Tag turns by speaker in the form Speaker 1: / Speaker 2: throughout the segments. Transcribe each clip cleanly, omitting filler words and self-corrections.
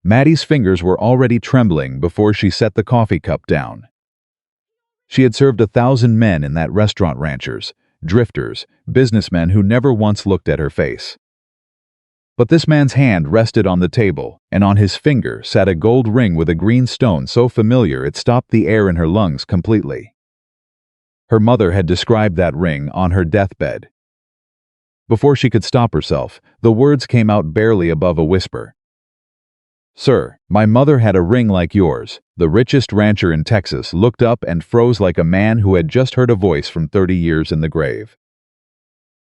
Speaker 1: Maddie's fingers were already trembling before she set the coffee cup down. She had served 1,000 men in that restaurant, ranchers, drifters, businessmen who never once looked at her face. But this man's hand rested on the table, and on his finger sat a gold ring with a green stone so familiar it stopped the air in her lungs completely. Her mother had described that ring on her deathbed. Before she could stop herself, the words came out barely above a whisper. "Sir, my mother had a ring like yours." The richest rancher in Texas looked up and froze like a man who had just heard a voice from 30 years in the grave.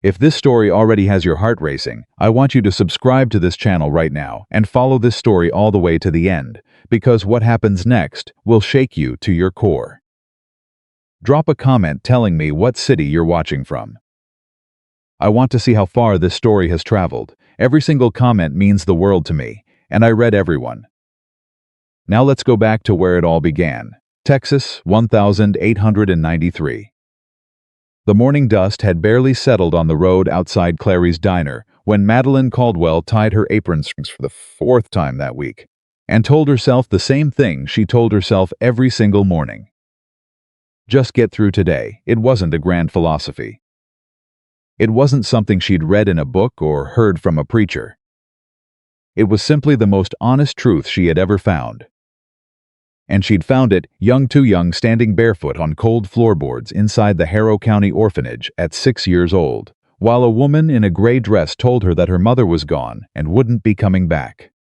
Speaker 1: If this story already has your heart racing, I want you to subscribe to this channel right now and follow this story all the way to the end, because what happens next will shake you to your core. Drop a comment telling me what city you're watching from. I want to see how far this story has traveled. Every single comment means the world to me, and I read everyone. Now let's go back to where it all began. Texas, 1893. The morning dust had barely settled on the road outside Clary's diner when Madeline Caldwell tied her apron strings for the 4th time that week and told herself the same thing she told herself every single morning. Just get through today. It wasn't a grand philosophy. It wasn't something she'd read in a book or heard from a preacher. It was simply the most honest truth she had ever found. And she'd found it, too young, standing barefoot on cold floorboards inside the Harrow County orphanage at 6 years old, while a woman in a gray dress told her that her mother was gone and wouldn't be coming back.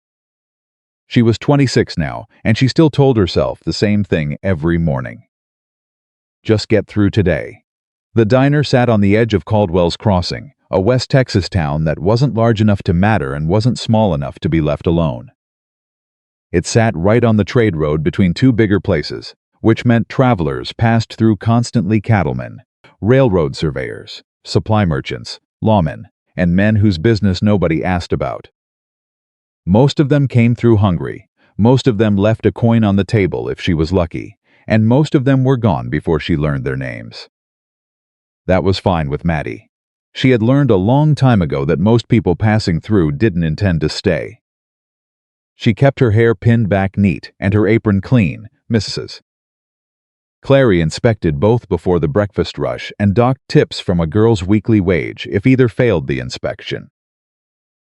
Speaker 1: She was 26 now, and she still told herself the same thing every morning. Just get through today. The diner sat on the edge of Caldwell's Crossing, a West Texas town that wasn't large enough to matter and wasn't small enough to be left alone. It sat right on the trade road between two bigger places, which meant travelers passed through constantly: cattlemen, railroad surveyors, supply merchants, lawmen, and men whose business nobody asked about. Most of them came through hungry, most of them left a coin on the table if she was lucky, and most of them were gone before she learned their names. That was fine with Maddie. She had learned a long time ago that most people passing through didn't intend to stay. She kept her hair pinned back neat and her apron clean, Mrs. Clary inspected both before the breakfast rush and docked tips from a girl's weekly wage if either failed the inspection.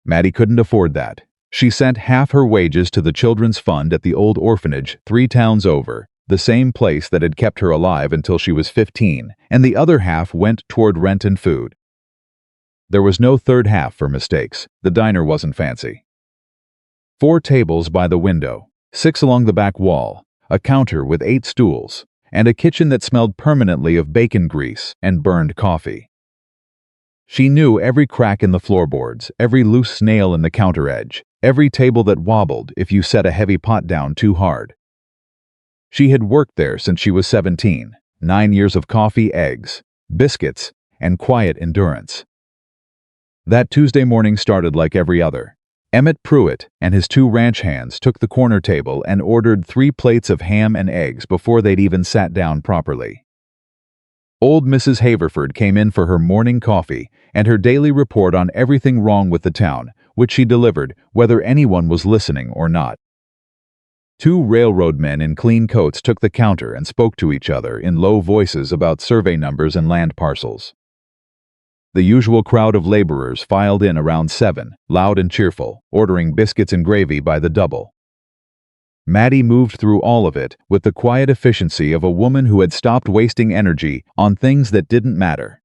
Speaker 1: Maddie couldn't afford that. She sent half her wages to the children's fund at the old orphanage 3 towns over, the same place that had kept her alive until she was 15, and the other half went toward rent and food. There was no third half for mistakes. The diner wasn't fancy. 4 tables by the window, 6 along the back wall, a counter with 8 stools, and a kitchen that smelled permanently of bacon grease and burned coffee. She knew every crack in the floorboards, every loose nail in the counter edge, every table that wobbled if you set a heavy pot down too hard. She had worked there since she was 17, 9 years of coffee, eggs, biscuits, and quiet endurance. That Tuesday morning started like every other. Emmett Pruitt and his 2 ranch hands took the corner table and ordered 3 plates of ham and eggs before they'd even sat down properly. Old Mrs. Haverford came in for her morning coffee and her daily report on everything wrong with the town, which she delivered whether anyone was listening or not. 2 railroad men in clean coats took the counter and spoke to each other in low voices about survey numbers and land parcels. The usual crowd of laborers filed in around 7, loud and cheerful, ordering biscuits and gravy by the double. Maddie moved through all of it with the quiet efficiency of a woman who had stopped wasting energy on things that didn't matter.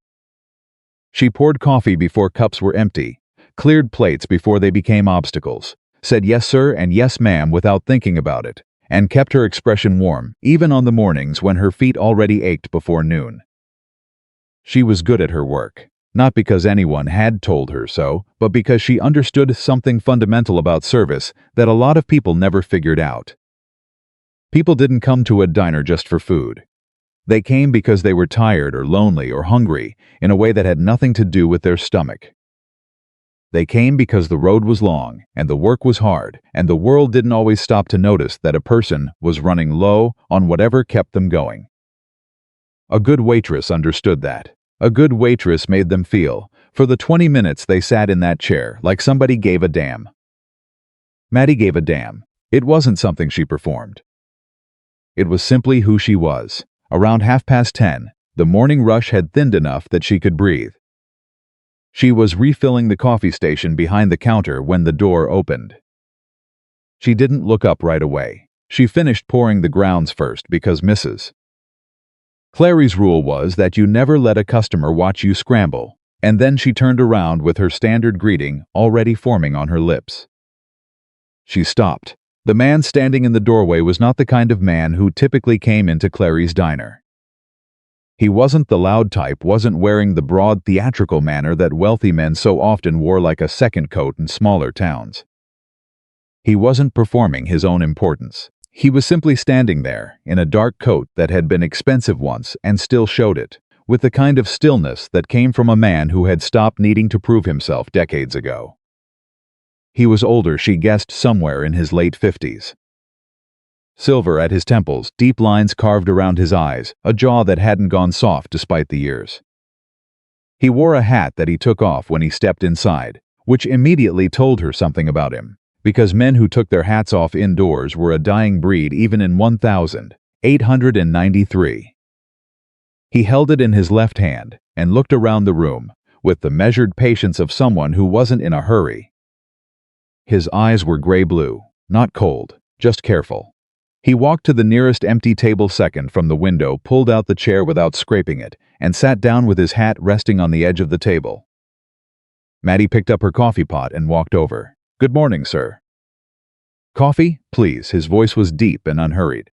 Speaker 1: She poured coffee before cups were empty, cleared plates before they became obstacles, said yes sir and yes ma'am without thinking about it, and kept her expression warm, even on the mornings when her feet already ached before noon. She was good at her work. Not because anyone had told her so, but because she understood something fundamental about service that a lot of people never figured out. People didn't come to a diner just for food. They came because they were tired or lonely or hungry in a way that had nothing to do with their stomach. They came because the road was long and the work was hard and the world didn't always stop to notice that a person was running low on whatever kept them going. A good waitress understood that. A good waitress made them feel, for the 20 minutes they sat in that chair, like somebody gave a damn. Maddie gave a damn. It wasn't something she performed. It was simply who she was. Around 10:30, the morning rush had thinned enough that she could breathe. She was refilling the coffee station behind the counter when the door opened. She didn't look up right away. She finished pouring the grounds first because Mrs. Clary's rule was that you never let a customer watch you scramble, and then she turned around with her standard greeting already forming on her lips. She stopped. The man standing in the doorway was not the kind of man who typically came into Clary's diner. He wasn't the loud type, wasn't wearing the broad theatrical manner that wealthy men so often wore like a second coat in smaller towns. He wasn't performing his own importance. He was simply standing there, in a dark coat that had been expensive once and still showed it, with the kind of stillness that came from a man who had stopped needing to prove himself decades ago. He was older, she guessed, somewhere in his late 50s. Silver at his temples, deep lines carved around his eyes, a jaw that hadn't gone soft despite the years. He wore a hat that he took off when he stepped inside, which immediately told her something about him, because men who took their hats off indoors were a dying breed even in 1893. He held it in his left hand and looked around the room, with the measured patience of someone who wasn't in a hurry. His eyes were gray-blue, not cold, just careful. He walked to the nearest empty table second from the window, pulled out the chair without scraping it, and sat down with his hat resting on the edge of the table. Maddie picked up her coffee pot and walked over. "Good morning, sir." "Coffee, please." His voice was deep and unhurried.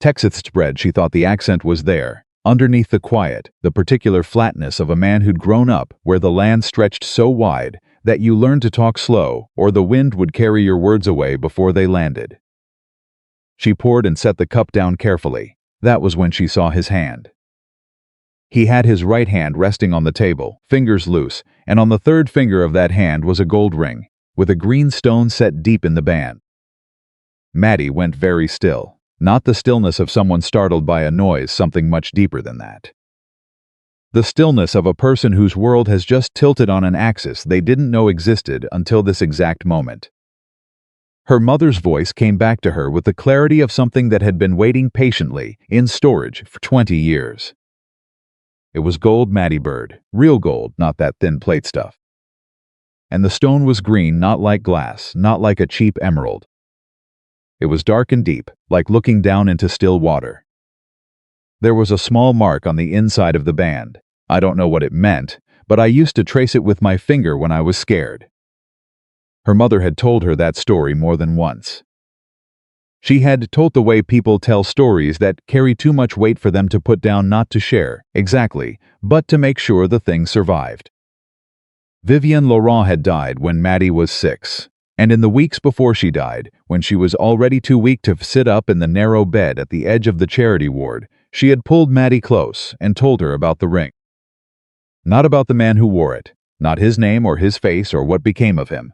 Speaker 1: Texas spread, she thought the accent was there, underneath the quiet, the particular flatness of a man who'd grown up where the land stretched so wide that you learned to talk slow, or the wind would carry your words away before they landed. She poured and set the cup down carefully. That was when she saw his hand. He had his right hand resting on the table, fingers loose, and on the third finger of that hand was a gold ring, with a green stone set deep in the band. Maddie went very still, not the stillness of someone startled by a noise, something much deeper than that. The stillness of a person whose world has just tilted on an axis they didn't know existed until this exact moment. Her mother's voice came back to her with the clarity of something that had been waiting patiently in storage for 20 years. It was gold, Maddie Bird, real gold, not that thin plate stuff. And the stone was green, not like glass, not like a cheap emerald. It was dark and deep, like looking down into still water. There was a small mark on the inside of the band. I don't know what it meant, but I used to trace it with my finger when I was scared. Her mother had told her that story more than once. She had told the way people tell stories that carry too much weight for them to put down, not to share, exactly, but to make sure the thing survived. Vivienne Laurent had died when Maddie was 6, and in the weeks before she died, when she was already too weak to sit up in the narrow bed at the edge of the charity ward, she had pulled Maddie close and told her about the ring. Not about the man who wore it, not his name or his face or what became of him.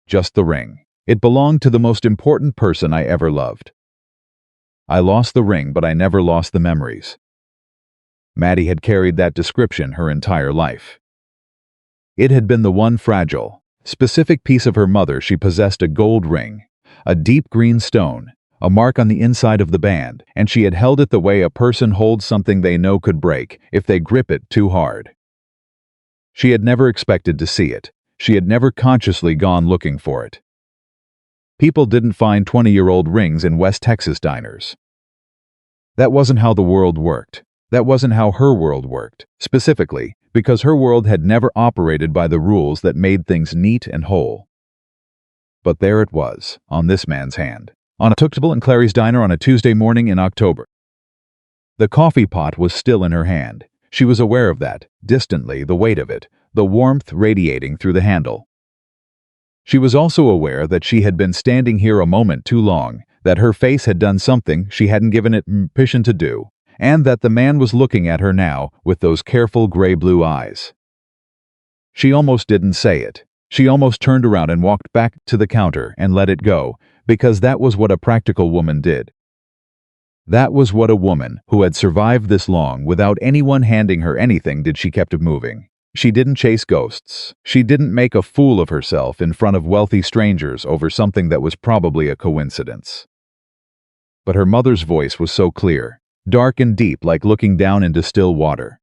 Speaker 1: Just the ring. It belonged to the most important person I ever loved. I lost the ring, but I never lost the memories. Maddie had carried that description her entire life. It had been the one fragile, specific piece of her mother. She possessed a gold ring, a deep green stone, a mark on the inside of the band, and she had held it the way a person holds something they know could break if they grip it too hard. She had never expected to see it. She had never consciously gone looking for it. People didn't find 20-year-old rings in West Texas diners. That wasn't how the world worked. That wasn't how her world worked, specifically because her world had never operated by the rules that made things neat and whole. But there it was, on this man's hand, on a table in Clary's diner on a Tuesday morning in October. The coffee pot was still in her hand. She was aware of that, distantly, the weight of it, the warmth radiating through the handle. She was also aware that she had been standing here a moment too long, that her face had done something she hadn't given it permission to do, and that the man was looking at her now with those careful gray-blue eyes. She almost didn't say it. She almost turned around and walked back to the counter and let it go, because that was what a practical woman did. That was what a woman who had survived this long without anyone handing her anything did. She kept moving. She didn't chase ghosts. She didn't make a fool of herself in front of wealthy strangers over something that was probably a coincidence. But her mother's voice was so clear, dark and deep like looking down into still water.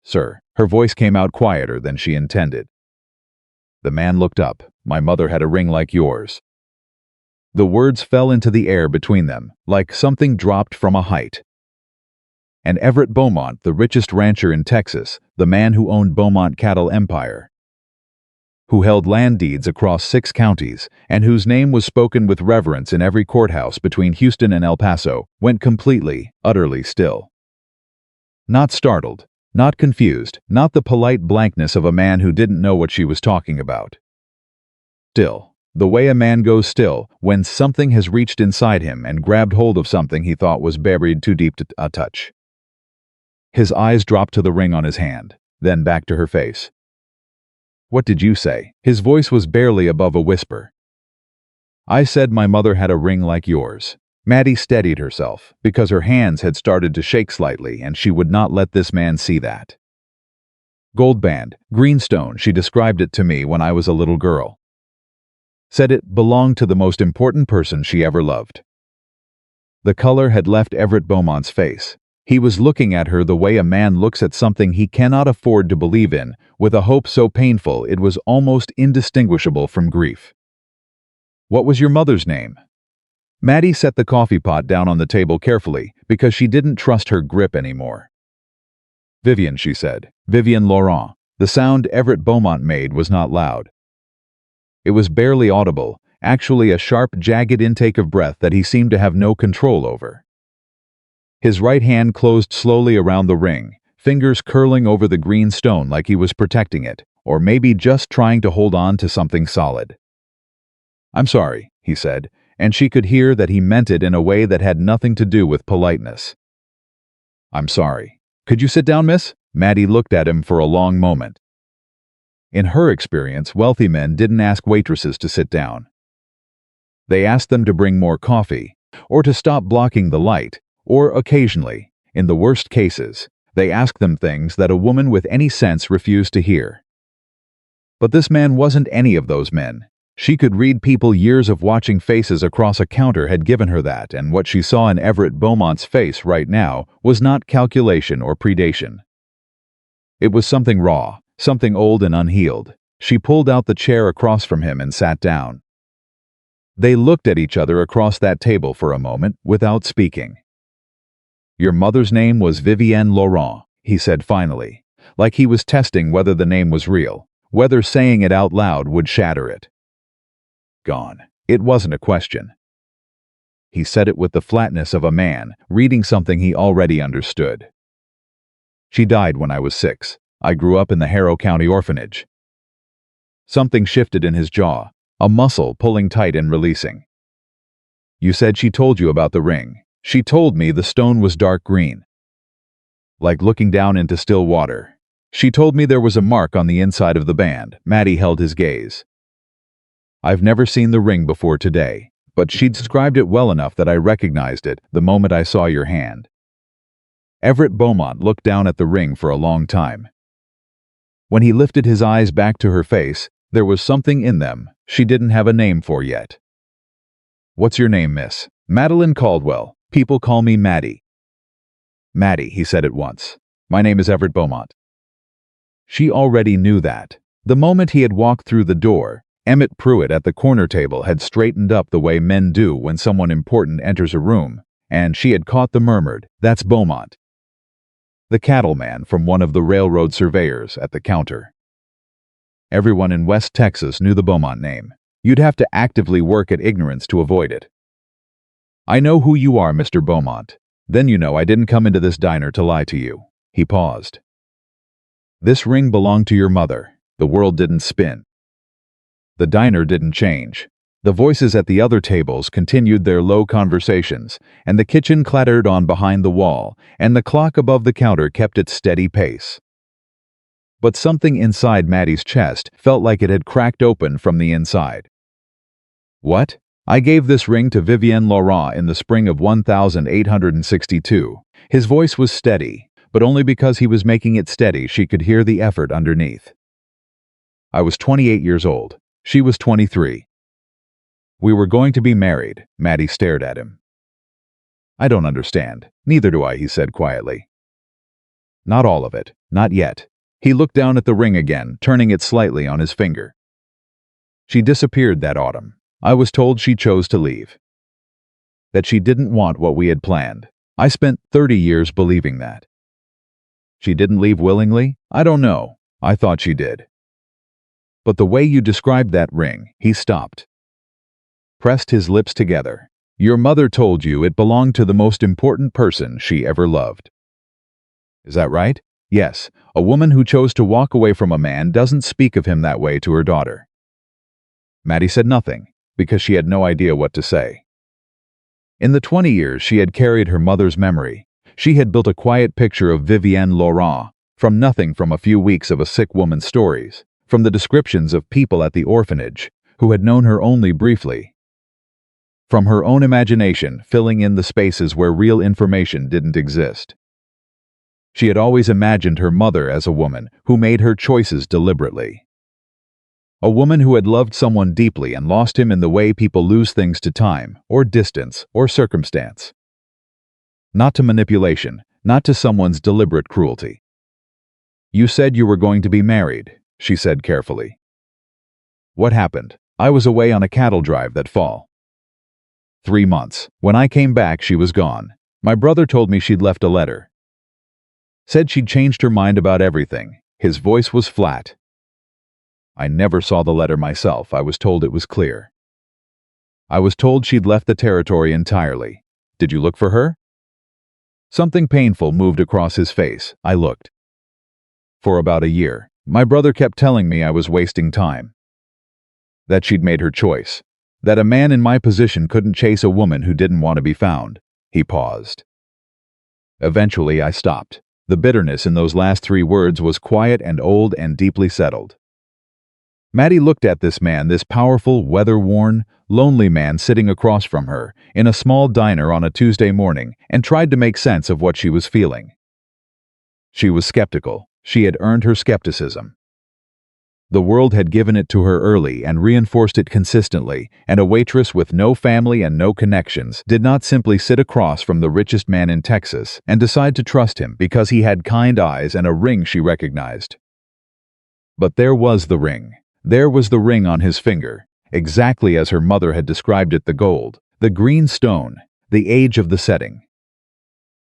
Speaker 1: "Sir," her voice came out quieter than she intended. The man looked up. "My mother had a ring like yours." The words fell into the air between them, like something dropped from a height. And Everett Beaumont, the richest rancher in Texas, the man who owned Beaumont Cattle Empire, who held land deeds across 6 counties, and whose name was spoken with reverence in every courthouse between Houston and El Paso, went completely, utterly still. Not startled, not confused, not the polite blankness of a man who didn't know what she was talking about. Still, the way a man goes still when something has reached inside him and grabbed hold of something he thought was buried too deep to touch. His eyes dropped to the ring on his hand, then back to her face. "What did you say?" His voice was barely above a whisper. "I said my mother had a ring like yours." Maddie steadied herself, because her hands had started to shake slightly and she would not let this man see that. "Gold band, greenstone, she described it to me when I was a little girl. Said it belonged to the most important person she ever loved." The color had left Everett Beaumont's face. He was looking at her the way a man looks at something he cannot afford to believe in, with a hope so painful it was almost indistinguishable from grief. "What was your mother's name?" Maddie set the coffee pot down on the table carefully, because she didn't trust her grip anymore. "Vivian," she said. "Vivian Laurent." The sound Everett Beaumont made was not loud. It was barely audible, actually a sharp, jagged intake of breath that he seemed to have no control over. His right hand closed slowly around the ring, fingers curling over the green stone like he was protecting it, or maybe just trying to hold on to something solid. "I'm sorry," he said, and she could hear that he meant it in a way that had nothing to do with politeness. "I'm sorry. Could you sit down, miss?" Maddie looked at him for a long moment. In her experience, wealthy men didn't ask waitresses to sit down. They asked them to bring more coffee, or to stop blocking the light, or occasionally, in the worst cases, they asked them things that a woman with any sense refused to hear. But this man wasn't any of those men. She could read people. Years of watching faces across a counter had given her that, and what she saw in Everett Beaumont's face right now was not calculation or predation. It was something raw, something old and unhealed. She pulled out the chair across from him and sat down. They looked at each other across that table for a moment without speaking. "Your mother's name was Vivienne Laurent," he said finally, like he was testing whether the name was real, whether saying it out loud would shatter it. Gone. It wasn't a question. He said it with the flatness of a man reading something he already understood. "She died when I was 6. I grew up in the Harrow County orphanage." Something shifted in his jaw, a muscle pulling tight and releasing. "You said she told you about the ring." "She told me the stone was dark green, like looking down into still water. She told me there was a mark on the inside of the band." Maddie held his gaze. "I've never seen the ring before today, but she described it well enough that I recognized it the moment I saw your hand." Everett Beaumont looked down at the ring for a long time. When he lifted his eyes back to her face, there was something in them she didn't have a name for yet. "What's your name, miss?" "Madeline Caldwell. People call me Maddie." "Maddie," he said at once. "My name is Everett Beaumont." She already knew that. The moment he had walked through the door, Emmett Pruitt at the corner table had straightened up the way men do when someone important enters a room, and she had caught the murmured, "That's Beaumont." The cattleman from one of the railroad surveyors at the counter. Everyone in West Texas knew the Beaumont name. You'd have to actively work at ignorance to avoid it. "I know who you are, Mr. Beaumont. Then you know I didn't come into this diner to lie to you." He paused. "This ring belonged to your mother. The world didn't spin. The diner didn't change. The voices at the other tables continued their low conversations, and the kitchen clattered on behind the wall, and the clock above the counter kept its steady pace. But something inside Maddie's chest felt like it had cracked open from the inside. "What?" "I gave this ring to Vivienne Laurent in the spring of 1862. His voice was steady, but only because he was making it steady she could hear the effort underneath. I was 28 years old. She was 23. We were going to be married. Maddie stared at him. I don't understand. Neither do I, he said quietly. Not all of it. Not yet. He looked down at the ring again, turning it slightly on his finger. She disappeared that autumn. I was told she chose to leave. That she didn't want what we had planned. I spent 30 years believing that. She didn't leave willingly? I don't know. I thought she did. But the way you described that ring, he stopped. Pressed his lips together. Your mother told you it belonged to the most important person she ever loved. Is that right? Yes, a woman who chose to walk away from a man doesn't speak of him that way to her daughter. Maddie said nothing, because she had no idea what to say. In the 20 years she had carried her mother's memory, she had built a quiet picture of Vivienne Laurent, from nothing from a few weeks of a sick woman's stories, from the descriptions of people at the orphanage, who had known her only briefly. From her own imagination filling in the spaces where real information didn't exist. She had always imagined her mother as a woman who made her choices deliberately. A woman who had loved someone deeply and lost him in the way people lose things to time, or distance, or circumstance. Not to manipulation, not to someone's deliberate cruelty. You said you were going to be married, she said carefully. What happened? I was away on a cattle drive that fall. 3 months. When I came back, she was gone. My brother told me she'd left a letter. Said she'd changed her mind about everything. His voice was flat. I never saw the letter myself. I was told it was clear. I was told she'd left the territory entirely. Did you look for her? Something painful moved across his face. I looked. For about a year, my brother kept telling me I was wasting time. That she'd made her choice. That a man in my position couldn't chase a woman who didn't want to be found. He paused. Eventually I stopped. The bitterness in those last 3 words was quiet and old and deeply settled. Maddie looked at this man, this powerful, weather-worn, lonely man sitting across from her in a small diner on a Tuesday morning and tried to make sense of what she was feeling. She was skeptical. She had earned her skepticism. The world had given it to her early and reinforced it consistently, and a waitress with no family and no connections did not simply sit across from the richest man in Texas and decide to trust him because he had kind eyes and a ring she recognized. But there was the ring. There was the ring on his finger, exactly as her mother had described it, the gold, the green stone, the age of the setting.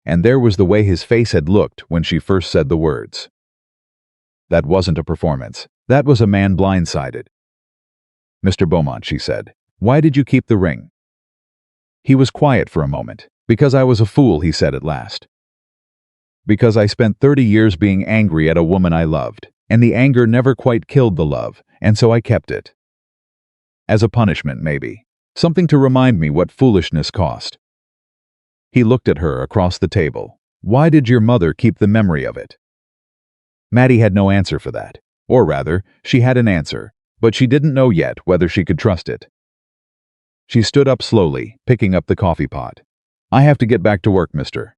Speaker 1: And there was the way his face had looked when she first said the words. That wasn't a performance. That was a man blindsided. Mr. Beaumont, she said, why did you keep the ring? He was quiet for a moment. Because I was a fool, he said at last. Because I spent 30 years being angry at a woman I loved, and the anger never quite killed the love, and so I kept it. As a punishment, maybe. Something to remind me what foolishness cost. He looked at her across the table. Why did your mother keep the memory of it? Maddie had no answer for that. Or rather, she had an answer, but she didn't know yet whether she could trust it. She stood up slowly, picking up the coffee pot. I have to get back to work, Mr.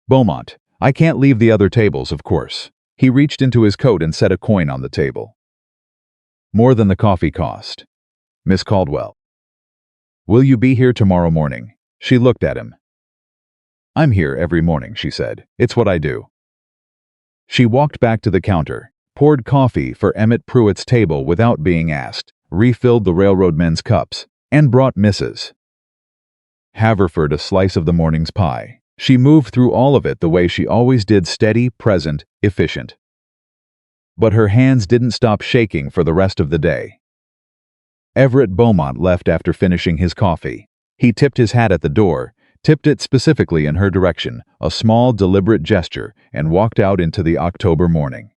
Speaker 1: Beaumont. I can't leave the other tables, of course. He reached into his coat and set a coin on the table. More than the coffee cost. Miss Caldwell. Will you be here tomorrow morning? She looked at him. I'm here every morning, she said. It's what I do. She walked back to the counter, poured coffee for Emmett Pruitt's table without being asked, refilled the railroad men's cups, and brought Mrs. Haverford a slice of the morning's pie. She moved through all of it the way she always did, steady, present, efficient. But her hands didn't stop shaking for the rest of the day. Everett Beaumont left after finishing his coffee. He tipped his hat at the door, tipped it specifically in her direction, a small, deliberate gesture, and walked out into the October morning.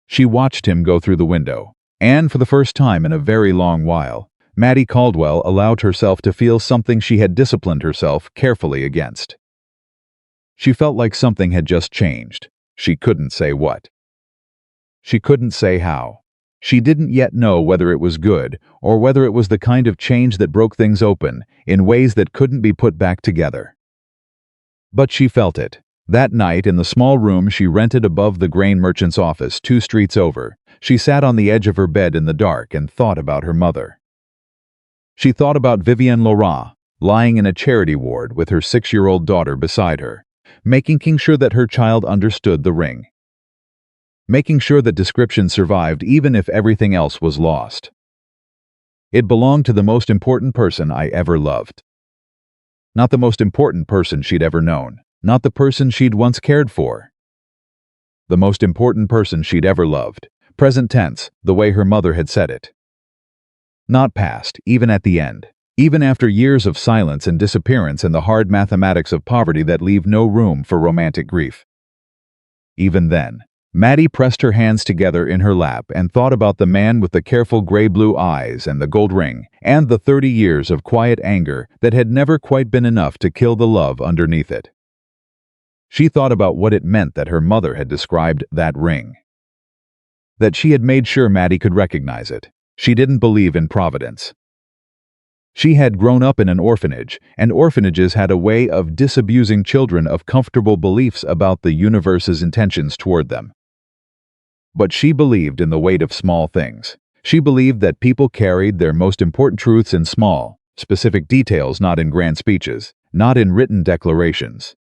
Speaker 1: She watched him go through the window, and for the first time in a very long while, Maddie Caldwell allowed herself to feel something she had disciplined herself carefully against. She felt like something had just changed. She couldn't say what. She couldn't say how. She didn't yet know whether it was good or whether it was the kind of change that broke things open in ways that couldn't be put back together. But she felt it. That night, in the small room she rented above the grain merchant's office 2 streets over, she sat on the edge of her bed in the dark and thought about her mother. She thought about Vivienne Laurent, lying in a charity ward with her 6-year-old daughter beside her, making sure that her child understood the ring. Making sure that description survived even if everything else was lost. It belonged to the most important person I ever loved. Not the most important person she'd ever known, not the person she'd once cared for. The most important person she'd ever loved, present tense, the way her mother had said it. Not past, even at the end, even after years of silence and disappearance and the hard mathematics of poverty that leave no room for romantic grief. Even then, Maddie pressed her hands together in her lap and thought about the man with the careful gray-blue eyes and the gold ring, and the 30 years of quiet anger that had never quite been enough to kill the love underneath it. She thought about what it meant that her mother had described that ring. That she had made sure Maddie could recognize it. She didn't believe in providence. She had grown up in an orphanage, and orphanages had a way of disabusing children of comfortable beliefs about the universe's intentions toward them. But she believed in the weight of small things. She believed that people carried their most important truths in small, specific details, not in grand speeches, not in written declarations,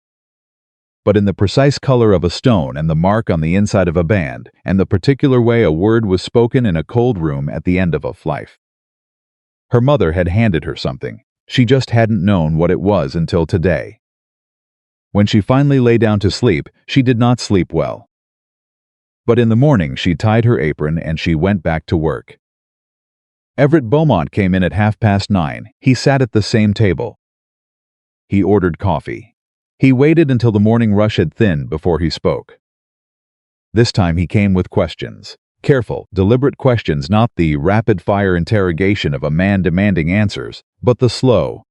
Speaker 1: but in the precise color of a stone and the mark on the inside of a band, and the particular way a word was spoken in a cold room at the end of a life. Her mother had handed her something. She just hadn't known what it was until today. When she finally lay down to sleep, she did not sleep well. But in the morning she tied her apron and she went back to work. Everett Beaumont came in at 9:30. He sat at the same table. He ordered coffee. He waited until the morning rush had thinned before he spoke. This time he came with questions. Careful, deliberate questions, not the rapid-fire interrogation of a man demanding answers, but the slow,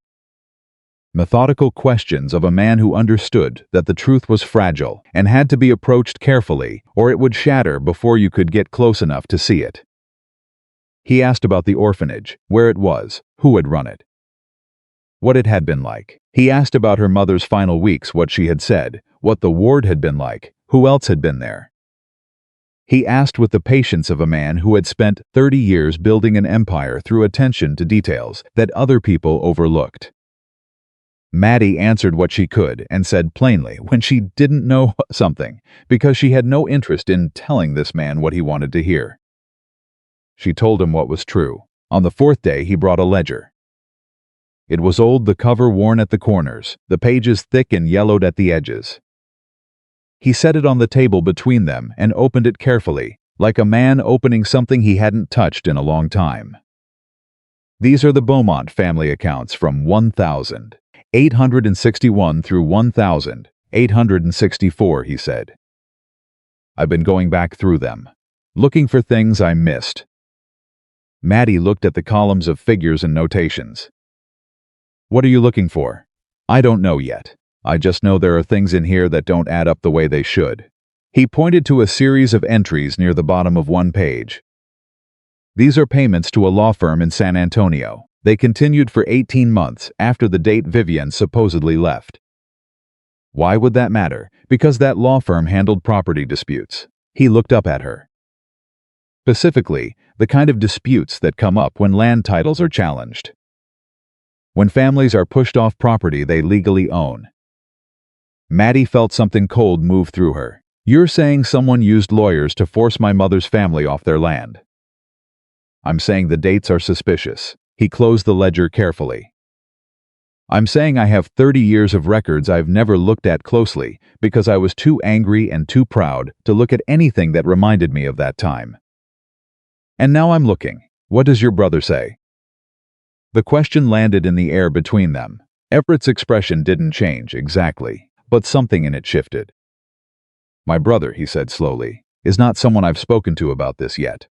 Speaker 1: methodical questions of a man who understood that the truth was fragile and had to be approached carefully, or it would shatter before you could get close enough to see it. He asked about the orphanage, where it was, who had run it, what it had been like. He asked about her mother's final weeks, what she had said, what the ward had been like, who else had been there. He asked with the patience of a man who had spent 30 years building an empire through attention to details that other people overlooked. Maddie answered what she could and said plainly when she didn't know something, because she had no interest in telling this man what he wanted to hear. She told him what was true. On the 4th day he brought a ledger. It was old, the cover worn at the corners, the pages thick and yellowed at the edges. He set it on the table between them and opened it carefully, like a man opening something he hadn't touched in a long time. These are the Beaumont family accounts from 1,861 through 1,864, he said. I've been going back through them, looking for things I missed. Maddie looked at the columns of figures and notations. What are you looking for? I don't know yet. I just know there are things in here that don't add up the way they should. He pointed to a series of entries near the bottom of one page. These are payments to a law firm in San Antonio. They continued for 18 months after the date Vivienne supposedly left. Why would that matter? Because that law firm handled property disputes. He looked up at her. Specifically, the kind of disputes that come up when land titles are challenged. When families are pushed off property they legally own. Maddie felt something cold move through her. You're saying someone used lawyers to force my mother's family off their land. I'm saying the dates are suspicious. He closed the ledger carefully. I'm saying I have 30 years of records I've never looked at closely because I was too angry and too proud to look at anything that reminded me of that time. And now I'm looking. What does your brother say? The question landed in the air between them. Everett's expression didn't change exactly, but something in it shifted. My brother, he said slowly, is not someone I've spoken to about this yet.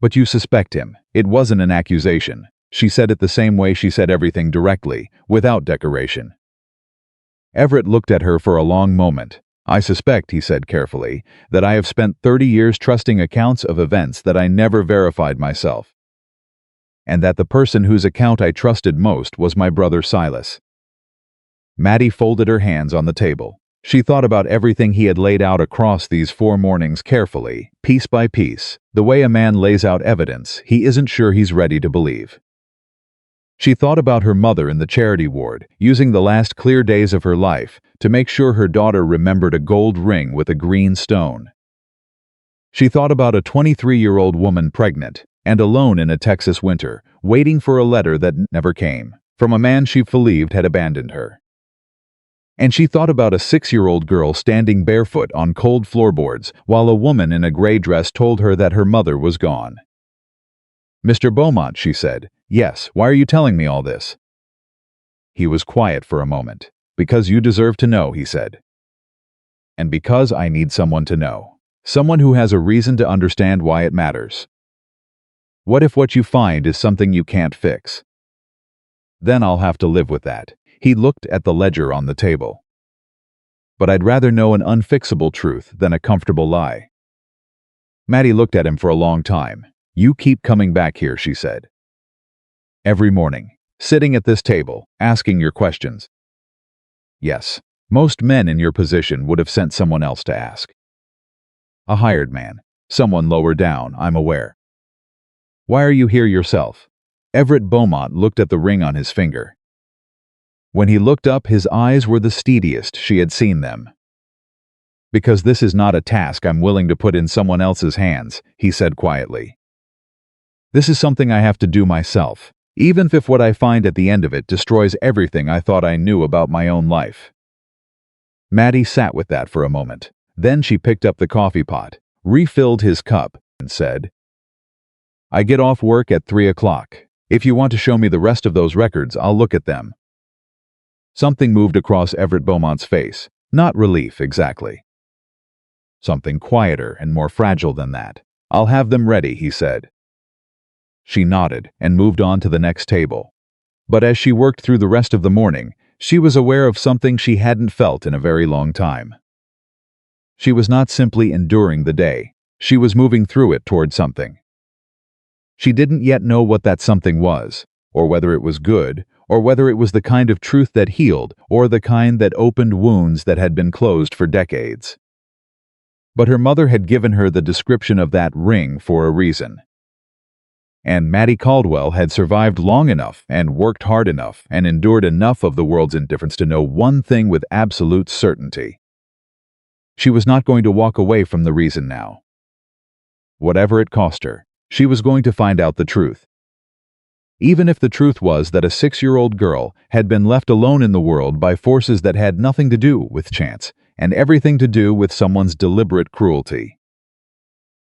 Speaker 1: But you suspect him. It wasn't an accusation. She said it the same way she said everything directly, without decoration. Everett looked at her for a long moment. I suspect, he said carefully, that I have spent 30 years trusting accounts of events that I never verified myself. And that the person whose account I trusted most was my brother Silas. Maddie folded her hands on the table. She thought about everything he had laid out across these 4 mornings carefully, piece by piece, the way a man lays out evidence he isn't sure he's ready to believe. She thought about her mother in the charity ward, using the last clear days of her life to make sure her daughter remembered a gold ring with a green stone. She thought about a 23-year-old woman pregnant and alone in a Texas winter, waiting for a letter that never came, from a man she believed had abandoned her. And she thought about a 6-year-old girl standing barefoot on cold floorboards while a woman in a gray dress told her that her mother was gone. "Mr. Beaumont," she said. "Yes, why are you telling me all this?" He was quiet for a moment. "Because you deserve to know," he said. "And because I need someone to know. Someone who has a reason to understand why it matters. What if what you find is something you can't fix? Then I'll have to live with that." He looked at the ledger on the table. "But I'd rather know an unfixable truth than a comfortable lie." Maddie looked at him for a long time. "You keep coming back here," she said. "Every morning, sitting at this table, asking your questions." "Yes, most men in your position would have sent someone else to ask." "A hired man. Someone lower down, I'm aware." "Why are you here yourself?" Everett Beaumont looked at the ring on his finger. When he looked up, his eyes were the steadiest she had seen them. "Because this is not a task I'm willing to put in someone else's hands," he said quietly. "This is something I have to do myself, even if what I find at the end of it destroys everything I thought I knew about my own life." Maddie sat with that for a moment. Then she picked up the coffee pot, refilled his cup, and said, "I get off work at 3 o'clock. If you want to show me the rest of those records, I'll look at them." Something moved across Everett Beaumont's face. Not relief, exactly. Something quieter and more fragile than that. "I'll have them ready," he said. She nodded and moved on to the next table. But as she worked through the rest of the morning, she was aware of something she hadn't felt in a very long time. She was not simply enduring the day. She was moving through it toward something. She didn't yet know what that something was, or whether it was good, or whether it was the kind of truth that healed, or the kind that opened wounds that had been closed for decades. But her mother had given her the description of that ring for a reason. And Maddie Caldwell had survived long enough and worked hard enough and endured enough of the world's indifference to know one thing with absolute certainty. She was not going to walk away from the reason now. Whatever it cost her, she was going to find out the truth. Even if the truth was that a 6-year-old girl had been left alone in the world by forces that had nothing to do with chance and everything to do with someone's deliberate cruelty.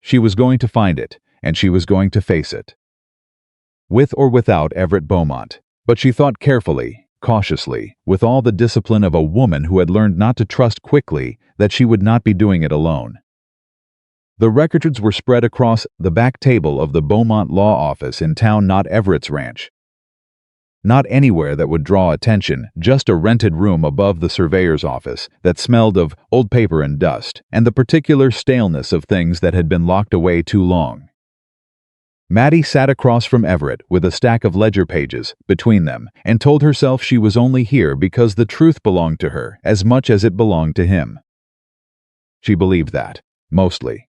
Speaker 1: She was going to find it, and she was going to face it. With or without Everett Beaumont, but she thought carefully, cautiously, with all the discipline of a woman who had learned not to trust quickly that she would not be doing it alone. The records were spread across the back table of the Beaumont Law Office in town, not Everett's ranch. Not anywhere that would draw attention, just a rented room above the surveyor's office that smelled of old paper and dust, and the particular staleness of things that had been locked away too long. Maddie sat across from Everett with a stack of ledger pages between them and told herself she was only here because the truth belonged to her as much as it belonged to him. She believed that, mostly.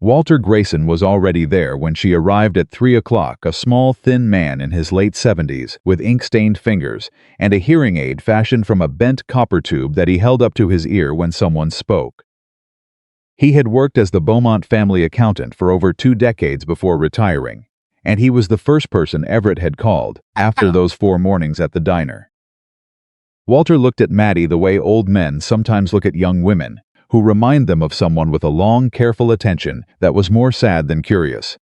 Speaker 1: Walter Grayson was already there when she arrived at 3 o'clock, a small, thin man in his late 70s with ink-stained fingers and a hearing aid fashioned from a bent copper tube that he held up to his ear when someone spoke. He had worked as the Beaumont family accountant for over 2 decades before retiring, and he was the first person Everett had called after those 4 mornings at the diner. Walter looked at Maddie the way old men sometimes look at young women, who remind them of someone with a long, careful attention that was more sad than curious.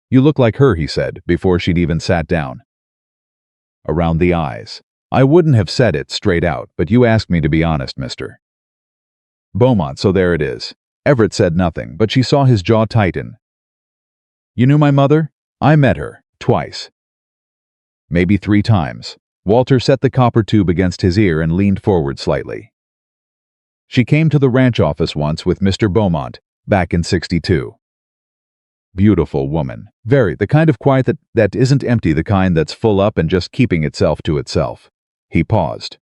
Speaker 1: "You look like her," he said, before she'd even sat down. "Around the eyes. I wouldn't have said it straight out, but you asked me to be honest, mister." Beaumont, so there it is. Everett said nothing, but she saw his jaw tighten. "You knew my mother?" "I met her, twice. Maybe 3 times. Walter set the copper tube against his ear and leaned forward slightly. "She came to the ranch office once with Mr. Beaumont, back in '62. Beautiful woman. Very, the kind of quiet that isn't empty, the kind that's full up and just keeping itself to itself." He paused.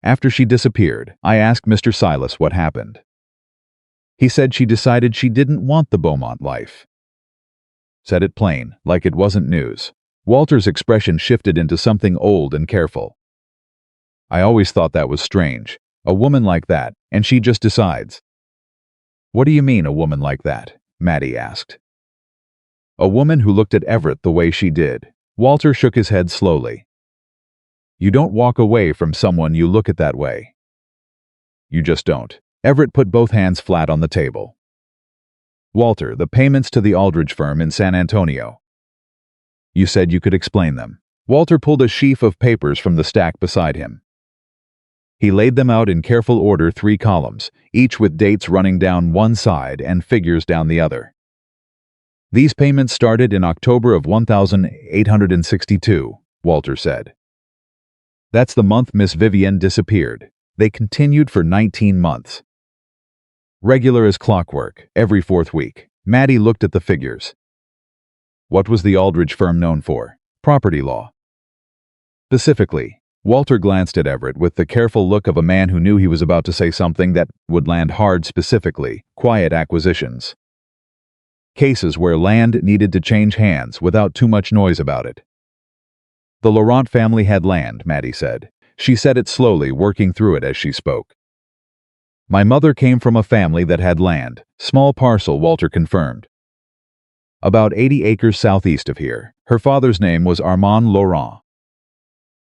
Speaker 1: After she disappeared, I asked Mr. Silas what happened. He said she decided she didn't want the Beaumont life. Said it plain, like it wasn't news. Walter's expression shifted into something old and careful. I always thought that was strange. A woman like that, and she just decides. What do you mean, a woman like that? Maddie asked. A woman who looked at Everett the way she did. Walter shook his head slowly. You don't walk away from someone you look at that way. You just don't. Everett put both hands flat on the table. Walter, the payments to the Aldridge firm in San Antonio. You said you could explain them. Walter pulled a sheaf of papers from the stack beside him. He laid them out in careful order, 3 columns, each with dates running down one side and figures down the other. These payments started in October of 1862, Walter said. That's the month Miss Vivienne disappeared. They continued for 19 months. Regular as clockwork, every 4th week. Maddie looked at the figures. What was the Aldridge firm known for? Property law. Specifically, Walter glanced at Everett with the careful look of a man who knew he was about to say something that would land hard. Specifically, quiet acquisitions. Cases where land needed to change hands without too much noise about it. The Laurent family had land, Maddie said. She said it slowly, working through it as she spoke. My mother came from a family that had land, small parcel, Walter confirmed. About 80 acres southeast of here. Her father's name was Armand Laurent.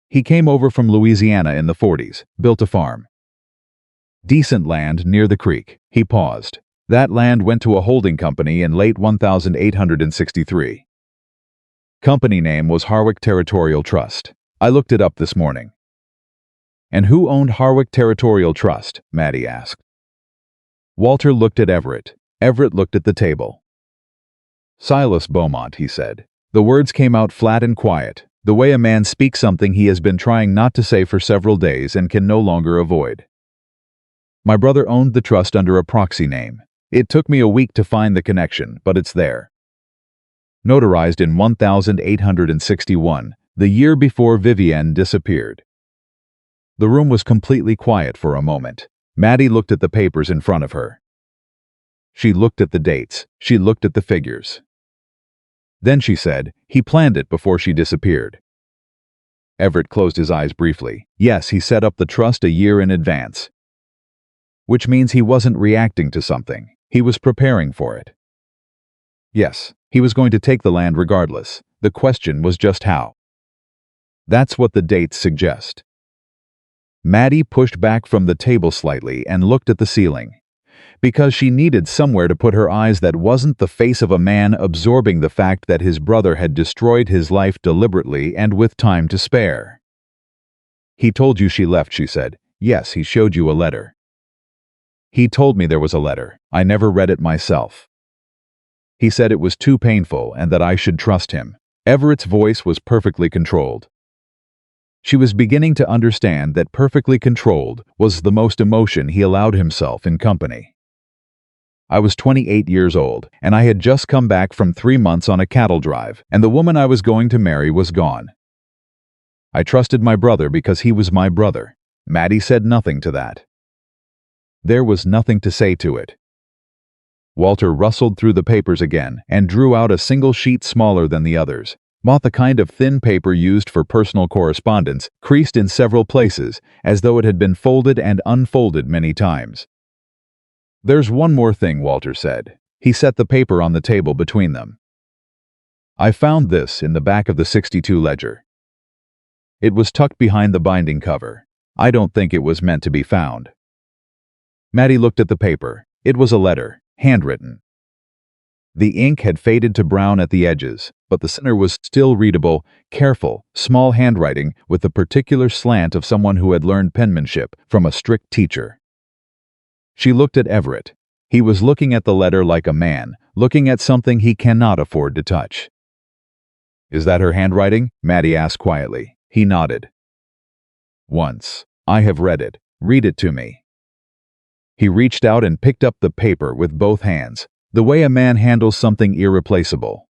Speaker 1: He came over from Louisiana in the 40s, built a farm. Decent land near the creek. He paused. That land went to a holding company in late 1863. Company name was Harwick Territorial Trust. I looked it up this morning. And who owned Harwick Territorial Trust? Maddie asked. Walter looked at Everett. Everett looked at the table. Silas Beaumont, he said. The words came out flat and quiet, the way a man speaks something he has been trying not to say for several days and can no longer avoid. My brother owned the trust under a proxy name. It took me a week to find the connection, but it's there. Notarized in 1861, the year before Vivienne disappeared. The room was completely quiet for a moment. Maddie looked at the papers in front of her. She looked at the dates. She looked at the figures. Then she said, he planned it before she disappeared. Everett closed his eyes briefly. Yes, he set up the trust a year in advance. Which means he wasn't reacting to something. He was preparing for it. Yes, he was going to take the land regardless. The question was just how. That's what the dates suggest. Maddie pushed back from the table slightly and looked at the ceiling. Because she needed somewhere to put her eyes that wasn't the face of a man absorbing the fact that his brother had destroyed his life deliberately and with time to spare. He told you she left, she said. Yes, he showed you a letter. He told me there was a letter. I never read it myself. He said it was too painful and that I should trust him. Everett's voice was perfectly controlled. She was beginning to understand that perfectly controlled was the most emotion he allowed himself in company. I was 28 years old, and I had just come back from 3 months on a cattle drive, and the woman I was going to marry was gone. I trusted my brother because he was my brother. Maddie said nothing to that. There was nothing to say to it. Walter rustled through the papers again and drew out a single sheet smaller than the others. Bought the kind of thin paper used for personal correspondence, creased in several places, as though it had been folded and unfolded many times. There's one more thing, Walter said. He set the paper on the table between them. I found this in the back of the 62 ledger. It was tucked behind the binding cover. I don't think it was meant to be found. Maddie looked at the paper. It was a letter, handwritten. The ink had faded to brown at the edges, but the center was still readable, careful, small handwriting with the particular slant of someone who had learned penmanship from a strict teacher. She looked at Everett. He was looking at the letter like a man, looking at something he cannot afford to touch. Is that her handwriting? Maddie asked quietly. He nodded. Once. I have read it. Read it to me. He reached out and picked up the paper with both hands, the way a man handles something irreplaceable.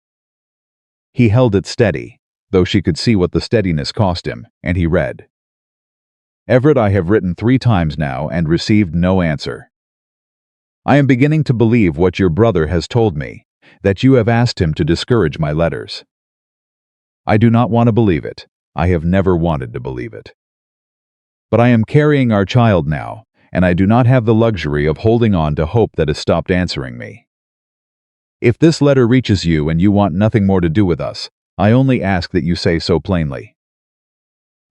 Speaker 1: He held it steady, though she could see what the steadiness cost him, and he read. Everett, I have written 3 times now and received no answer. I am beginning to believe what your brother has told me, that you have asked him to discourage my letters. I do not want to believe it. I have never wanted to believe it. But I am carrying our child now, and I do not have the luxury of holding on to hope that has stopped answering me. If this letter reaches you and you want nothing more to do with us, I only ask that you say so plainly.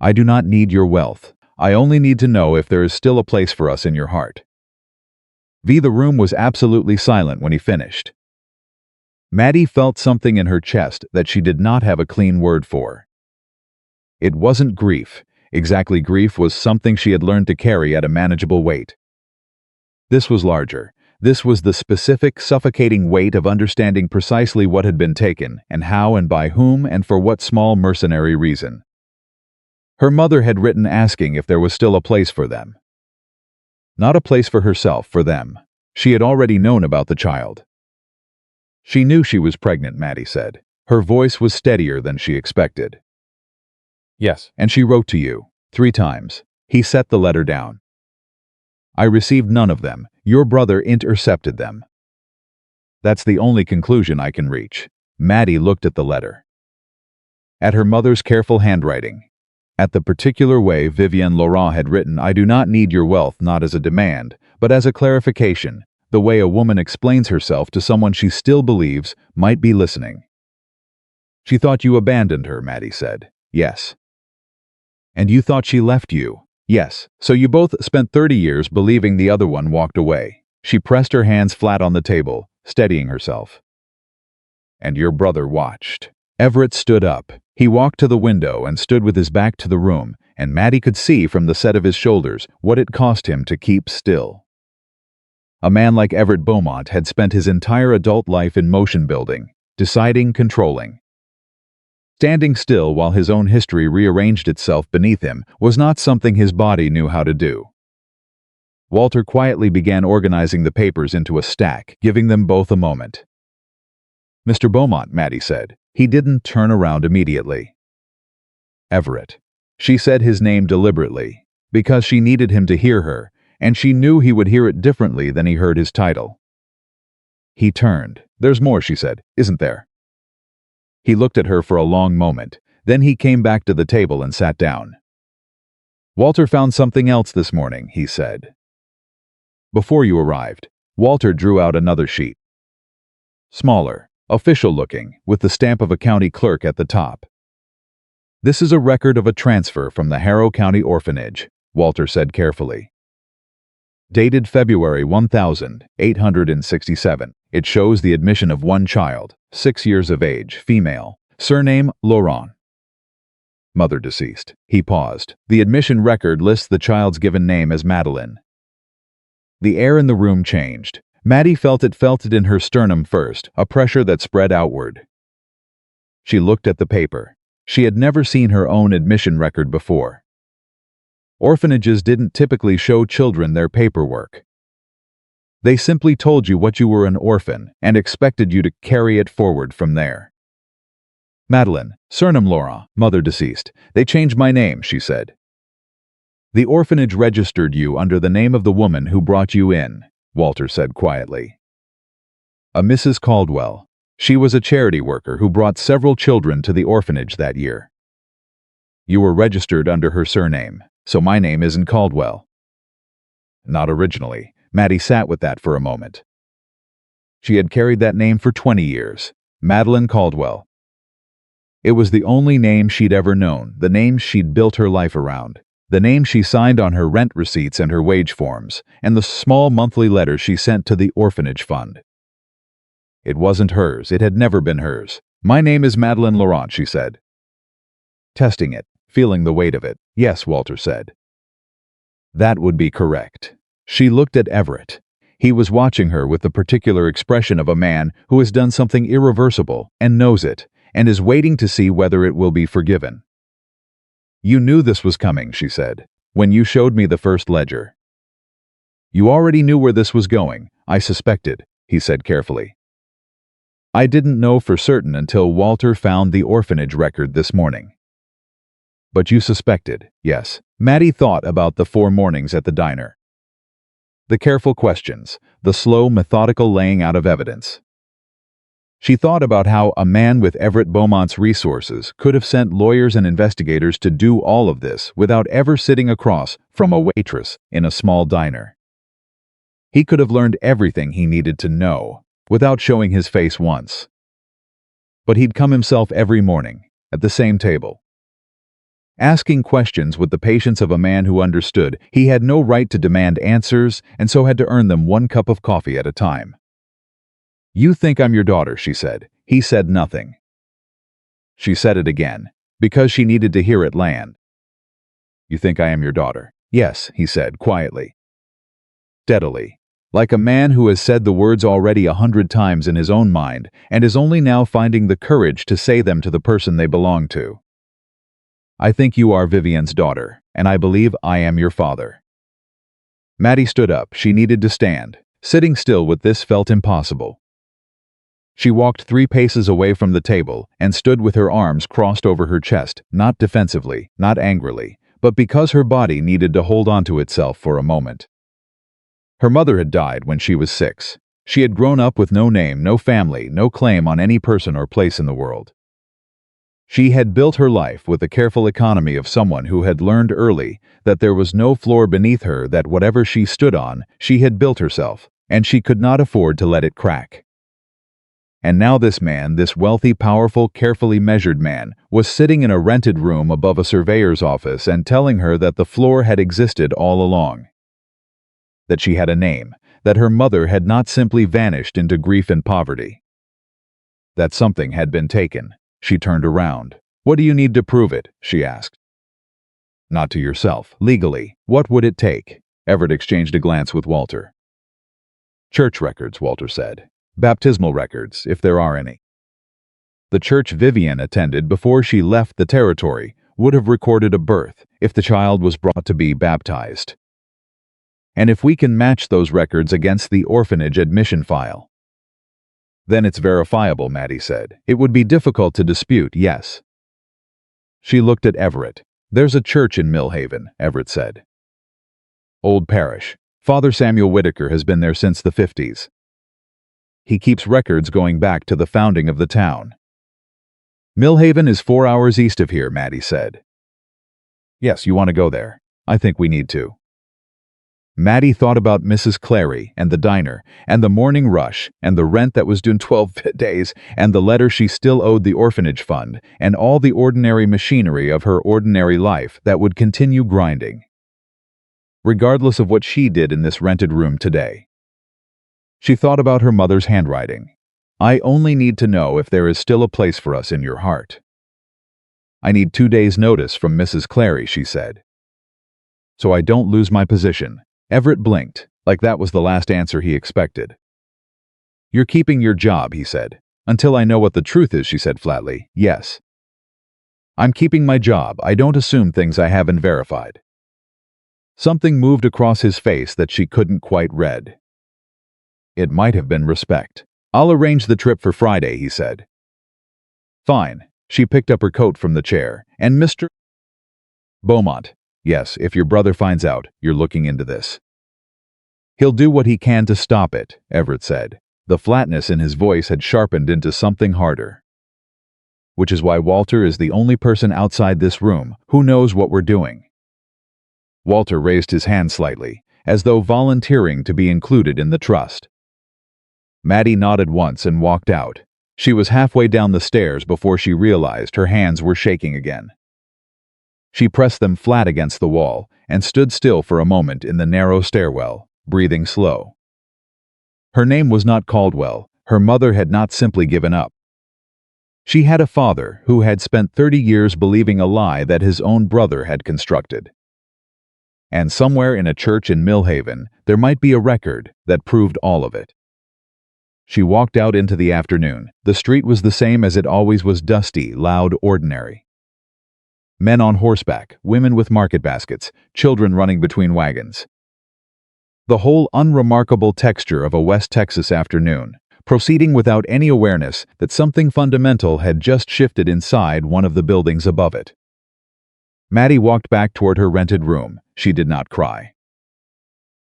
Speaker 1: I do not need your wealth. I only need to know if there is still a place for us in your heart. The room was absolutely silent when he finished. Maddie felt something in her chest that she did not have a clean word for. It wasn't grief. Exactly, grief was something she had learned to carry at a manageable weight. This was larger. This was the specific, suffocating weight of understanding precisely what had been taken, and how and by whom and for what small mercenary reason. Her mother had written asking if there was still a place for them. Not a place for herself, for them. She had already known about the child. She knew she was pregnant, Maddie said. Her voice was steadier than she expected. Yes. And she wrote to you 3 times. He set the letter down. I received none of them. Your brother intercepted them. That's the only conclusion I can reach. Maddie looked at the letter. At her mother's careful handwriting. At the particular way Vivienne Laurent had written, I do not need your wealth, not as a demand, but as a clarification, the way a woman explains herself to someone she still believes might be listening. She thought you abandoned her, Maddie said. Yes. And you thought she left you. Yes. So you both spent 30 years believing the other one walked away. She pressed her hands flat on the table, steadying herself. And your brother watched. Everett stood up. He walked to the window and stood with his back to the room, and Maddie could see from the set of his shoulders what it cost him to keep still. A man like Everett Beaumont had spent his entire adult life in motion building, deciding, controlling. Standing still while his own history rearranged itself beneath him was not something his body knew how to do. Walter quietly began organizing the papers into a stack, giving them both a moment. Mr. Beaumont, Maddie said. He didn't turn around immediately. Everett. She said his name deliberately, because she needed him to hear her, and she knew he would hear it differently than he heard his title. He turned. There's more, she said, isn't there? He looked at her for a long moment, then he came back to the table and sat down. Walter found something else this morning, he said. Before you arrived, Walter drew out another sheet. Smaller, official-looking, with the stamp of a county clerk at the top. This is a record of a transfer from the Harrow County Orphanage, Walter said carefully. Dated February 1867. It shows the admission of one child, 6 years of age, female, surname Laurent. Mother deceased. He paused. The admission record lists the child's given name as Madeline. The air in the room changed. Maddie felt it in her sternum first, a pressure that spread outward. She looked at the paper. She had never seen her own admission record before. Orphanages didn't typically show children their paperwork. They simply told you what you were, an orphan, and expected you to carry it forward from there. Madeline, surname Laurent, mother deceased. They changed my name, she said. The orphanage registered you under the name of the woman who brought you in, Walter said quietly. A Mrs. Caldwell. She was a charity worker who brought several children to the orphanage that year. You were registered under her surname, so my name isn't Caldwell. Not originally. Maddie sat with that for a moment. She had carried that name for 20 years, Madeline Caldwell. It was the only name she'd ever known, the name she'd built her life around, the name she signed on her rent receipts and her wage forms, and the small monthly letters she sent to the orphanage fund. It wasn't hers. It had never been hers. My name is Madeline Laurent, she said. Testing it, feeling the weight of it. Yes, Walter said. That would be correct. She looked at Everett. He was watching her with the particular expression of a man who has done something irreversible and knows it, and is waiting to see whether it will be forgiven. You knew this was coming, she said, when you showed me the first ledger. You already knew where this was going, I suspected, he said carefully. I didn't know for certain until Walter found the orphanage record this morning. But you suspected, yes. Maddie thought about the 4 mornings at the diner. The careful questions, the slow, methodical laying out of evidence. She thought about how a man with Everett Beaumont's resources could have sent lawyers and investigators to do all of this without ever sitting across from a waitress in a small diner. He could have learned everything he needed to know without showing his face once. But he'd come himself every morning, at the same table. Asking questions with the patience of a man who understood he had no right to demand answers and so had to earn them 1 cup of coffee at a time. "You think I'm your daughter," she said. He said nothing. She said it again, because she needed to hear it land. "You think I am your daughter?" "Yes," he said quietly. Steadily, like a man who has said the words already 100 times in his own mind and is only now finding the courage to say them to the person they belong to. "I think you are Vivian's daughter, and I believe I am your father." Maddie stood up. She needed to stand. Sitting still with this felt impossible. She walked 3 paces away from the table and stood with her arms crossed over her chest, not defensively, not angrily, but because her body needed to hold onto itself for a moment. Her mother had died when she was 6. She had grown up with no name, no family, no claim on any person or place in the world. She had built her life with the careful economy of someone who had learned early that there was no floor beneath her, that whatever she stood on, she had built herself, and she could not afford to let it crack. And now this man, this wealthy, powerful, carefully measured man, was sitting in a rented room above a surveyor's office and telling her that the floor had existed all along. That she had a name, that her mother had not simply vanished into grief and poverty. That something had been taken. She turned around. "What do you need to prove it?" she asked. "Not to yourself. Legally, what would it take?" Everett exchanged a glance with Walter. "Church records," Walter said. "Baptismal records, if there are any." The church Vivian attended before she left the territory would have recorded a birth if the child was brought to be baptized. And if we can match those records against the orphanage admission file, then it's verifiable, Maddie said. It would be difficult to dispute, yes. She looked at Everett. "There's a church in Millhaven," Everett said. "Old parish. Father Samuel Whitaker has been there since the 50s. He keeps records going back to the founding of the town." "Millhaven is 4 hours east of here," Maddie said. "Yes, you want to go there. I think we need to." Maddie thought about Mrs. Clary and the diner and the morning rush and the rent that was due in 12 days and the letter she still owed the orphanage fund and all the ordinary machinery of her ordinary life that would continue grinding, regardless of what she did in this rented room today. She thought about her mother's handwriting. "I only need to know if there is still a place for us in your heart." "I need 2 days' notice from Mrs. Clary," she said, "so I don't lose my position." Everett blinked, like that was the last answer he expected. "You're keeping your job," he said. "Until I know what the truth is," she said flatly. "Yes. I'm keeping my job. I don't assume things I haven't verified." Something moved across his face that she couldn't quite read. It might have been respect. "I'll arrange the trip for Friday," he said. "Fine." She picked up her coat from the chair. "And Mr. Beaumont. Yes, if your brother finds out, you're looking into this." "He'll do what he can to stop it," Everett said. The flatness in his voice had sharpened into something harder. "Which is why Walter is the only person outside this room who knows what we're doing." Walter raised his hand slightly, as though volunteering to be included in the trust. Maddie nodded once and walked out. She was halfway down the stairs before she realized her hands were shaking again. She pressed them flat against the wall and stood still for a moment in the narrow stairwell, breathing slow. Her name was not Caldwell. Her mother had not simply given up. She had a father who had spent 30 years believing a lie that his own brother had constructed. And somewhere in a church in Millhaven, there might be a record that proved all of it. She walked out into the afternoon. The street was the same as it always was, dusty, loud, ordinary. Men on horseback, women with market baskets, children running between wagons. The whole unremarkable texture of a West Texas afternoon, proceeding without any awareness that something fundamental had just shifted inside one of the buildings above it. Maddie walked back toward her rented room. She did not cry.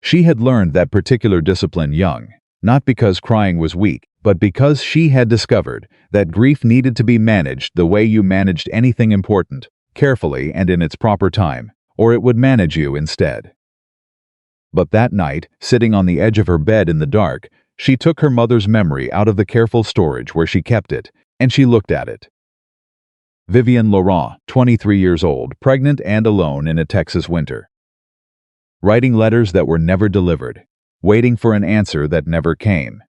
Speaker 1: She had learned that particular discipline young, not because crying was weak, but because she had discovered that grief needed to be managed the way you managed anything important, carefully and in its proper time, or it would manage you instead. But that night, sitting on the edge of her bed in the dark, she took her mother's memory out of the careful storage where she kept it, and she looked at it. Vivienne Laurent, 23 years old, pregnant and alone in a Texas winter. Writing letters that were never delivered, waiting for an answer that never came.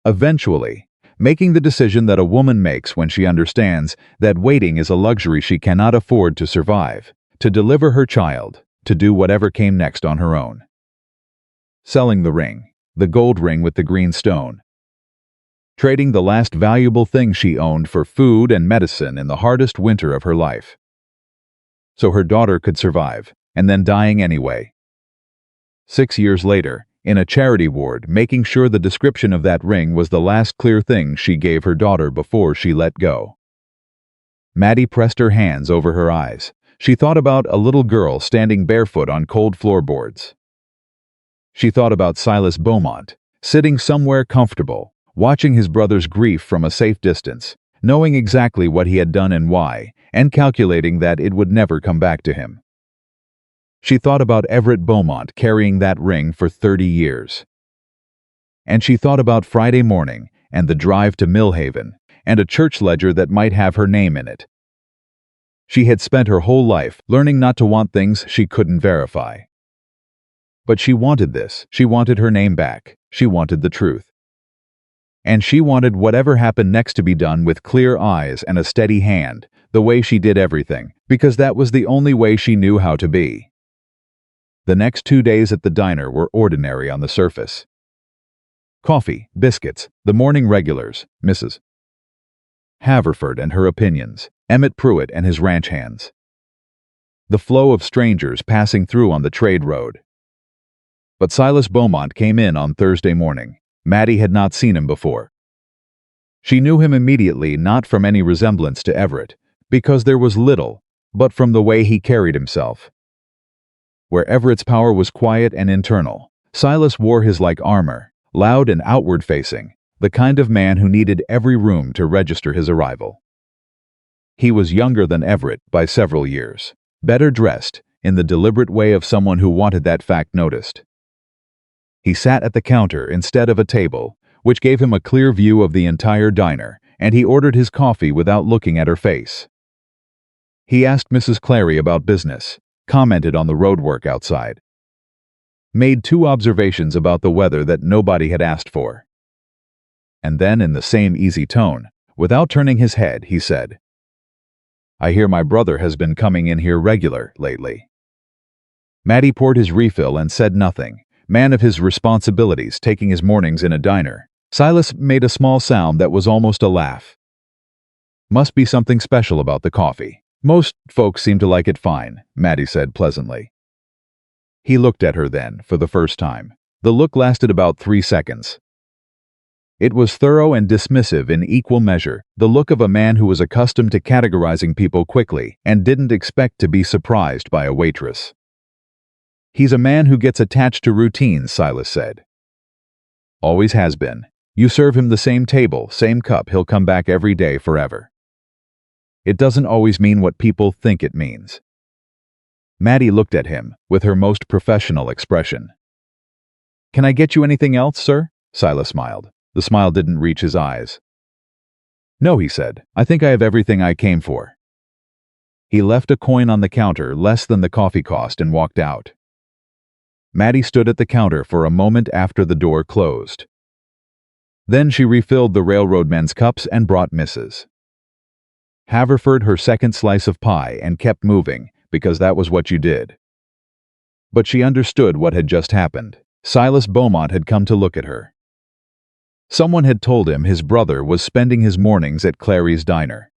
Speaker 1: Eventually, making the decision that a woman makes when she understands that waiting is a luxury she cannot afford to survive, to deliver her child, to do whatever came next on her own. Selling the ring, the gold ring with the green stone. Trading the last valuable thing she owned for food and medicine in the hardest winter of her life. So her daughter could survive, and then dying anyway. 6 years later, in a charity ward, making sure the description of that ring was the last clear thing she gave her daughter before she let go. Maddie pressed her hands over her eyes. She thought about a little girl standing barefoot on cold floorboards. She thought about Silas Beaumont, sitting somewhere comfortable, watching his brother's grief from a safe distance, knowing exactly what he had done and why, and calculating that it would never come back to him. She thought about Everett Beaumont carrying that ring for 30 years. And she thought about Friday morning and the drive to Millhaven and a church ledger that might have her name in it. She had spent her whole life learning not to want things she couldn't verify. But she wanted this. She wanted her name back. She wanted the truth. And she wanted whatever happened next to be done with clear eyes and a steady hand, the way she did everything, because that was the only way she knew how to be. The next 2 days at the diner were ordinary on the surface. Coffee, biscuits, the morning regulars, Mrs. Haverford and her opinions, Emmett Pruitt and his ranch hands. The flow of strangers passing through on the trade road. But Silas Beaumont came in on Thursday morning. Maddie had not seen him before. She knew him immediately, not from any resemblance to Everett, because there was little, but from the way he carried himself. Where Everett's power was quiet and internal, Silas wore his like armor, loud and outward-facing, the kind of man who needed every room to register his arrival. He was younger than Everett by several years, better dressed, in the deliberate way of someone who wanted that fact noticed. He sat at the counter instead of a table, which gave him a clear view of the entire diner, and he ordered his coffee without looking at her face. He asked Mrs. Clary about business, commented on the roadwork outside. Made 2 observations about the weather that nobody had asked for. And then, in the same easy tone, without turning his head, he said, "I hear my brother has been coming in here regular lately." Maddie poured his refill and said nothing. Man of his responsibilities, taking his mornings in a diner. Silas made a small sound that was almost a laugh. Must be something special about the coffee. Most folks seem to like it fine, Maddie said pleasantly. He looked at her then, for the first time. The look lasted about 3 seconds. It was thorough and dismissive in equal measure, the look of a man who was accustomed to categorizing people quickly and didn't expect to be surprised by a waitress. "He's a man who gets attached to routines," Silas said. "Always has been. You serve him the same table, same cup, he'll come back every day forever. It doesn't always mean what people think it means." Maddie looked at him with her most professional expression. "Can I get you anything else, sir?" Silas smiled. The smile didn't reach his eyes. "No," he said. "I think I have everything I came for." He left a coin on the counter, less than the coffee cost, and walked out. Maddie stood at the counter for a moment after the door closed. Then she refilled the railroadmen's cups and brought Mrs. Haverford her second slice of pie and kept moving, because that was what you did. But she understood what had just happened. Silas Beaumont had come to look at her. Someone had told him his brother was spending his mornings at Clary's diner.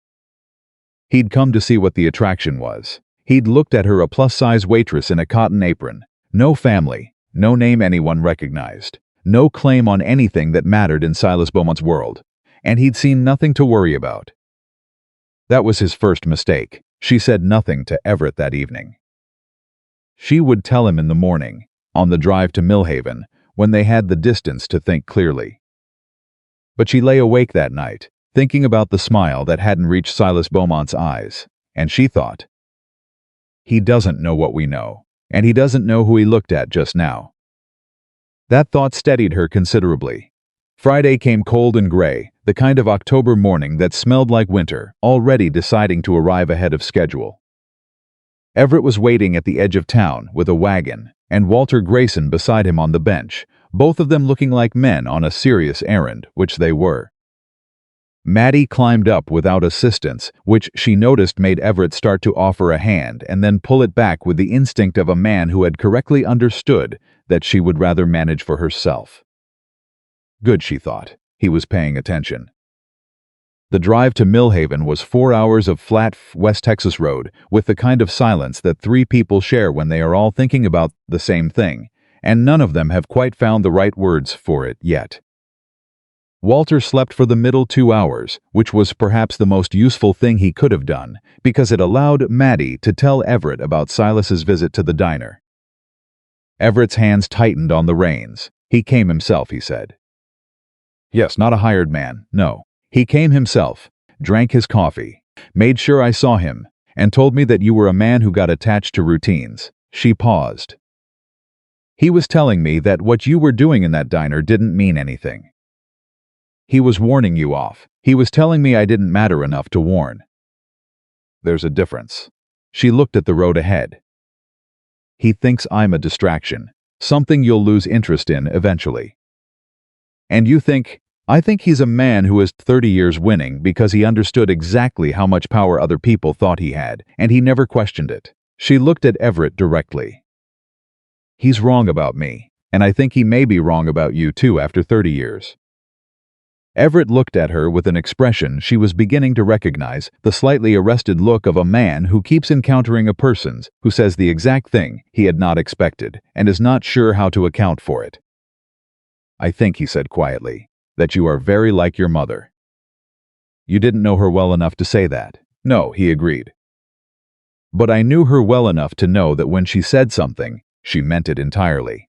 Speaker 1: He'd come to see what the attraction was. He'd looked at her, a plus-size waitress in a cotton apron. No family, no name anyone recognized, no claim on anything that mattered in Silas Beaumont's world, and he'd seen nothing to worry about. That was his first mistake. She said nothing to Everett that evening. She would tell him in the morning, on the drive to Millhaven, when they had the distance to think clearly. But she lay awake that night, thinking about the smile that hadn't reached Silas Beaumont's eyes, and she thought, "He doesn't know what we know, and he doesn't know who he looked at just now." That thought steadied her considerably. Friday came cold and gray, the kind of October morning that smelled like winter, already deciding to arrive ahead of schedule. Everett was waiting at the edge of town with a wagon, and Walter Grayson beside him on the bench, both of them looking like men on a serious errand, which they were. Maddie climbed up without assistance, which she noticed made Everett start to offer a hand and then pull it back with the instinct of a man who had correctly understood that she would rather manage for herself. Good, she thought. He was paying attention. The drive to Millhaven was 4 hours of flat West Texas road, with the kind of silence that three people share when they are all thinking about the same thing, and none of them have quite found the right words for it yet. Walter slept for the middle 2 hours, which was perhaps the most useful thing he could have done, because it allowed Maddie to tell Everett about Silas's visit to the diner. Everett's hands tightened on the reins. He came himself, he said. Yes, not a hired man, no. He came himself, drank his coffee, made sure I saw him, and told me that you were a man who got attached to routines. She paused. He was telling me that what you were doing in that diner didn't mean anything. He was warning you off. He was telling me I didn't matter enough to warn. There's a difference. She looked at the road ahead. He thinks I'm a distraction, something you'll lose interest in eventually. And you think, I think he's a man who is 30 years winning because he understood exactly how much power other people thought he had, and he never questioned it. She looked at Everett directly. He's wrong about me, and I think he may be wrong about you too after 30 years. Everett looked at her with an expression she was beginning to recognize, the slightly arrested look of a man who keeps encountering a person who says the exact thing he had not expected and is not sure how to account for it. I think, he said quietly, that you are very like your mother. You didn't know her well enough to say that. No, he agreed. But I knew her well enough to know that when she said something, she meant it entirely.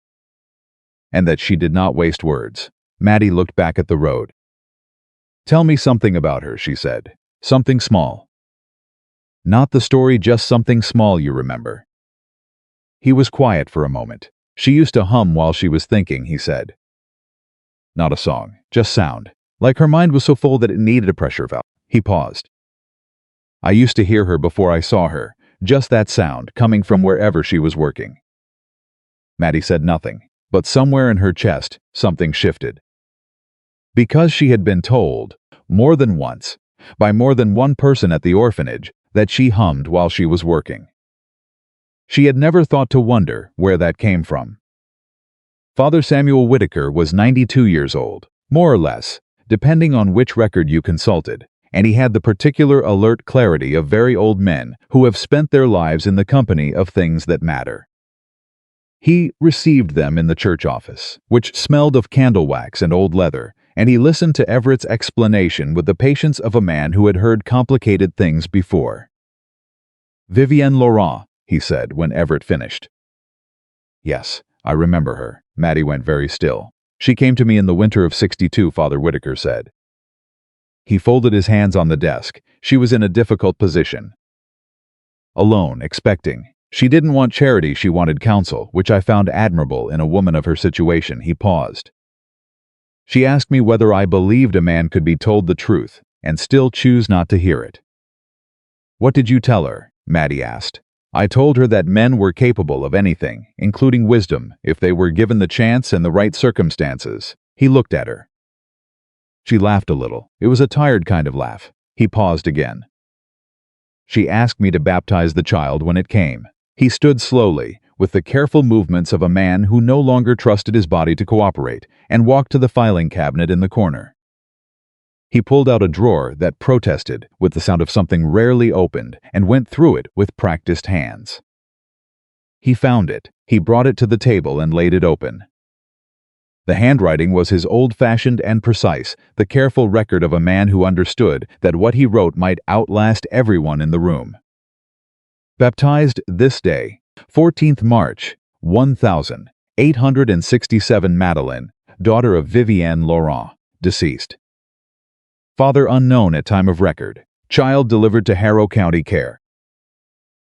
Speaker 1: And that she did not waste words. Maddie looked back at the road. Tell me something about her, she said. Something small. Not the story, just something small you remember. He was quiet for a moment. She used to hum while she was thinking, he said. Not a song, just sound. Like her mind was so full that it needed a pressure valve. He paused. I used to hear her before I saw her, just that sound coming from wherever she was working. Maddie said nothing, but somewhere in her chest, something shifted. Because she had been told, more than once, by more than one person at the orphanage, that she hummed while she was working. She had never thought to wonder where that came from. Father Samuel Whitaker was 92 years old, more or less, depending on which record you consulted, and he had the particular alert clarity of very old men who have spent their lives in the company of things that matter. He received them in the church office, which smelled of candle wax and old leather, and he listened to Everett's explanation with the patience of a man who had heard complicated things before. Vivienne Laurent, he said when Everett finished. Yes, I remember her. Maddie went very still. She came to me in the winter of '62, Father Whitaker said. He folded his hands on the desk. She was in a difficult position. Alone, expecting. She didn't want charity, she wanted counsel, which I found admirable in a woman of her situation. He paused. She asked me whether I believed a man could be told the truth and still choose not to hear it. What did you tell her? Maddie asked. I told her that men were capable of anything, including wisdom, if they were given the chance and the right circumstances. He looked at her. She laughed a little. It was a tired kind of laugh. He paused again. She asked me to baptize the child when it came. He stood slowly, with the careful movements of a man who no longer trusted his body to cooperate, and walked to the filing cabinet in the corner. He pulled out a drawer that protested with the sound of something rarely opened and went through it with practiced hands. He found it. He brought it to the table and laid it open. The handwriting was his old-fashioned and precise, the careful record of a man who understood that what he wrote might outlast everyone in the room. Baptized this day, 14th March, 1867 Madeline, daughter of Vivienne Laurent, deceased. Father unknown at time of record. Child delivered to Harrow County Care.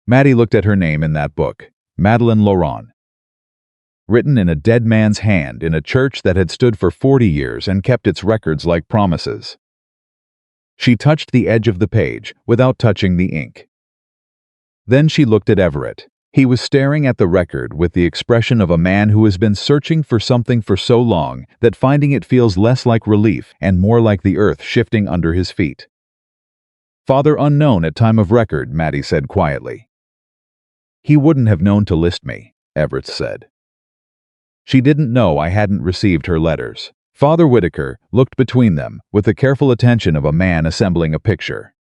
Speaker 1: Maddie looked at her name in that book, Madeleine Laurent. Written in a dead man's hand in a church that had stood for 40 years and kept its records like promises. She touched the edge of the page without touching the ink. Then she looked at Everett. He was staring at the record with the expression of a man who has been searching for something for so long that finding it feels less like relief and more like the earth shifting under his feet. Father unknown at time of record, Maddie said quietly. He wouldn't have known to list me, Everett said. She didn't know I hadn't received her letters. Father Whitaker looked between them with the careful attention of a man assembling a picture.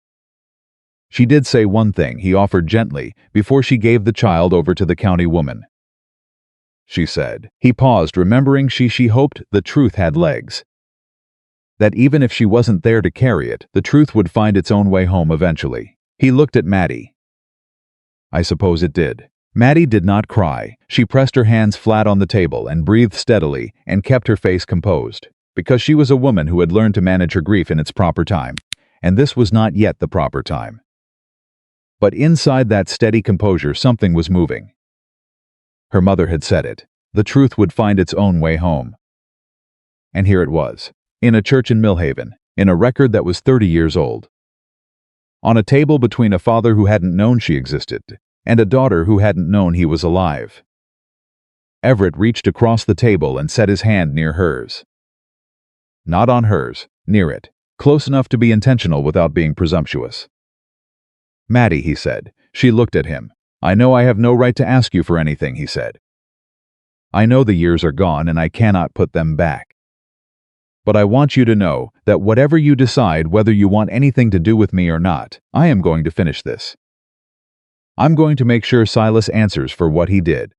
Speaker 1: She did say one thing, he offered gently, before she gave the child over to the county woman. She said. He paused, remembering she hoped the truth had legs. That even if she wasn't there to carry it, the truth would find its own way home eventually. He looked at Maddie. I suppose it did. Maddie did not cry. She pressed her hands flat on the table and breathed steadily and kept her face composed, because she was a woman who had learned to manage her grief in its proper time, and this was not yet the proper time. But inside that steady composure something was moving. Her mother had said it. The truth would find its own way home. And here it was, in a church in Millhaven, in a record that was 30 years old. On a table between a father who hadn't known she existed and a daughter who hadn't known he was alive. Everett reached across the table and set his hand near hers. Not on hers, near it, close enough to be intentional without being presumptuous. Maddie, he said. She looked at him. I know I have no right to ask you for anything, he said. I know the years are gone and I cannot put them back. But I want you to know that whatever you decide, whether you want anything to do with me or not, I am going to finish this. I'm going to make sure Silas answers for what he did.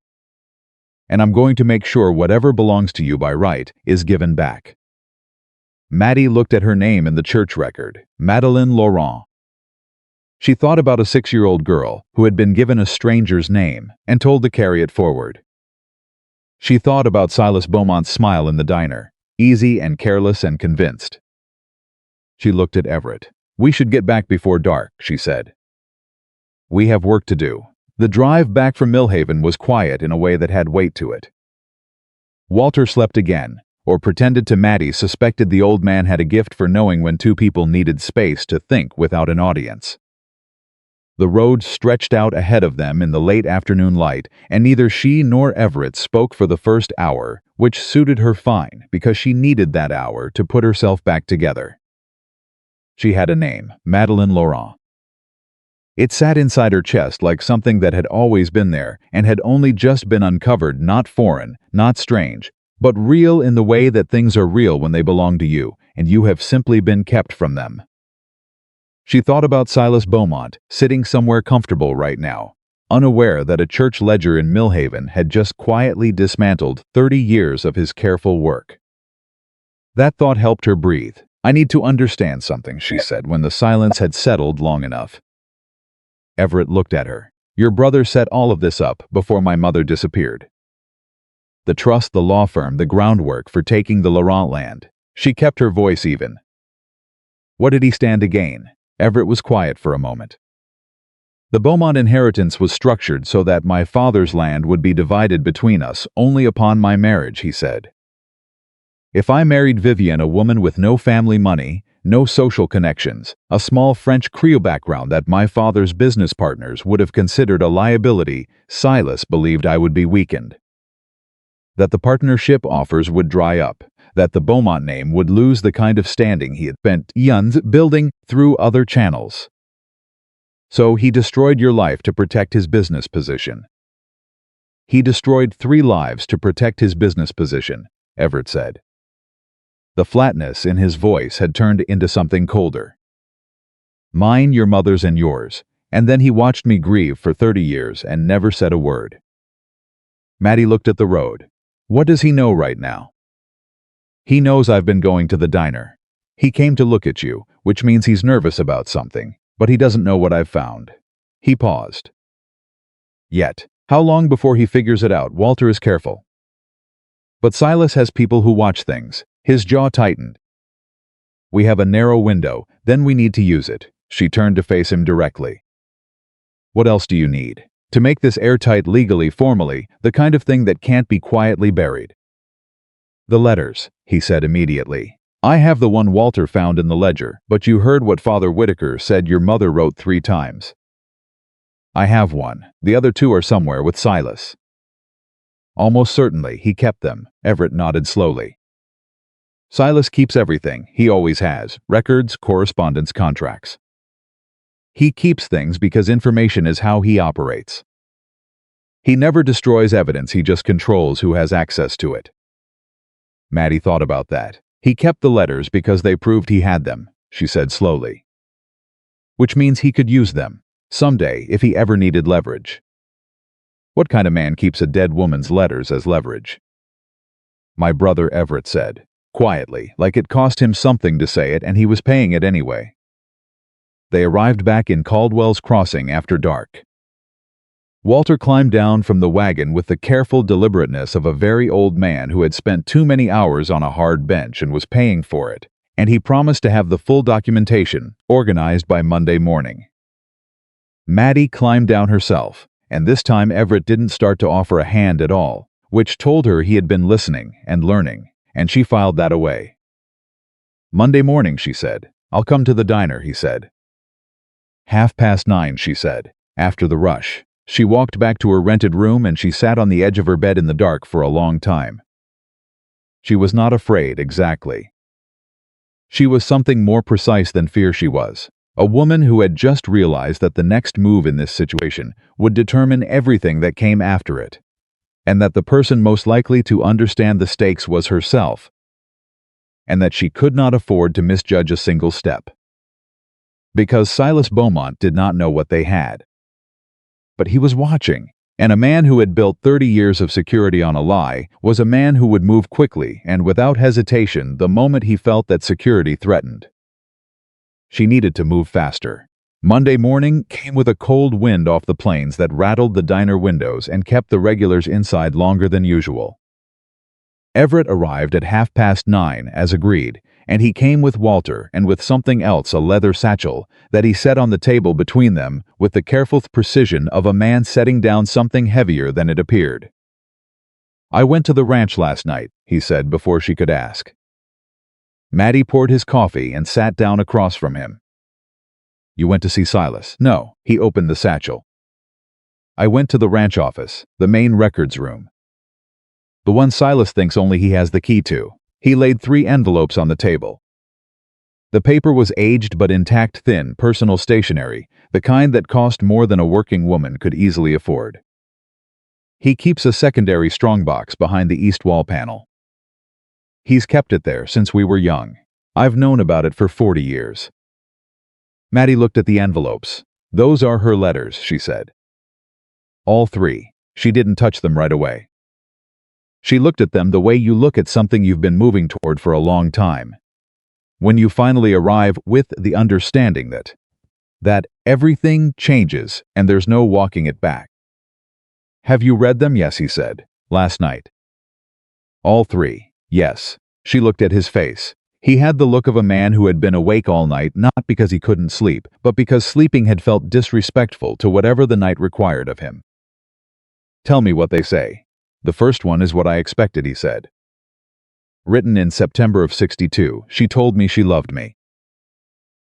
Speaker 1: And I'm going to make sure whatever belongs to you by right is given back. Maddie looked at her name in the church record, Madeleine Laurent. She thought about a 6-year-old girl who had been given a stranger's name and told to carry it forward. She thought about Silas Beaumont's smile in the diner, easy and careless and convinced. She looked at Everett. We should get back before dark, she said. We have work to do. The drive back from Millhaven was quiet in a way that had weight to it. Walter slept again, or pretended to. Maddie suspected the old man had a gift for knowing when two people needed space to think without an audience. The road stretched out ahead of them in the late afternoon light, and neither she nor Everett spoke for the first hour, which suited her fine because she needed that hour to put herself back together. She had a name, Madeleine Laurent. It sat inside her chest like something that had always been there and had only just been uncovered, not foreign, not strange, but real in the way that things are real when they belong to you, and you have simply been kept from them. She thought about Silas Beaumont, sitting somewhere comfortable right now, unaware that a church ledger in Millhaven had just quietly dismantled 30 years of his careful work. That thought helped her breathe. I need to understand something, she said when the silence had settled long enough. Everett looked at her. Your brother set all of this up before my mother disappeared. The trust, the law firm, the groundwork for taking the Laurent land. She kept her voice even. What did he stand to gain? Everett was quiet for a moment. The Beaumont inheritance was structured so that my father's land would be divided between us only upon my marriage, he said. If I married Vivienne, a woman with no family money, no social connections, a small French Creole background that my father's business partners would have considered a liability, Silas believed I would be weakened. That the partnership offers would dry up, that the Beaumont name would lose the kind of standing he had spent years building through other channels. So he destroyed your life to protect his business position. He destroyed 3 lives to protect his business position, Everett said. The flatness in his voice had turned into something colder. Mine, your mother's, and yours. And then he watched me grieve for 30 years and never said a word. Maddie looked at the road. What does he know right now? He knows I've been going to the diner. He came to look at you, which means he's nervous about something, but he doesn't know what I've found. He paused. Yet. How long before he figures it out? Walter is careful. But Silas has people who watch things. His jaw tightened. We have a narrow window, then we need to use it. She turned to face him directly. What else do you need? To make this airtight legally, formally, the kind of thing that can't be quietly buried. The letters, he said immediately. I have the one Walter found in the ledger, but you heard what Father Whitaker said your mother wrote 3 times. I have one. The other 2 are somewhere with Silas. Almost certainly, he kept them. Everett nodded slowly. Silas keeps everything. He always has. Records, correspondence, contracts. He keeps things because information is how he operates. He never destroys evidence, he just controls who has access to it. Maddie thought about that. He kept the letters because they proved he had them, she said slowly. Which means he could use them, someday, if he ever needed leverage. What kind of man keeps a dead woman's letters as leverage? My brother, Everett said, quietly, like it cost him something to say it and he was paying it anyway. They arrived back in Caldwell's Crossing after dark. Walter climbed down from the wagon with the careful deliberateness of a very old man who had spent too many hours on a hard bench and was paying for it, and he promised to have the full documentation organized by Monday morning. Maddie climbed down herself, and this time Everett didn't start to offer a hand at all, which told her he had been listening and learning, and she filed that away. Monday morning, she said. I'll come to the diner, he said. 9:30, she said, after the rush. She walked back to her rented room and she sat on the edge of her bed in the dark for a long time. She was not afraid, exactly. She was something more precise than fear she was. A woman who had just realized that the next move in this situation would determine everything that came after it, and that the person most likely to understand the stakes was herself, and that she could not afford to misjudge a single step. Because Silas Beaumont did not know what they had. But he was watching, and a man who had built 30 years of security on a lie was a man who would move quickly and without hesitation the moment he felt that security threatened. She needed to move faster. Monday morning came with a cold wind off the plains that rattled the diner windows and kept the regulars inside longer than usual. Everett arrived at 9:30 as agreed, and he came with Walter and with something else, a leather satchel, that he set on the table between them with the careful precision of a man setting down something heavier than it appeared. I went to the ranch last night, he said before she could ask. Maddie poured his coffee and sat down across from him. You went to see Silas? No, he opened the satchel. I went to the ranch office, the main records room. The one Silas thinks only he has the key to. He laid 3 envelopes on the table. The paper was aged but intact, thin, personal stationery, the kind that cost more than a working woman could easily afford. He keeps a secondary strongbox behind the east wall panel. He's kept it there since we were young. I've known about it for 40 years. Maddie looked at the envelopes. Those are her letters, she said. All 3. She didn't touch them right away. She looked at them the way you look at something you've been moving toward for a long time. When you finally arrive with the understanding that everything changes and there's no walking it back. Have you read them? Yes, he said. Last night. All 3. Yes. She looked at his face. He had the look of a man who had been awake all night, not because he couldn't sleep, but because sleeping had felt disrespectful to whatever the night required of him. Tell me what they say. The first one is what I expected, he said. Written in September of '62, she told me she loved me.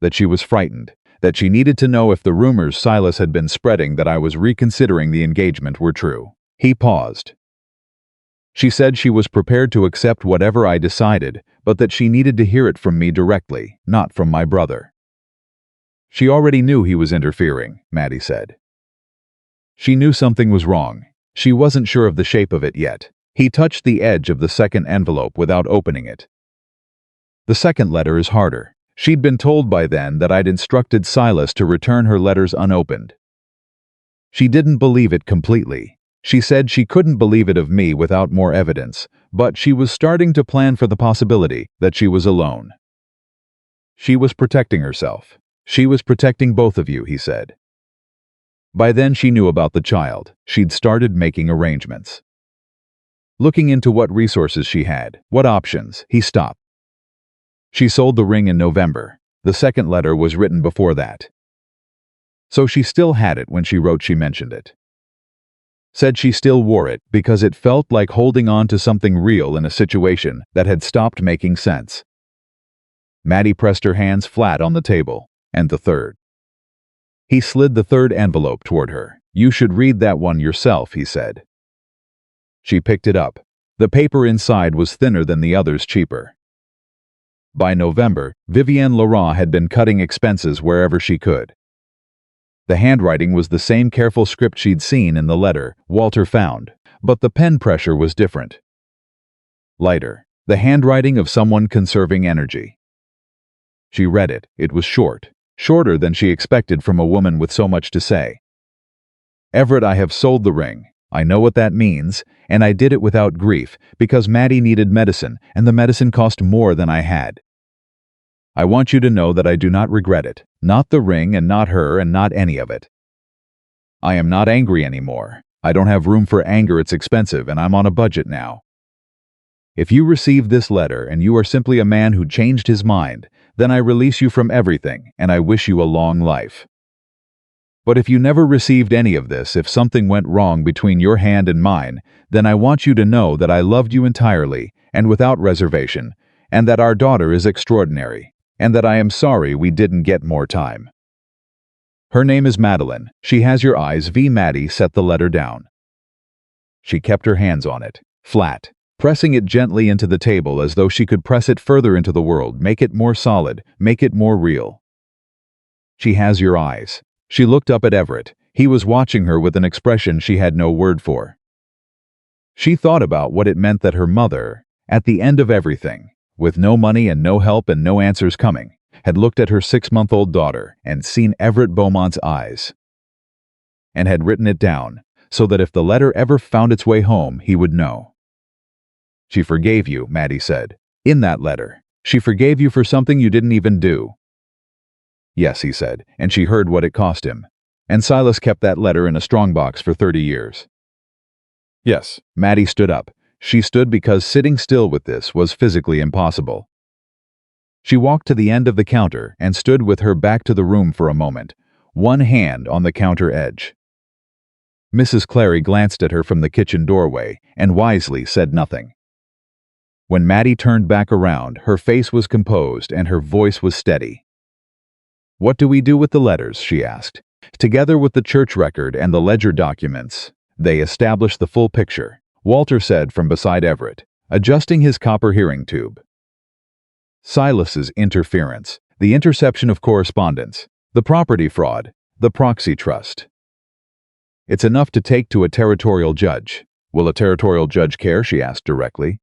Speaker 1: That she was frightened, that she needed to know if the rumors Silas had been spreading that I was reconsidering the engagement were true. He paused. She said she was prepared to accept whatever I decided, but that she needed to hear it from me directly, not from my brother. She already knew he was interfering, Maddie said. She knew something was wrong. She wasn't sure of the shape of it yet. He touched the edge of the second envelope without opening it. The second letter is harder. She'd been told by then that I'd instructed Silas to return her letters unopened. She didn't believe it completely. She said she couldn't believe it of me without more evidence, but she was starting to plan for the possibility that she was alone. She was protecting herself. She was protecting both of you, he said. By then she knew about the child. She'd started making arrangements. Looking into what resources she had, what options, he stopped. She sold the ring in November. The second letter was written before that. So she still had it when she wrote she mentioned it. Said she still wore it because it felt like holding on to something real in a situation that had stopped making sense. Maddie pressed her hands flat on the table, and the third. He slid the third envelope toward her. "You should read that one yourself," he said. She picked it up. The paper inside was thinner than the others, cheaper. By November, Vivienne Laurent had been cutting expenses wherever she could. The handwriting was the same careful script she'd seen in the letter Walter found, but the pen pressure was different. Lighter, the handwriting of someone conserving energy. She read it. It was short, shorter than she expected from a woman with so much to say. "Everett, I have sold the ring. I know what that means, and I did it without grief because Maddie needed medicine, and the medicine cost more than I had. I want you to know that I do not regret it, not the ring and not her and not any of it. I am not angry anymore. I don't have room for anger, it's expensive, and I'm on a budget now. If you receive this letter and you are simply a man who changed his mind, then I release you from everything, and I wish you a long life. But if you never received any of this, if something went wrong between your hand and mine, then I want you to know that I loved you entirely and without reservation, and that our daughter is extraordinary, and that I am sorry we didn't get more time. Her name is Madeline. She has your eyes." Maddie set the letter down. She kept her hands on it, flat, pressing it gently into the table as though she could press it further into the world, make it more solid, make it more real. "She has your eyes." She looked up at Everett. He was watching her with an expression she had no word for. She thought about what it meant that her mother, at the end of everything, with no money and no help and no answers coming, had looked at her 6-month-old daughter and seen Everett Beaumont's eyes, and had written it down, so that if the letter ever found its way home, he would know. "She forgave you," Maddie said. "In that letter, she forgave you for something you didn't even do." "Yes," he said, and she heard what it cost him. "And Silas kept that letter in a strongbox for 30 years. "Yes." Maddie stood up. She stood because sitting still with this was physically impossible. She walked to the end of the counter and stood with her back to the room for a moment, one hand on the counter edge. Mrs. Clary glanced at her from the kitchen doorway and wisely said nothing. When Maddie turned back around, her face was composed and her voice was steady. "What do we do with the letters?" she asked. "Together with the church record and the ledger documents, they establish the full picture," Walter said from beside Everett, adjusting his copper hearing tube. Silas's interference, the interception of correspondence, the property fraud, the proxy trust. "It's enough to take to a territorial judge." "Will a territorial judge care?" she asked directly.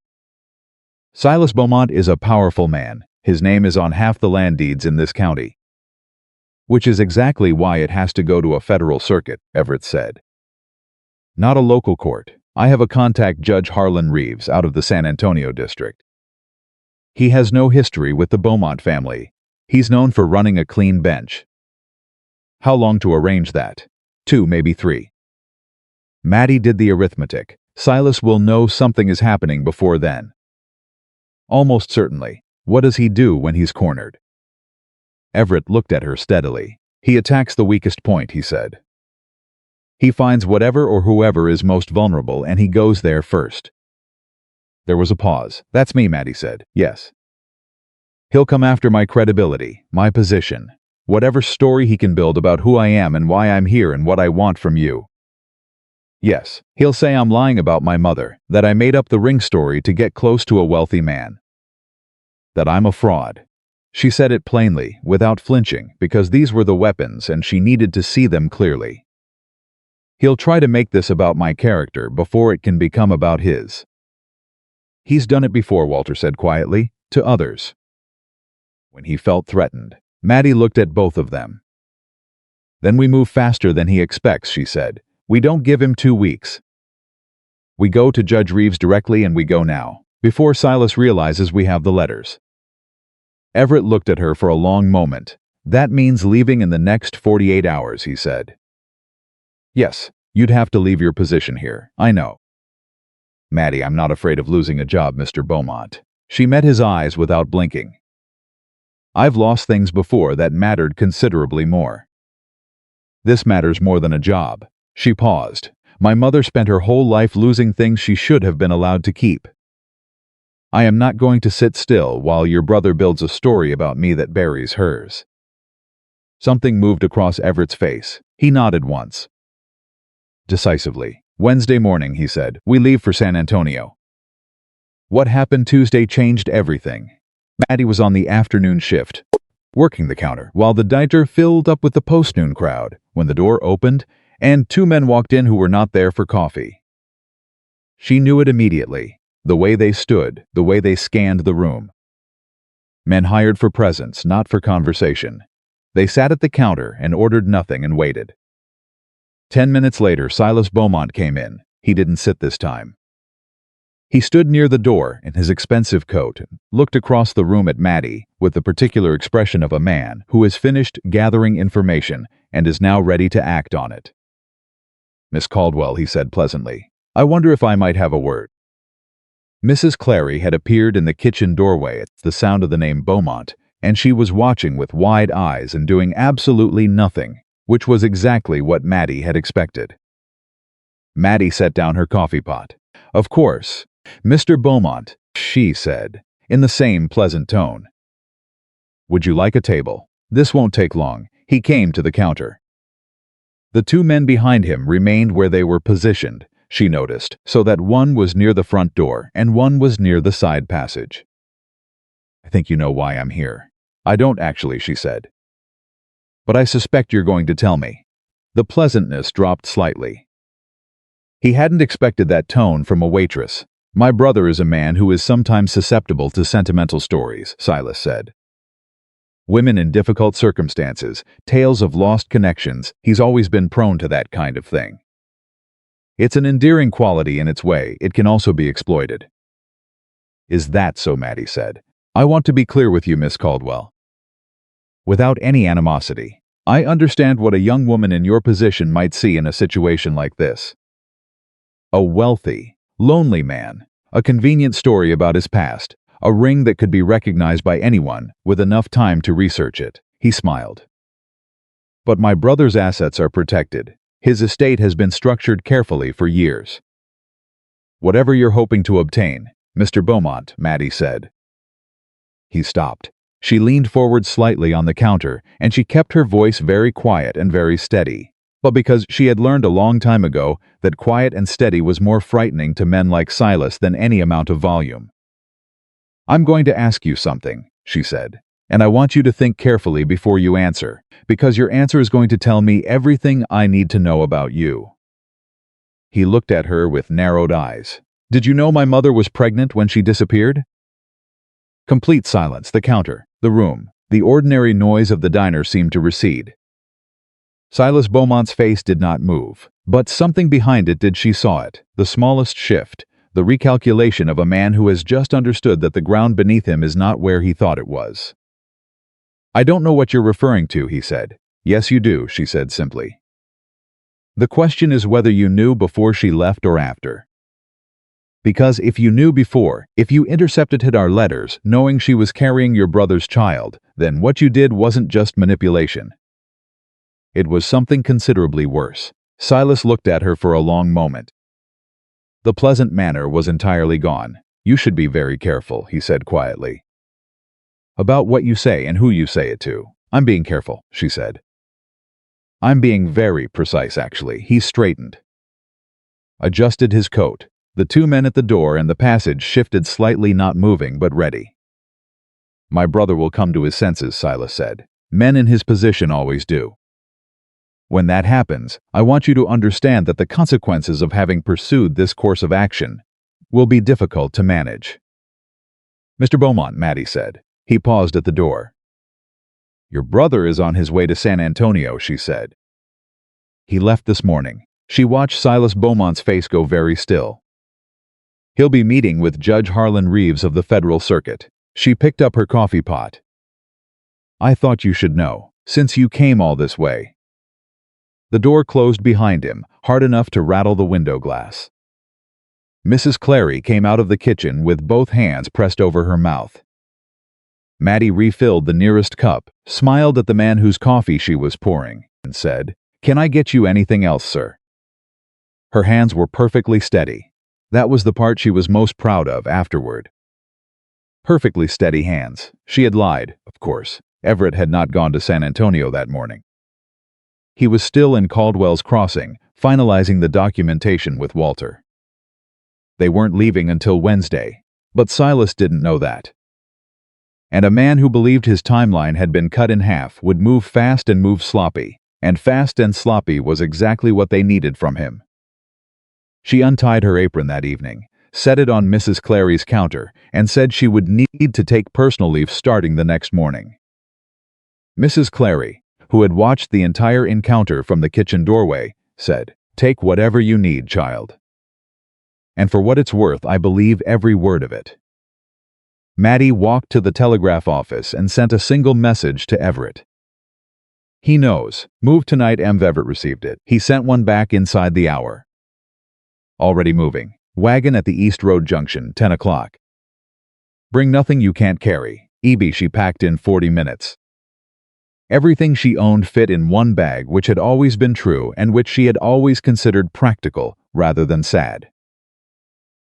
Speaker 1: "Silas Beaumont is a powerful man. His name is on half the land deeds in this county." "Which is exactly why it has to go to a federal circuit," Everett said. "Not a local court. I have a contact, Judge Harlan Reeves, out of the San Antonio district. He has no history with the Beaumont family. He's known for running a clean bench." "How long to arrange that?" 2, maybe 3. Maddie did the arithmetic. "Silas will know something is happening before then." "Almost certainly. What does he do when he's cornered?" Everett looked at her steadily. "He attacks the weakest point," he said. "He finds whatever or whoever is most vulnerable and he goes there first." There was a pause. "That's me," Maddie said. "Yes. He'll come after my credibility, my position, whatever story he can build about who I am and why I'm here and what I want from you. Yes, he'll say I'm lying about my mother, that I made up the ring story to get close to a wealthy man. That I'm a fraud." She said it plainly, without flinching, because these were the weapons and she needed to see them clearly. "He'll try to make this about my character before it can become about his." "He's done it before," Walter said quietly, "to others." When he felt threatened, Maddie looked at both of them. "Then we move faster than he expects," she said. "We don't give him 2 weeks. We go to Judge Reeves directly and we go now, before Silas realizes we have the letters." Everett looked at her for a long moment. "That means leaving in the next 48 hours," he said. Yes, you'd have to leave your position here. I know. Maddie, I'm not afraid of losing a job, Mr. Beaumont. She met his eyes without blinking. I've lost things before that mattered considerably more. This matters more than a job. She paused. My mother spent her whole life losing things she should have been allowed to keep. I am not going to sit still while your brother builds a story about me that buries hers. Something moved across Everett's face. He nodded once. Decisively. Wednesday morning, he said. We leave for San Antonio. What happened Tuesday changed everything. Maddie was on the afternoon shift, working the counter, while the diner filled up with the post-noon crowd, when the door opened and two men walked in who were not there for coffee. She knew it immediately, the way they stood, the way they scanned the room. Men hired for presence, not for conversation. They sat at the counter and ordered nothing and waited. 10 minutes later, Silas Beaumont came in. He didn't sit this time. He stood near the door in his expensive coat and looked across the room at Maddie with the particular expression of a man who has finished gathering information and is now ready to act on it. Miss Caldwell, he said pleasantly, I wonder if I might have a word. Mrs. Clary had appeared in the kitchen doorway at the sound of the name Beaumont, and she was watching with wide eyes and doing absolutely nothing, which was exactly what Maddie had expected. Maddie set down her coffee pot. Of course, Mr. Beaumont, she said, in the same pleasant tone. Would you like a table? This won't take long. He came to the counter. The two men behind him remained where they were positioned, she noticed, so that one was near the front door and one was near the side passage. I think you know why I'm here. I don't actually, she said. But I suspect you're going to tell me. The pleasantness dropped slightly. He hadn't expected that tone from a waitress. My brother is a man who is sometimes susceptible to sentimental stories, Silas said. Women in difficult circumstances, tales of lost connections, he's always been prone to that kind of thing. It's an endearing quality in its way. It can also be exploited. Is that so, Maddie said. I want to be clear with you, Miss Caldwell. Without any animosity, I understand what a young woman in your position might see in a situation like this. A wealthy, lonely man, a convenient story about his past, a ring that could be recognized by anyone with enough time to research it. He smiled. But my brother's assets are protected. His estate has been structured carefully for years. Whatever you're hoping to obtain, Mr. Beaumont, Maddie said. He stopped. She leaned forward slightly on the counter, and she kept her voice very quiet and very steady. But because she had learned a long time ago that quiet and steady was more frightening to men like Silas than any amount of volume. I'm going to ask you something, she said, and I want you to think carefully before you answer, because your answer is going to tell me everything I need to know about you. He looked at her with narrowed eyes. Did you know my mother was pregnant when she disappeared? Complete silence, the counter, the room, the ordinary noise of the diner seemed to recede. Silas Beaumont's face did not move, but something behind it did. She saw it, the smallest shift, the recalculation of a man who has just understood that the ground beneath him is not where he thought it was. I don't know what you're referring to, he said. Yes, you do, she said simply. The question is whether you knew before she left or after. Because if you knew before, if you intercepted our letters, knowing she was carrying your brother's child, then what you did wasn't just manipulation. It was something considerably worse. Silas looked at her for a long moment. The pleasant manner was entirely gone. You should be very careful, he said quietly. About what you say and who you say it to. I'm being careful, she said. I'm being very precise, actually. He straightened. Adjusted his coat. The two men at the door and the passage shifted slightly, not moving, but ready. My brother will come to his senses, Silas said. Men in his position always do. When that happens, I want you to understand that the consequences of having pursued this course of action will be difficult to manage. Mr. Beaumont, Maddie said. He paused at the door. Your brother is on his way to San Antonio, she said. He left this morning. She watched Silas Beaumont's face go very still. He'll be meeting with Judge Harlan Reeves of the Federal Circuit. She picked up her coffee pot. I thought you should know, since you came all this way. The door closed behind him, hard enough to rattle the window glass. Mrs. Clary came out of the kitchen with both hands pressed over her mouth. Maddie refilled the nearest cup, smiled at the man whose coffee she was pouring, and said, "Can I get you anything else, sir?" Her hands were perfectly steady. That was the part she was most proud of afterward. Perfectly steady hands. She had lied, of course. Everett had not gone to San Antonio that morning. He was still in Caldwell's Crossing, finalizing the documentation with Walter. They weren't leaving until Wednesday, but Silas didn't know that. And a man who believed his timeline had been cut in half would move fast and move sloppy, and fast and sloppy was exactly what they needed from him. She untied her apron that evening, set it on Mrs. Clary's counter, and said she would need to take personal leave starting the next morning. Mrs. Clary, who had watched the entire encounter from the kitchen doorway, said, "Take whatever you need, child. And for what it's worth, I believe every word of it." Maddie walked to the telegraph office and sent a single message to Everett. "He knows. Move tonight." Everett received it. He sent one back inside the hour. "Already moving. Wagon at the East Road Junction, 10 o'clock. Bring nothing you can't carry." She packed in 40 minutes. Everything she owned fit in one bag, which had always been true and which she had always considered practical rather than sad.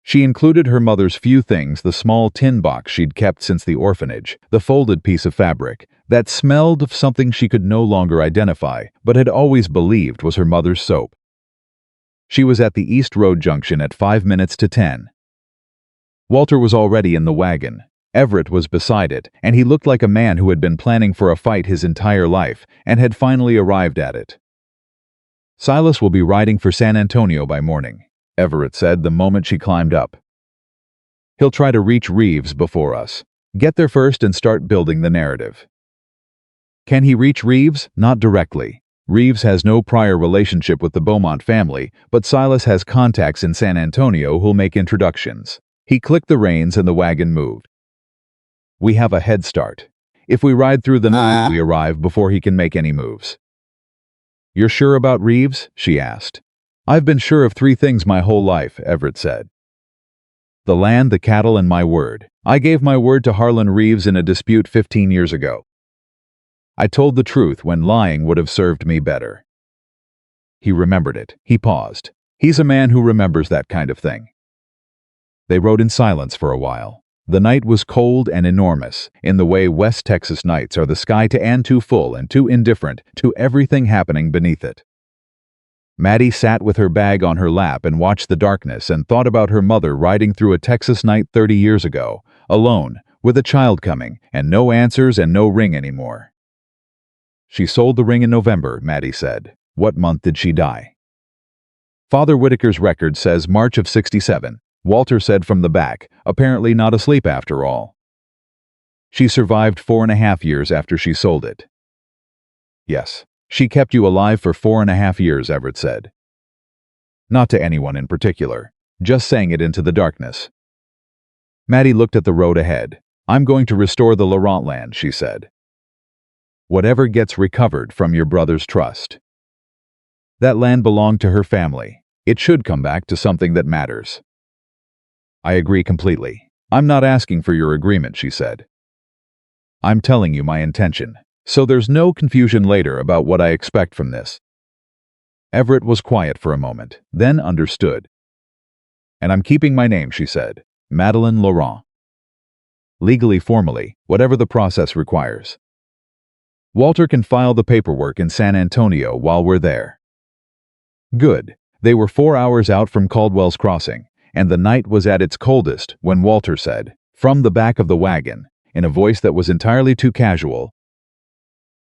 Speaker 1: She included her mother's few things: the small tin box she'd kept since the orphanage, the folded piece of fabric that smelled of something she could no longer identify but had always believed was her mother's soap. She was at the East Road Junction at 5 minutes to 10. Walter was already in the wagon. Everett was beside it, and he looked like a man who had been planning for a fight his entire life and had finally arrived at it. "Silas will be riding for San Antonio by morning," Everett said the moment she climbed up. "He'll try to reach Reeves before us. Get there first and start building the narrative." Can he reach Reeves? Not directly. Reeves has no prior relationship with the Beaumont family, but Silas has contacts in San Antonio who'll make introductions. He clicked the reins and the wagon moved. "We have a head start. If we ride through the night, we arrive before he can make any moves." "You're sure about Reeves?" she asked. "I've been sure of 3 things my whole life," Everett said. "The land, the cattle, and my word. I gave my word to Harlan Reeves in a dispute 15 years ago. I told the truth when lying would have served me better." He remembered it. He paused. He's a man who remembers that kind of thing. They rode in silence for a while. The night was cold and enormous, in the way West Texas nights are: the sky too full and too indifferent to everything happening beneath it. Maddie sat with her bag on her lap and watched the darkness and thought about her mother riding through a Texas night 30 years ago, alone, with a child coming, and no answers and no ring anymore. "She sold the ring in November," Maddie said. "What month did she die?" "Father Whitaker's record says March of 67, Walter said from the back, apparently not asleep after all. "She survived 4.5 years after she sold it." "Yes. She kept you alive for 4.5 years, Everett said. Not to anyone in particular, just saying it into the darkness. Maddie looked at the road ahead. "I'm going to restore the Laurent land," she said. "Whatever gets recovered from your brother's trust." That land belonged to her family. It should come back to something that matters. "I agree completely. I'm not asking for your agreement," she said. "I'm telling you my intention, so there's no confusion later about what I expect from this." Everett was quiet for a moment, then understood. "And I'm keeping my name," she said. "Madeleine Laurent. Legally, formally, whatever the process requires. Walter can file the paperwork in San Antonio while we're there." Good. They were 4 hours out from Caldwell's Crossing, and the night was at its coldest when Walter said, from the back of the wagon, in a voice that was entirely too casual,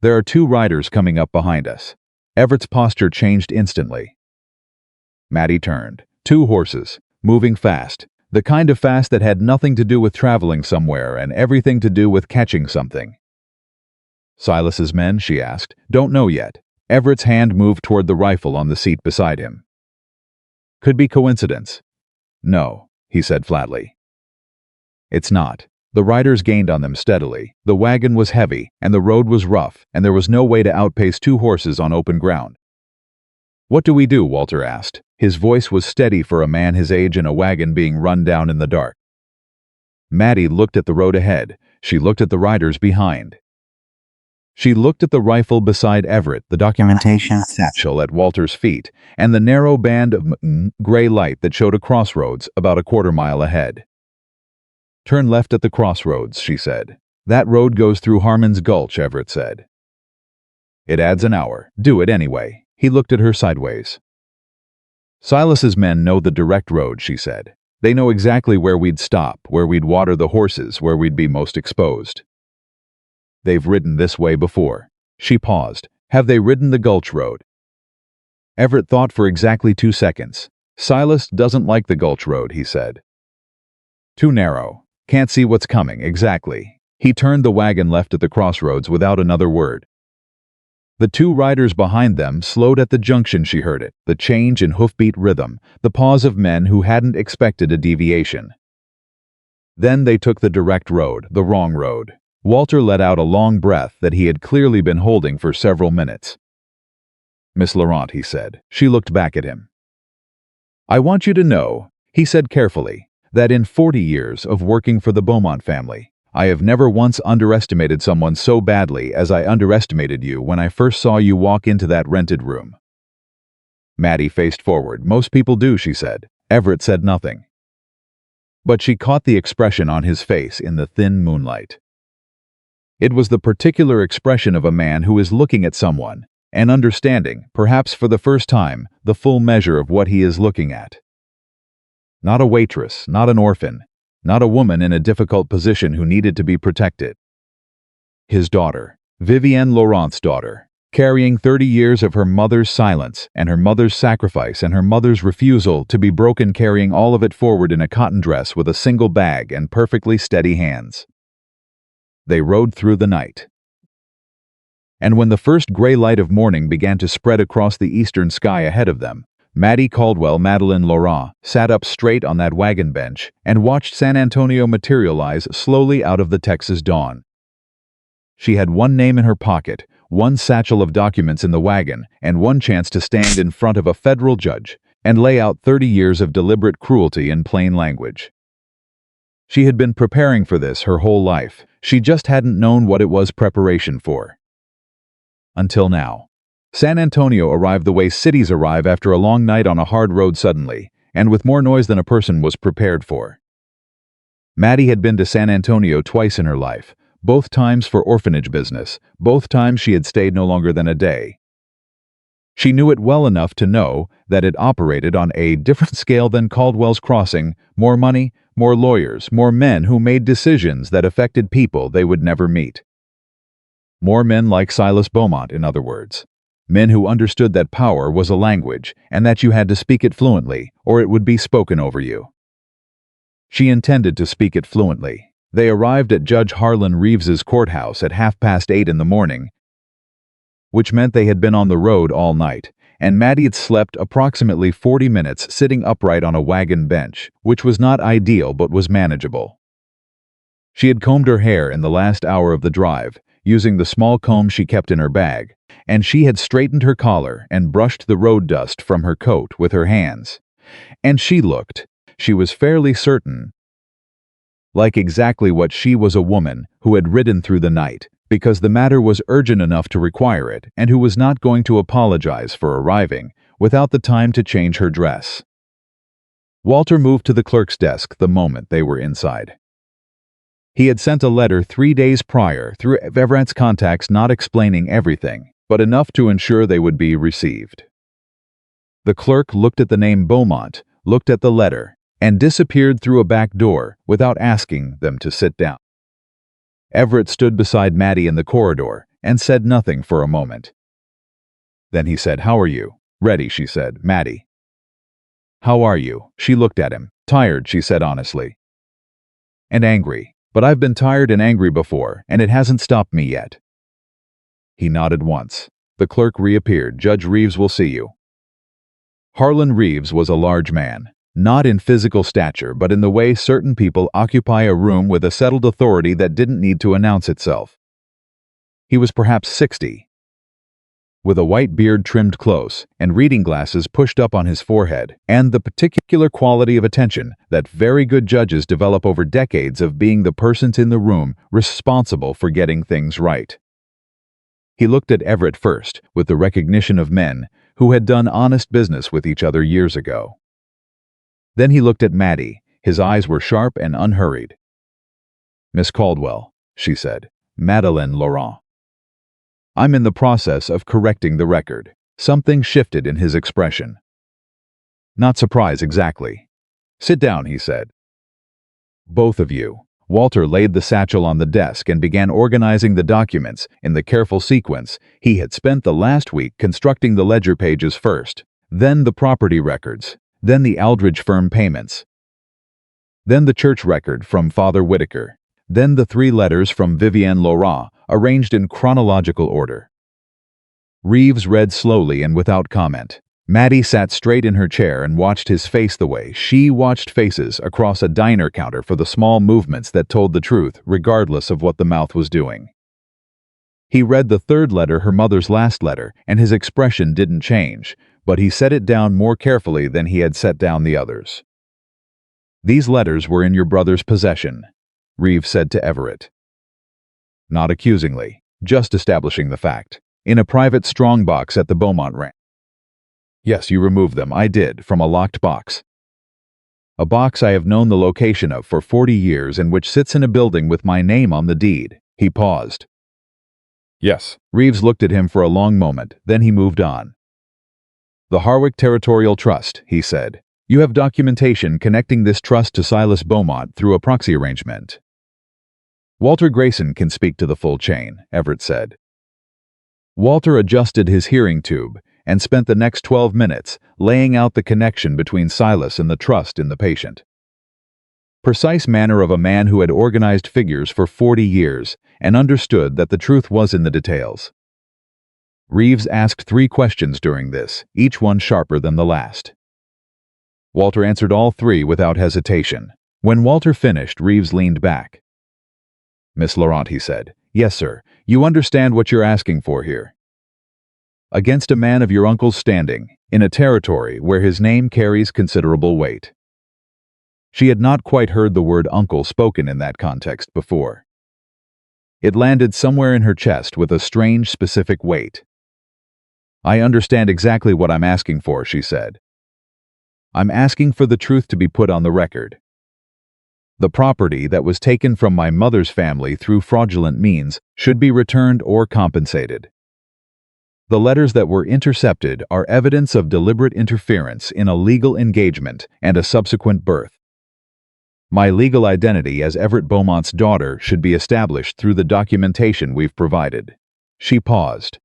Speaker 1: "There are 2 riders coming up behind us." Everett's posture changed instantly. Maddie turned. 2 horses, moving fast, the kind of fast that had nothing to do with traveling somewhere and everything to do with catching something. "Silas's men?" she asked. "Don't know yet." Everett's hand moved toward the rifle on the seat beside him. "Could be coincidence." "No," he said flatly. "It's not." The riders gained on them steadily. The wagon was heavy, and the road was rough, and there was no way to outpace 2 horses on open ground. "What do we do?" Walter asked. His voice was steady for a man his age in a wagon being run down in the dark. Maddie looked at the road ahead. She looked at the riders behind. She looked at the rifle beside Everett, the documentation satchel at Walter's feet, and the narrow band of gray light that showed a crossroads about a quarter-mile ahead. "Turn left at the crossroads," she said. "That road goes through Harmon's Gulch," Everett said. "It adds an hour. Do it anyway." He looked at her sideways. "Silas's men know the direct road," she said. "They know exactly where we'd stop, where we'd water the horses, where we'd be most exposed. They've ridden this way before." She paused. "Have they ridden the Gulch Road?" Everett thought for exactly 2 seconds. "Silas doesn't like the Gulch Road," he said. "Too narrow. Can't see what's coming, exactly." He turned the wagon left at the crossroads without another word. The two riders behind them slowed at the junction. She heard it, the change in hoofbeat rhythm, the pause of men who hadn't expected a deviation. Then they took the direct road, the wrong road. Walter let out a long breath that he had clearly been holding for several minutes. "Miss Laurent," he said. She looked back at him. "I want you to know," he said carefully, "that in 40 years of working for the Beaumont family, I have never once underestimated someone so badly as I underestimated you when I first saw you walk into that rented room." Maddie faced forward. "Most people do," she said. Everett said nothing. But she caught the expression on his face in the thin moonlight. It was the particular expression of a man who is looking at someone and understanding, perhaps for the first time, the full measure of what he is looking at. Not a waitress, not an orphan, not a woman in a difficult position who needed to be protected. His daughter, Vivienne Laurent's daughter, carrying 30 years of her mother's silence and her mother's sacrifice and her mother's refusal to be broken, carrying all of it forward in a cotton dress with a single bag and perfectly steady hands. They rode through the night. And when the first gray light of morning began to spread across the eastern sky ahead of them, Maddie Caldwell Madeline Laurent sat up straight on that wagon bench and watched San Antonio materialize slowly out of the Texas dawn. She had one name in her pocket, one satchel of documents in the wagon, and one chance to stand in front of a federal judge and lay out 30 years of deliberate cruelty in plain language. She had been preparing for this her whole life. She just hadn't known what it was preparation for. Until now. San Antonio arrived the way cities arrive after a long night on a hard road suddenly, and with more noise than a person was prepared for. Maddie had been to San Antonio twice in her life, both times for orphanage business, both times she had stayed no longer than a day. She knew it well enough to know that it operated on a different scale than Caldwell's Crossing: more money, more lawyers, more men who made decisions that affected people they would never meet. More men like Silas Beaumont, in other words. Men who understood that power was a language and that you had to speak it fluently or it would be spoken over you. She intended to speak it fluently. They arrived at Judge Harlan Reeves's courthouse at 8:30 in the morning, which meant they had been on the road all night, and Maddie had slept approximately 40 minutes sitting upright on a wagon bench, which was not ideal but was manageable. She had combed her hair in the last hour of the drive, using the small comb she kept in her bag, and she had straightened her collar and brushed the road dust from her coat with her hands. And she was fairly certain, like exactly what she was, a woman who had ridden through the night, because the matter was urgent enough to require it, and who was not going to apologize for arriving without the time to change her dress. Walter moved to the clerk's desk the moment they were inside. He had sent a letter 3 days prior through Everett's contacts, not explaining everything, but enough to ensure they would be received. The clerk looked at the name Beaumont, looked at the letter, and disappeared through a back door without asking them to sit down. Everett stood beside Maddie in the corridor and said nothing for a moment. Then he said, "How are you?" "Ready," she said. "Maddie." "How are you?" She looked at him. "Tired," she said honestly. "And angry. But I've been tired and angry before, and it hasn't stopped me yet." He nodded once. The clerk reappeared. "Judge Reeves will see you." Harlan Reeves was a large man, not in physical stature but in the way certain people occupy a room with a settled authority that didn't need to announce itself. He was perhaps 60. with a white beard trimmed close and reading glasses pushed up on his forehead, and the particular quality of attention that very good judges develop over decades of being the persons in the room responsible for getting things right. He looked at Everett first, with the recognition of men who had done honest business with each other years ago. Then he looked at Maddie. His eyes were sharp and unhurried. "Miss Caldwell," she said. "Madeleine Laurent. I'm in the process of correcting the record." Something shifted in his expression. "Not surprise exactly. Sit down," he said. "Both of you." Walter laid the satchel on the desk and began organizing the documents in the careful sequence he had spent the last week constructing. The ledger pages first, then the property records, then the Aldridge firm payments, then the church record from Father Whitaker, then the 3 letters from Vivienne Laurent, arranged in chronological order. Reeves read slowly and without comment. Maddie sat straight in her chair and watched his face the way she watched faces across a diner counter for the small movements that told the truth, regardless of what the mouth was doing. He read the 3rd letter, her mother's last letter, and his expression didn't change, but he set it down more carefully than he had set down the others. "These letters were in your brother's possession," Reeves said to Everett. Not accusingly, just establishing the fact. "In a private strongbox at the Beaumont Ranch." "Yes, you removed them." "I did, from a locked box. A box I have known the location of for 40 years and which sits in a building with my name on the deed." He paused. "Yes." Reeves looked at him for a long moment, then he moved on. "The Harwick Territorial Trust," he said. "You have documentation connecting this trust to Silas Beaumont through a proxy arrangement." "Walter Grayson can speak to the full chain," Everett said. Walter adjusted his hearing tube and spent the next 12 minutes laying out the connection between Silas and the trust in the patient. Precise manner of a man who had organized figures for 40 years and understood that the truth was in the details. Reeves asked 3 questions during this, each one sharper than the last. Walter answered all 3 without hesitation. When Walter finished, Reeves leaned back. "Miss Laurent," he said. "Yes, sir. You understand what you're asking for here. Against a man of your uncle's standing, in a territory where his name carries considerable weight." She had not quite heard the word uncle spoken in that context before. It landed somewhere in her chest with a strange, specific weight. "I understand exactly what I'm asking for," she said. "I'm asking for the truth to be put on the record. The property that was taken from my mother's family through fraudulent means should be returned or compensated. The letters that were intercepted are evidence of deliberate interference in a legal engagement and a subsequent birth. My legal identity as Everett Beaumont's daughter should be established through the documentation we've provided." She paused.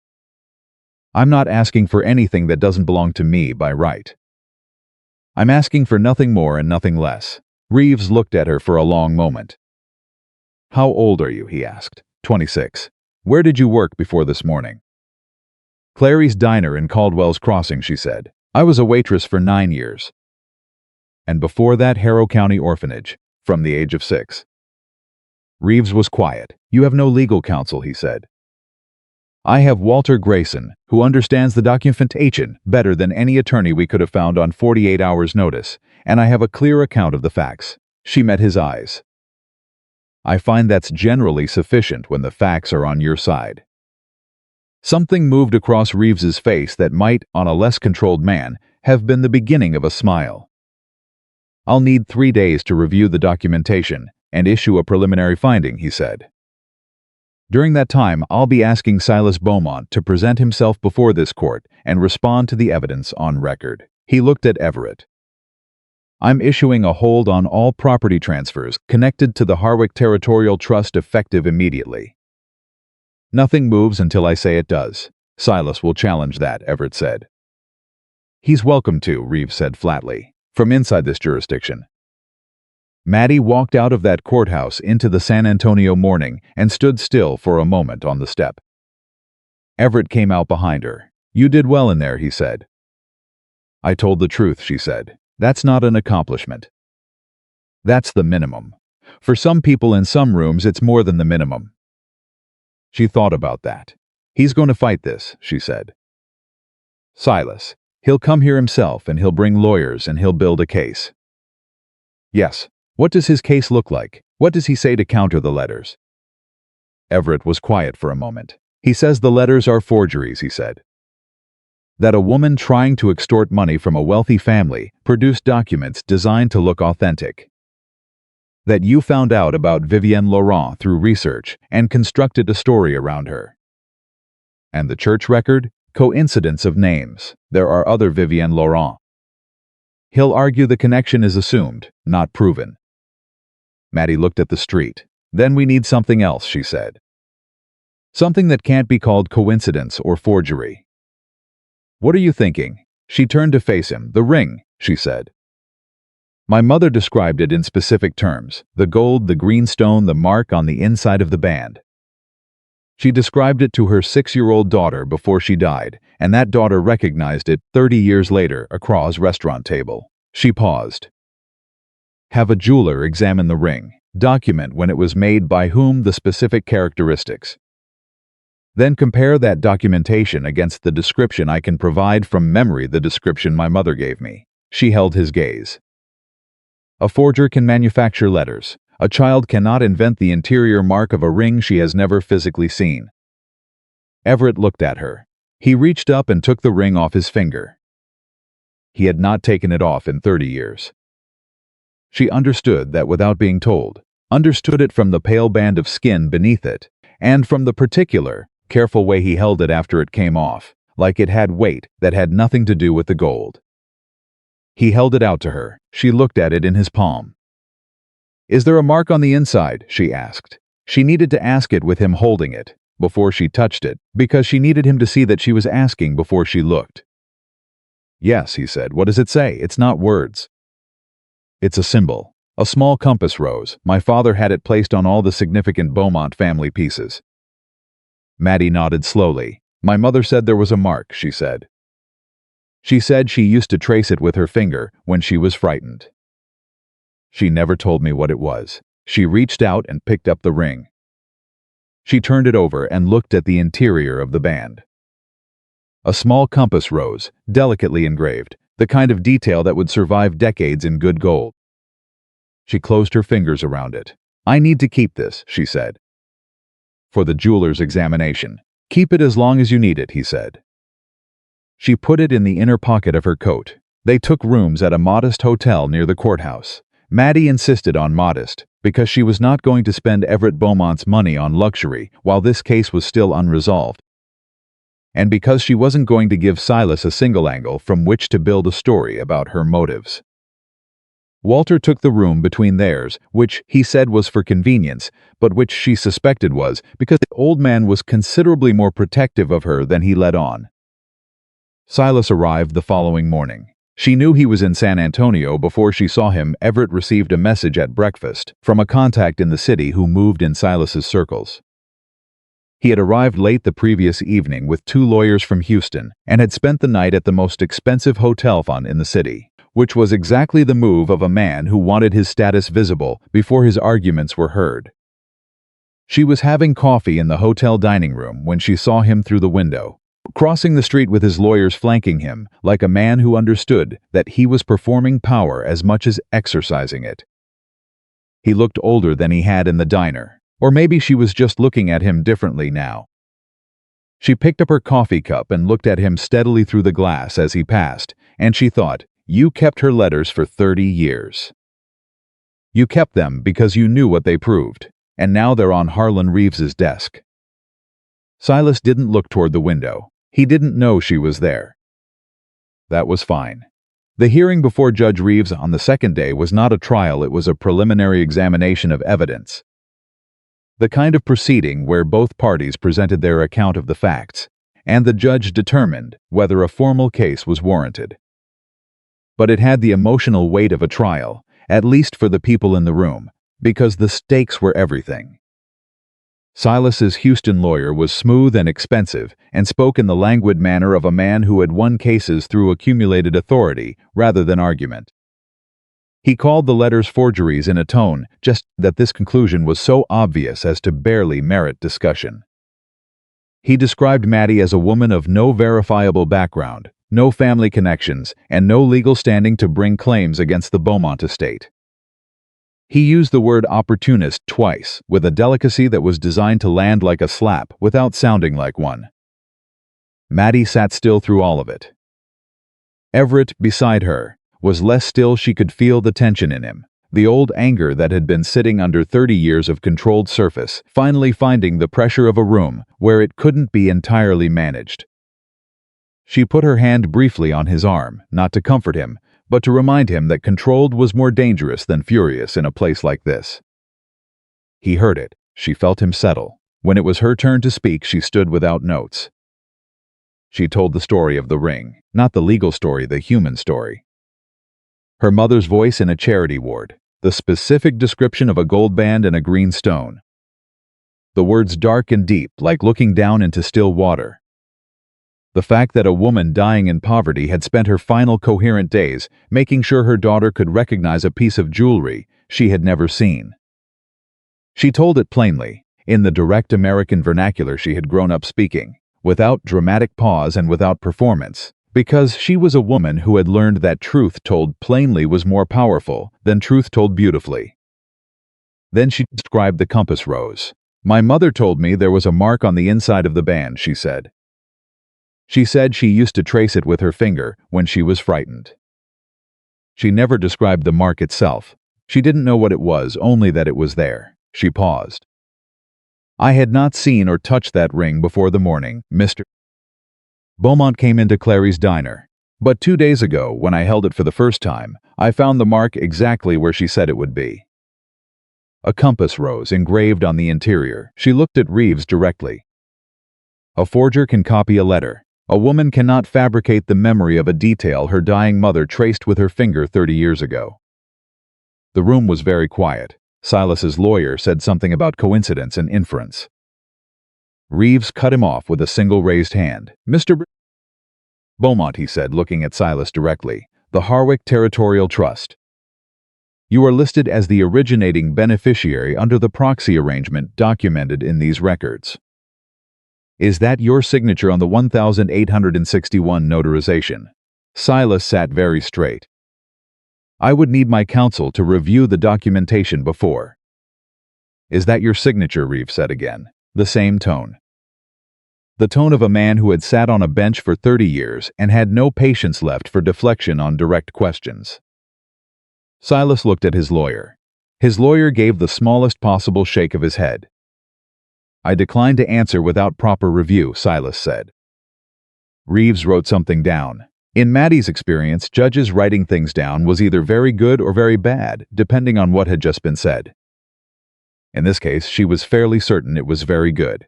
Speaker 1: "I'm not asking for anything that doesn't belong to me by right. I'm asking for nothing more and nothing less." Reeves looked at her for a long moment. "How old are you?" he asked. 26. "Where did you work before this morning?" "Clary's Diner in Caldwell's Crossing," she said. "I was a waitress for 9 years. And before that, Harrow County Orphanage, from the age of 6. Reeves was quiet. "You have no legal counsel," he said. "I have Walter Grayson, who understands the documentation better than any attorney we could have found on 48 hours' notice, and I have a clear account of the facts." She met his eyes. "I find that's generally sufficient when the facts are on your side." Something moved across Reeves's face that might, on a less controlled man, have been the beginning of a smile. "I'll need 3 days to review the documentation and issue a preliminary finding," he said. "During that time, I'll be asking Silas Beaumont to present himself before this court and respond to the evidence on record." He looked at Everett. "I'm issuing a hold on all property transfers connected to the Harwick Territorial Trust effective immediately. Nothing moves until I say it does. Silas will challenge that," Everett said. "He's welcome to," Reeves said flatly, "from inside this jurisdiction." Maddie walked out of that courthouse into the San Antonio morning and stood still for a moment on the step. Everett came out behind her. "You did well in there," he said. "I told the truth," she said. "That's not an accomplishment. That's the minimum. For some people in some rooms, it's more than the minimum." She thought about that. "He's going to fight this," she said. Silas. He'll come here himself and he'll bring lawyers and he'll build a case. Yes. What does his case look like? What does he say to counter the letters? Everett was quiet for a moment. He says the letters are forgeries, he said. That a woman trying to extort money from a wealthy family produced documents designed to look authentic. That you found out about Vivienne Laurent through research and constructed a story around her. And the church record? Coincidence of names. There are other Vivienne Laurent. He'll argue the connection is assumed, not proven. Maddie looked at the street. Then we need something else, she said. Something that can't be called coincidence or forgery. What are you thinking? She turned to face him. The ring, she said. My mother described it in specific terms. The gold, the green stone, the mark on the inside of the band. She described it to her 6-year-old daughter before she died, and that daughter recognized it 30 years later across restaurant table. She paused. Have a jeweler examine the ring. Document when it was made, by whom, the specific characteristics. Then compare that documentation against the description I can provide from memory, the description my mother gave me. She held his gaze. A forger can manufacture letters. A child cannot invent the interior mark of a ring she has never physically seen. Everett looked at her. He reached up and took the ring off his finger. He had not taken it off in 30 years. She understood that without being told, understood it from the pale band of skin beneath it, and from the particular, careful way he held it after it came off, like it had weight that had nothing to do with the gold. He held it out to her. She looked at it in his palm. Is there a mark on the inside? She asked. She needed to ask it with him holding it, before she touched it, because she needed him to see that she was asking before she looked. Yes, he said. What does it say? It's not words. It's a symbol. A small compass rose. My father had it placed on all the significant Beaumont family pieces. Maddie nodded slowly. My mother said there was a mark, she said. She said she used to trace it with her finger when she was frightened. She never told me what it was. She reached out and picked up the ring. She turned it over and looked at the interior of the band. A small compass rose, delicately engraved, the kind of detail that would survive decades in good gold. She closed her fingers around it. I need to keep this, she said. For the jeweler's examination. Keep it as long as you need it, he said. She put it in the inner pocket of her coat. They took rooms at a modest hotel near the courthouse. Maddie insisted on modest, because she was not going to spend Everett Beaumont's money on luxury while this case was still unresolved. And because she wasn't going to give Silas a single angle from which to build a story about her motives. Walter took the room between theirs, which he said was for convenience, but which she suspected was because the old man was considerably more protective of her than he let on. Silas arrived the following morning. She knew he was in San Antonio before she saw him. Everett received a message at breakfast from a contact in the city who moved in Silas's circles. He had arrived late the previous evening with 2 lawyers from Houston and had spent the night at the most expensive hotel in the city, which was exactly the move of a man who wanted his status visible before his arguments were heard. She was having coffee in the hotel dining room when she saw him through the window, crossing the street with his lawyers flanking him, like a man who understood that he was performing power as much as exercising it. He looked older than he had in the diner, or maybe she was just looking at him differently now. She picked up her coffee cup and looked at him steadily through the glass as he passed, and she thought, you kept her letters for 30 years. You kept them because you knew what they proved, and now they're on Harlan Reeves's desk. Silas didn't look toward the window. He didn't know she was there. That was fine. The hearing before Judge Reeves on the second day was not a trial, it was a preliminary examination of evidence. The kind of proceeding where both parties presented their account of the facts, and the judge determined whether a formal case was warranted. But it had the emotional weight of a trial, at least for the people in the room, because the stakes were everything. Silas's Houston lawyer was smooth and expensive and spoke in the languid manner of a man who had won cases through accumulated authority rather than argument. He called the letters forgeries in a tone just that this conclusion was so obvious as to barely merit discussion. He described Maddie as a woman of no verifiable background, no family connections, and no legal standing to bring claims against the Beaumont estate. He used the word opportunist twice, with a delicacy that was designed to land like a slap without sounding like one. Maddie sat still through all of it. Everett, beside her, was less still. She could feel the tension in him, the old anger that had been sitting under 30 years of controlled surface, finally finding the pressure of a room where it couldn't be entirely managed. She put her hand briefly on his arm, not to comfort him, but to remind him that controlled was more dangerous than furious in a place like this. He heard it. She felt him settle. When it was her turn to speak, she stood without notes. She told the story of the ring, not the legal story, the human story. Her mother's voice in a charity ward, the specific description of a gold band and a green stone. The words dark and deep, like looking down into still water. The fact that a woman dying in poverty had spent her final coherent days making sure her daughter could recognize a piece of jewelry she had never seen. She told it plainly, in the direct American vernacular she had grown up speaking, without dramatic pause and without performance, because she was a woman who had learned that truth told plainly was more powerful than truth told beautifully. Then she described the compass rose. "My mother told me there was a mark on the inside of the band," she said. She said she used to trace it with her finger when she was frightened. She never described the mark itself. She didn't know what it was, only that it was there. She paused. "I had not seen or touched that ring before the morning, Mr. Beaumont came into Clary's diner. But 2 days ago, when I held it for the first time, I found the mark exactly where she said it would be. A compass rose engraved on the interior." She looked at Reeves directly. "A forger can copy a letter. A woman cannot fabricate the memory of a detail her dying mother traced with her finger 30 years ago." The room was very quiet. Silas's lawyer said something about coincidence and inference. Reeves cut him off with a single raised hand. "Mr. Beaumont," he said, looking at Silas directly, "the Harwick Territorial Trust. You are listed as the originating beneficiary under the proxy arrangement documented in these records. Is that your signature on the 1861 notarization?" Silas sat very straight. "I would need my counsel to review the documentation before." "Is that your signature?" Reeves said again, the same tone. The tone of a man who had sat on a bench for 30 years and had no patience left for deflection on direct questions. Silas looked at his lawyer. His lawyer gave the smallest possible shake of his head. "I decline to answer without proper review," Silas said. Reeves wrote something down. In Maddie's experience, judges writing things down was either very good or very bad, depending on what had just been said. In this case, she was fairly certain it was very good.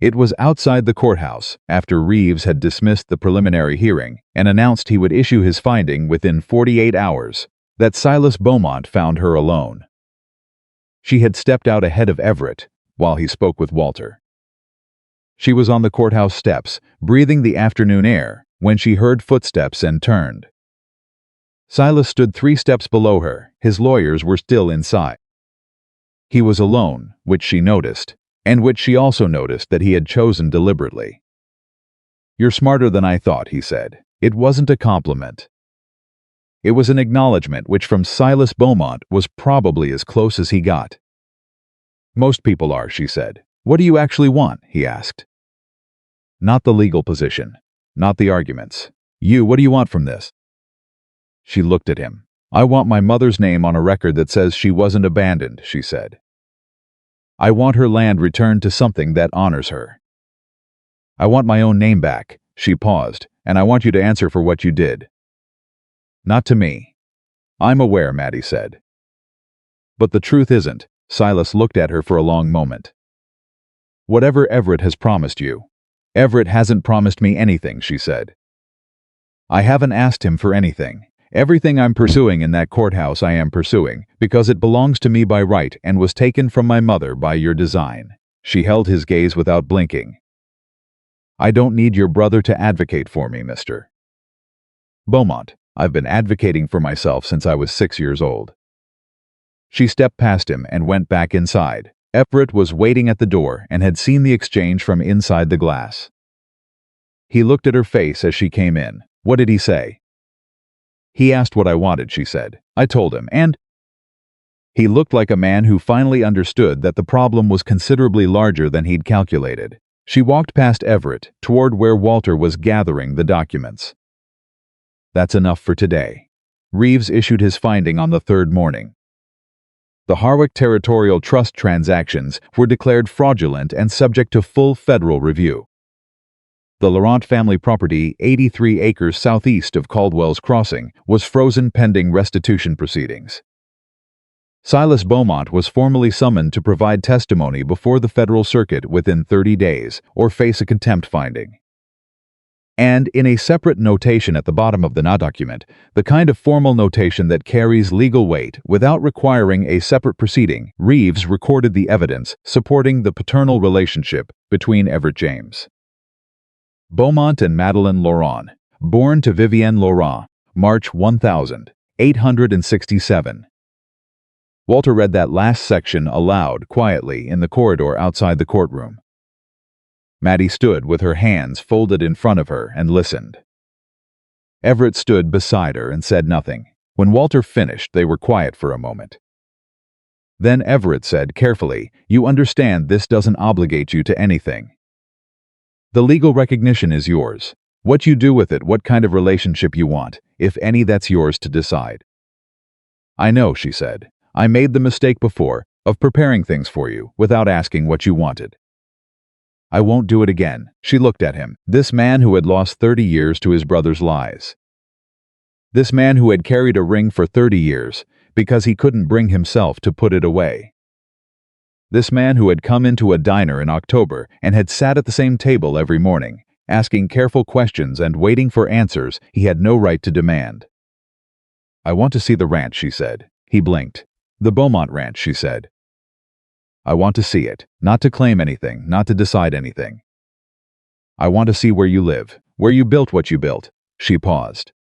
Speaker 1: It was outside the courthouse, after Reeves had dismissed the preliminary hearing and announced he would issue his finding within 48 hours, that Silas Beaumont found her alone. She had stepped out ahead of Everett while he spoke with Walter. She was on the courthouse steps, breathing the afternoon air, when she heard footsteps and turned. Silas stood 3 steps below her. His lawyers were still inside. He was alone, which she noticed, and which she also noticed that he had chosen deliberately. "You're smarter than I thought," he said. It wasn't a compliment. It was an acknowledgement which from Silas Beaumont was probably as close as he got. "Most people are," she said. "What do you actually want?" he asked. "Not the legal position. Not the arguments. What do you want from this?" She looked at him. "I want my mother's name on a record that says she wasn't abandoned," she said. "I want her land returned to something that honors her. I want my own name back." She paused. "And I want you to answer for what you did." "Not to me." "I'm aware," Maddie said. "But the truth isn't." Silas looked at her for a long moment. "Whatever Everett has promised you." "Everett hasn't promised me anything," she said. "I haven't asked him for anything. Everything I'm pursuing in that courthouse I am pursuing because it belongs to me by right and was taken from my mother by your design." She held his gaze without blinking. "I don't need your brother to advocate for me, Mr. Beaumont. I've been advocating for myself since I was 6 years old." She stepped past him and went back inside. Everett was waiting at the door and had seen the exchange from inside the glass. He looked at her face as she came in. What did he say? He asked what I wanted, she said. I told him, and he looked like a man who finally understood that the problem was considerably larger than he'd calculated. She walked past Everett, toward where Walter was gathering the documents. That's enough for today. Reeves issued his finding on the third morning. The Harwick Territorial Trust transactions were declared fraudulent and subject to full federal review. The Laurent family property, 83 acres southeast of Caldwell's Crossing, was frozen pending restitution proceedings. Silas Beaumont was formally summoned to provide testimony before the federal circuit within 30 days or face a contempt finding. And in a separate notation at the bottom of the document, the kind of formal notation that carries legal weight without requiring a separate proceeding, Reeves recorded the evidence supporting the paternal relationship between Everett James. Beaumont and Madeleine Laurent, born to Vivienne Laurent, March 1867. Walter read that last section aloud quietly in the corridor outside the courtroom. Maddie stood with her hands folded in front of her and listened. Everett stood beside her and said nothing. When Walter finished, they were quiet for a moment. Then Everett said carefully, "You understand this doesn't obligate you to anything. The legal recognition is yours. What you do with it, what kind of relationship you want, if any, that's yours to decide." "I know," she said. "I made the mistake before of preparing things for you without asking what you wanted. I won't do it again." She looked at him, this man who had lost 30 years to his brother's lies. This man who had carried a ring for 30 years because he couldn't bring himself to put it away. This man who had come into a diner in October and had sat at the same table every morning, asking careful questions and waiting for answers he had no right to demand. "I want to see the ranch," she said. He blinked. "The Beaumont Ranch," she said. "I want to see it, not to claim anything, not to decide anything. I want to see where you live, where you built what you built." She paused.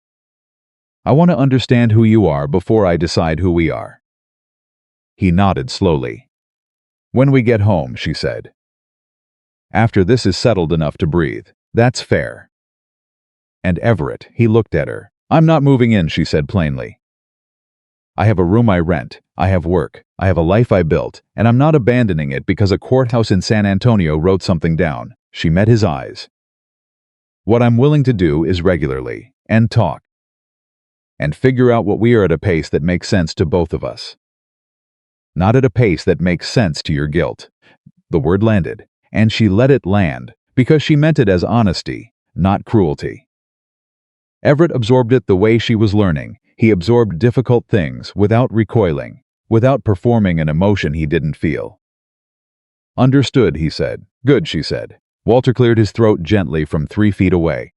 Speaker 1: "I want to understand who you are before I decide who we are." He nodded slowly. "When we get home," she said. "After this is settled enough to breathe. That's fair." "And Everett," he looked at her. "I'm not moving in," she said plainly. "I have a room I rent, I have work, I have a life I built, and I'm not abandoning it because a courthouse in San Antonio wrote something down." She met his eyes. "What I'm willing to do is regularly, and talk, and figure out what we are at a pace that makes sense to both of us. Not at a pace that makes sense to your guilt." The word landed, and she let it land, because she meant it as honesty, not cruelty. Everett absorbed it the way she was learning. He absorbed difficult things without recoiling, without performing an emotion he didn't feel. "Understood," he said. "Good," she said. Walter cleared his throat gently from 3 feet away.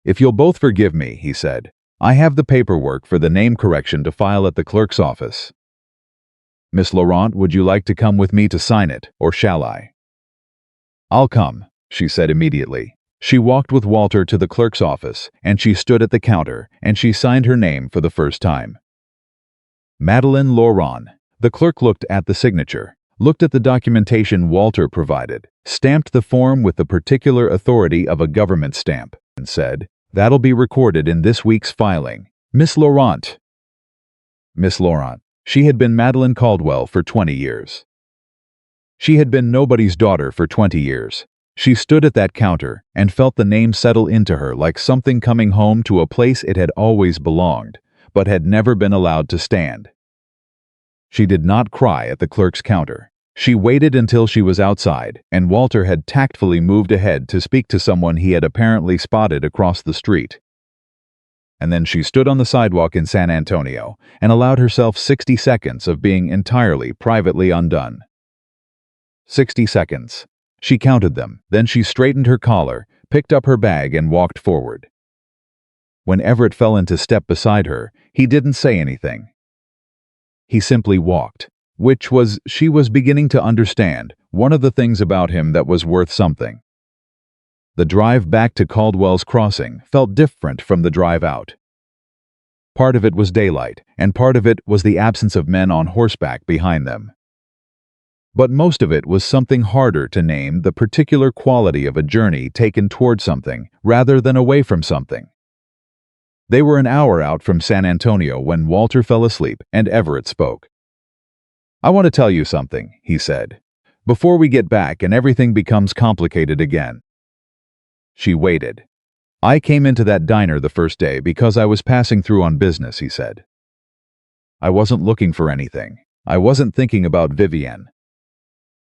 Speaker 1: "If you'll both forgive me," he said, "I have the paperwork for the name correction to file at the clerk's office. Miss Laurent, would you like to come with me to sign it, or shall I?" "I'll come," she said immediately. She walked with Walter to the clerk's office, and she stood at the counter, and she signed her name for the first time. Madeleine Laurent. The clerk looked at the signature, looked at the documentation Walter provided, stamped the form with the particular authority of a government stamp, and said, "That'll be recorded in this week's filing. Miss Laurent." Miss Laurent. She had been Madeleine Caldwell for 20 years. She had been nobody's daughter for 20 years. She stood at that counter and felt the name settle into her like something coming home to a place it had always belonged, but had never been allowed to stand. She did not cry at the clerk's counter. She waited until she was outside, and Walter had tactfully moved ahead to speak to someone he had apparently spotted across the street. And then she stood on the sidewalk in San Antonio and allowed herself 60 seconds of being entirely privately undone. 60 seconds. She counted them, then she straightened her collar, picked up her bag, and walked forward. When Everett fell into step beside her, he didn't say anything. He simply walked, which was, she was beginning to understand, one of the things about him that was worth something. The drive back to Caldwell's Crossing felt different from the drive out. Part of it was daylight, and part of it was the absence of men on horseback behind them. But most of it was something harder to name, the particular quality of a journey taken toward something rather than away from something. They were an hour out from San Antonio when Walter fell asleep and Everett spoke. "I want to tell you something," he said, "before we get back and everything becomes complicated again." She waited. "I came into that diner the first day because I was passing through on business," he said. "I wasn't looking for anything. I wasn't thinking about Vivienne.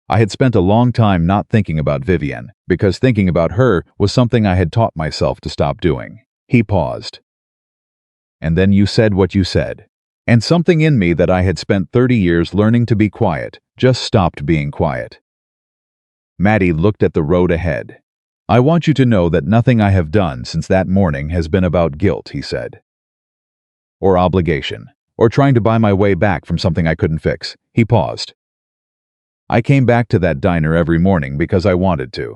Speaker 1: I had spent a long time not thinking about Vivienne, because thinking about her was something I had taught myself to stop doing." He paused. "And then you said what you said. And something in me that I had spent 30 years learning to be quiet just stopped being quiet." Maddie looked at the road ahead. "I want you to know that nothing I have done since that morning has been about guilt," he said. "Or obligation. Or trying to buy my way back from something I couldn't fix." He paused. "I came back to that diner every morning because I wanted to.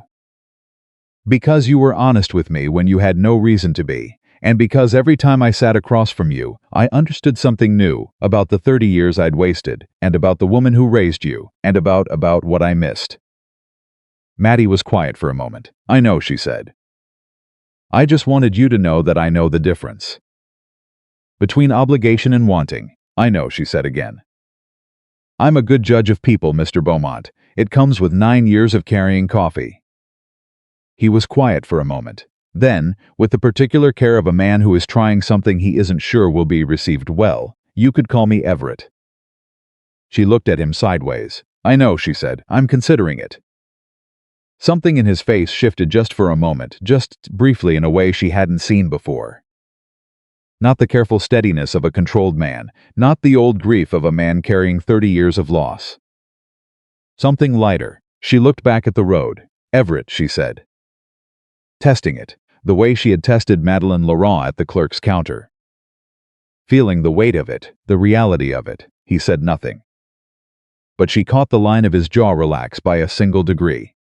Speaker 1: Because you were honest with me when you had no reason to be. And because every time I sat across from you, I understood something new about the 30 years I'd wasted, and about the woman who raised you, and about what I missed." Maddie was quiet for a moment. "I know," she said. "I just wanted you to know that I know the difference between obligation and wanting." "I know," she said again. "I'm a good judge of people, Mr. Beaumont. It comes with 9 years of carrying coffee." He was quiet for a moment. Then, with the particular care of a man who is trying something he isn't sure will be received well, "You could call me Everett." She looked at him sideways. "I know," she said. "I'm considering it." Something in his face shifted just for a moment, just briefly, in a way she hadn't seen before. Not the careful steadiness of a controlled man, not the old grief of a man carrying 30 years of loss. Something lighter. She looked back at the road. "Everett," she said. Testing it, the way she had tested Madeleine Laurent at the clerk's counter. Feeling the weight of it, the reality of it, he said nothing. But she caught the line of his jaw relax by a single degree.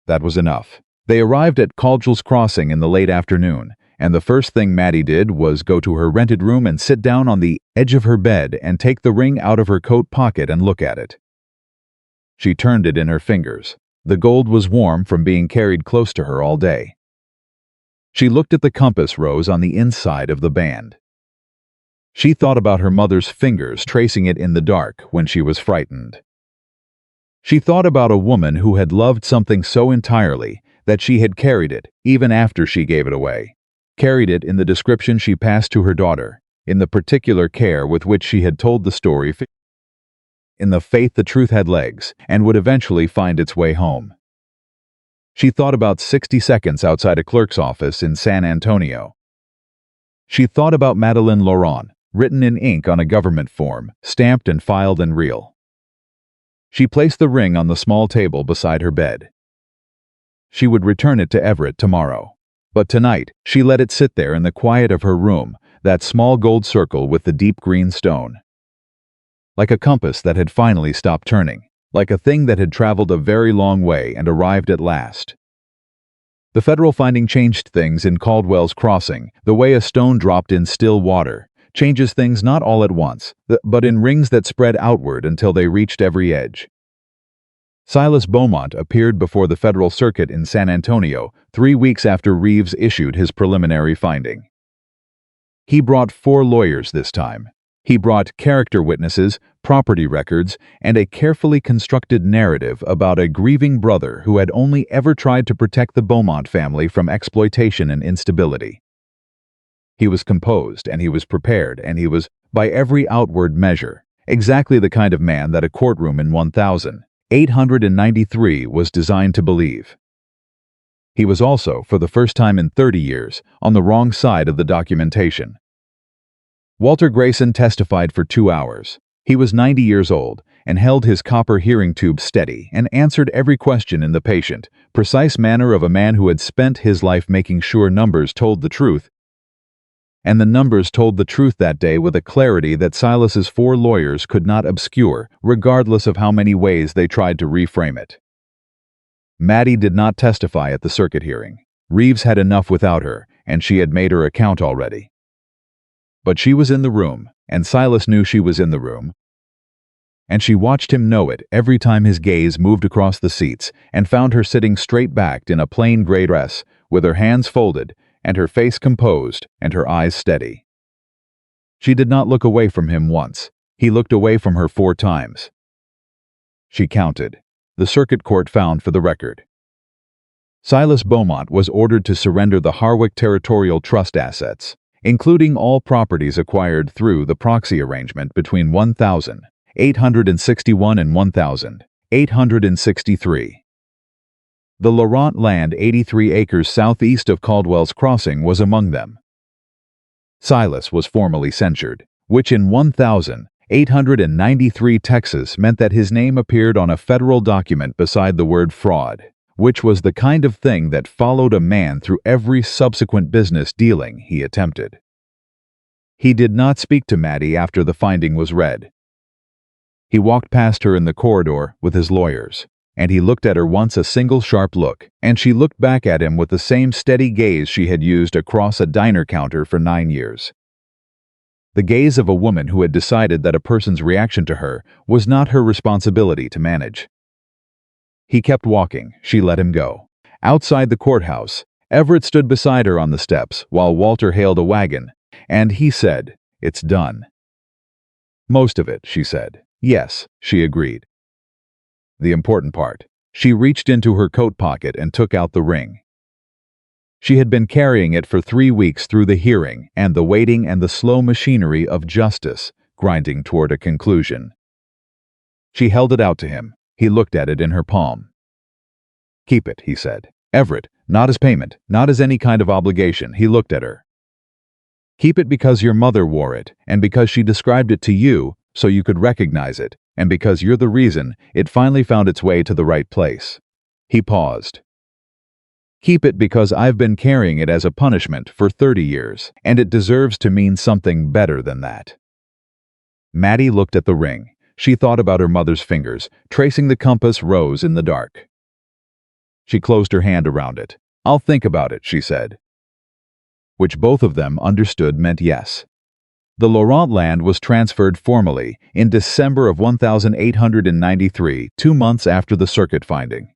Speaker 1: That was enough. They arrived at Caldwell's Crossing in the late afternoon, and the first thing Maddie did was go to her rented room and sit down on the edge of her bed and take the ring out of her coat pocket and look at it. She turned it in her fingers. The gold was warm from being carried close to her all day. She looked at the compass rose on the inside of the band. She thought about her mother's fingers tracing it in the dark when she was frightened. She thought about a woman who had loved something so entirely that she had carried it even after she gave it away. Carried it in the description she passed to her daughter, in the particular care with which she had told the story, in the faith the truth had legs and would eventually find its way home. She thought about 60 seconds outside a clerk's office in San Antonio. She thought about Madeleine Laurent, written in ink on a government form, stamped and filed and real. She placed the ring on the small table beside her bed. She would return it to Everett tomorrow. But tonight, she let it sit there in the quiet of her room, that small gold circle with the deep green stone. Like a compass that had finally stopped turning, like a thing that had traveled a very long way and arrived at last. The federal finding changed things in Caldwell's Crossing, the way a stone dropped in still water, changes things not all at once, but in rings that spread outward until they reached every edge. Silas Beaumont appeared before the federal circuit in San Antonio 3 weeks after Reeves issued his preliminary finding. He brought 4 lawyers this time. He brought character witnesses, property records, and a carefully constructed narrative about a grieving brother who had only ever tried to protect the Beaumont family from exploitation and instability. He was composed, and he was prepared, and he was, by every outward measure, exactly the kind of man that a courtroom in 1893 was designed to believe. He was also, for the first time in 30 years, on the wrong side of the documentation. Walter Grayson testified for 2 hours. He was 90 years old and held his copper hearing tube steady and answered every question in the patient, precise manner of a man who had spent his life making sure numbers told the truth. And the numbers told the truth that day with a clarity that Silas's 4 lawyers could not obscure, regardless of how many ways they tried to reframe it. Maddie did not testify at the circuit hearing. Reeves had enough without her, and she had made her account already. But she was in the room, and Silas knew she was in the room. and she watched him know it every time his gaze moved across the seats and found her sitting straight-backed in a plain gray dress, with her hands folded and her face composed and her eyes steady. She did not look away from him once. He looked away from her 4 times. She counted. The circuit court found for the record. Silas Beaumont was ordered to surrender the Harwick Territorial Trust assets, including all properties acquired through the proxy arrangement between 1,861 and 1,863. The Laurent land 83 acres southeast of Caldwell's Crossing was among them. Silas was formally censured, which in 1,893 Texas meant that his name appeared on a federal document beside the word fraud, which was the kind of thing that followed a man through every subsequent business dealing he attempted. He did not speak to Maddie after the finding was read. He walked past her in the corridor with his lawyers, and he looked at her once a single sharp look, and she looked back at him with the same steady gaze she had used across a diner counter for 9 years. The gaze of a woman who had decided that a person's reaction to her was not her responsibility to manage. He kept walking. She let him go. Outside the courthouse, Everett stood beside her on the steps while Walter hailed a wagon, and he said, "It's done." "Most of it," she said. "Yes," she agreed. The important part. She reached into her coat pocket and took out the ring. She had been carrying it for 3 weeks through the hearing and the waiting and the slow machinery of justice grinding toward a conclusion. She held it out to him. He looked at it in her palm. "Keep it," he said. "Everett, not as payment, not as any kind of obligation." He looked at her. "Keep it because your mother wore it, and because she described it to you so you could recognize it, and because you're the reason it finally found its way to the right place." He paused. "Keep it because I've been carrying it as a punishment for 30 years, and it deserves to mean something better than that." Maddie looked at the ring. She thought about her mother's fingers, tracing the compass rose in the dark. She closed her hand around it. "I'll think about it," she said. Which both of them understood meant yes. The Laurent land was transferred formally in December of 1893, 2 months after the circuit finding.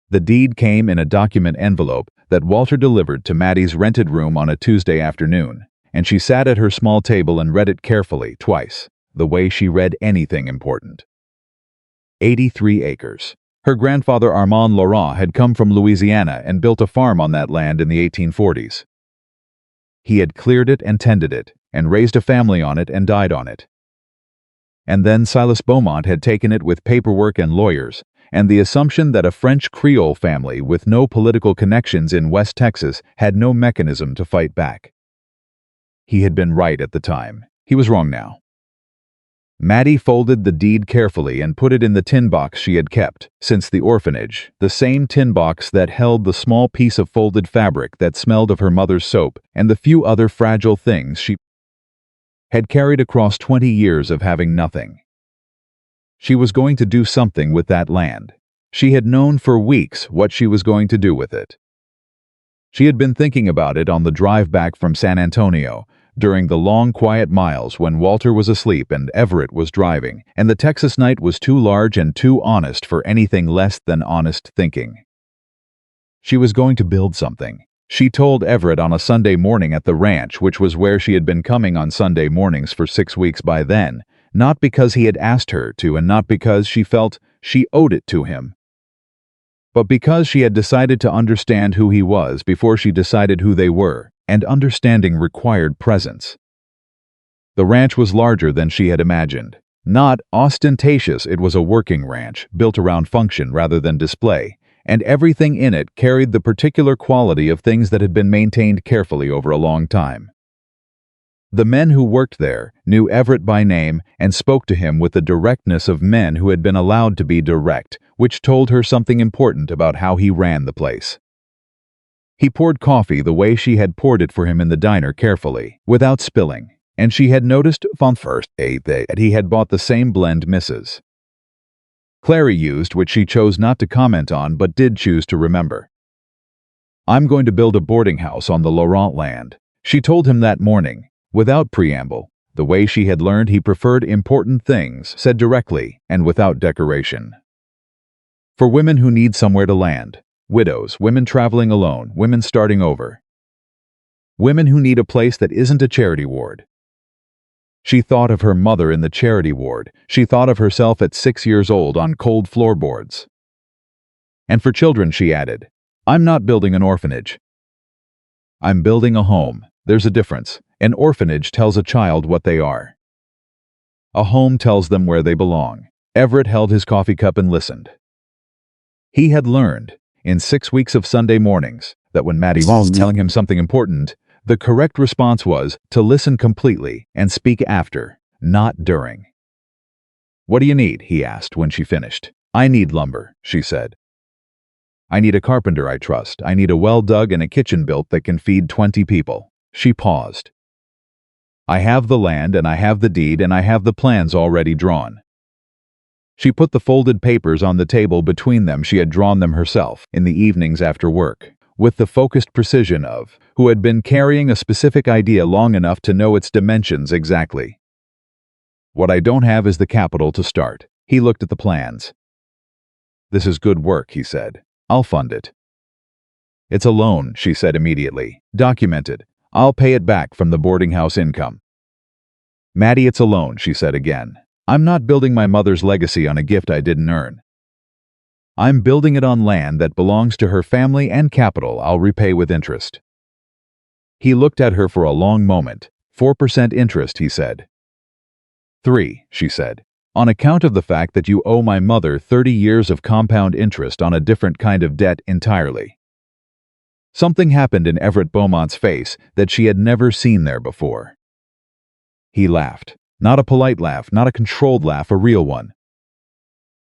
Speaker 1: The deed came in a document envelope that Walter delivered to Maddie's rented room on a Tuesday afternoon, and she sat at her small table and read it carefully twice, the way she read anything important. 83 acres. Her grandfather Armand Laurent had come from Louisiana and built a farm on that land in the 1840s. He had cleared it and tended it, and raised a family on it and died on it. And then Silas Beaumont had taken it with paperwork and lawyers, and the assumption that a French Creole family with no political connections in West Texas had no mechanism to fight back. He had been right at the time. He was wrong now. Maddie folded the deed carefully and put it in the tin box she had kept since the orphanage, the same tin box that held the small piece of folded fabric that smelled of her mother's soap and the few other fragile things she had carried across 20 years of having nothing. She was going to do something with that land. She had known for weeks what she was going to do with it. She had been thinking about it on the drive back from San Antonio, during the long quiet miles when Walter was asleep and Everett was driving, and the Texas night was too large and too honest for anything less than honest thinking. She was going to build something. She told Everett on a Sunday morning at the ranch, which was where she had been coming on Sunday mornings for 6 weeks by then, not because he had asked her to and not because she felt she owed it to him, but because she had decided to understand who he was before she decided who they were, and understanding required presence. The ranch was larger than she had imagined. Not ostentatious, it was a working ranch, built around function rather than display, and everything in it carried the particular quality of things that had been maintained carefully over a long time. The men who worked there knew Everett by name and spoke to him with the directness of men who had been allowed to be direct, which told her something important about how he ran the place. He poured coffee the way she had poured it for him in the diner carefully, without spilling, and she had noticed from first that he had bought the same blend Mrs. Clary used, which she chose not to comment on but did choose to remember. "I'm going to build a boarding house on the Laurent land," she told him that morning, without preamble, The way she had learned he preferred important things, said directly and without decoration. For women who need somewhere to land, widows, women traveling alone, women starting over. Women who need a place that isn't a charity ward. She thought of her mother in the charity ward. She thought of herself at 6 years old on cold floorboards. And for children, she added, I'm not building an orphanage. I'm building a home. There's a difference. An orphanage tells a child what they are. A home tells them where they belong. Everett held his coffee cup and listened. He had learned, in 6 weeks of Sunday mornings, that when Maddie was telling him something important, the correct response was to listen completely and speak after, not during. What do you need? He asked when she finished. I need lumber, she said. I need a carpenter I trust. I need a well dug and a kitchen built that can feed 20 people. She paused. I have the land and I have the deed and I have the plans already drawn. She put the folded papers on the table between them. She had drawn them herself in the evenings after work, with the focused precision of who had been carrying a specific idea long enough to know its dimensions exactly. What I don't have is the capital to start. He looked at the plans. This is good work, he said. I'll fund it. It's a loan, she said immediately. Documented. I'll pay it back from the boarding house income. Maddie, it's a loan, she said again. I'm not building my mother's legacy on a gift I didn't earn. I'm building it on land that belongs to her family and capital I'll repay with interest. He looked at her for a long moment. 4% interest, he said. 3, she said. On account of the fact that you owe my mother 30 years of compound interest on a different kind of debt entirely. Something happened in Everett Beaumont's face that she had never seen there before. He laughed. Not a polite laugh, not a controlled laugh, a real one.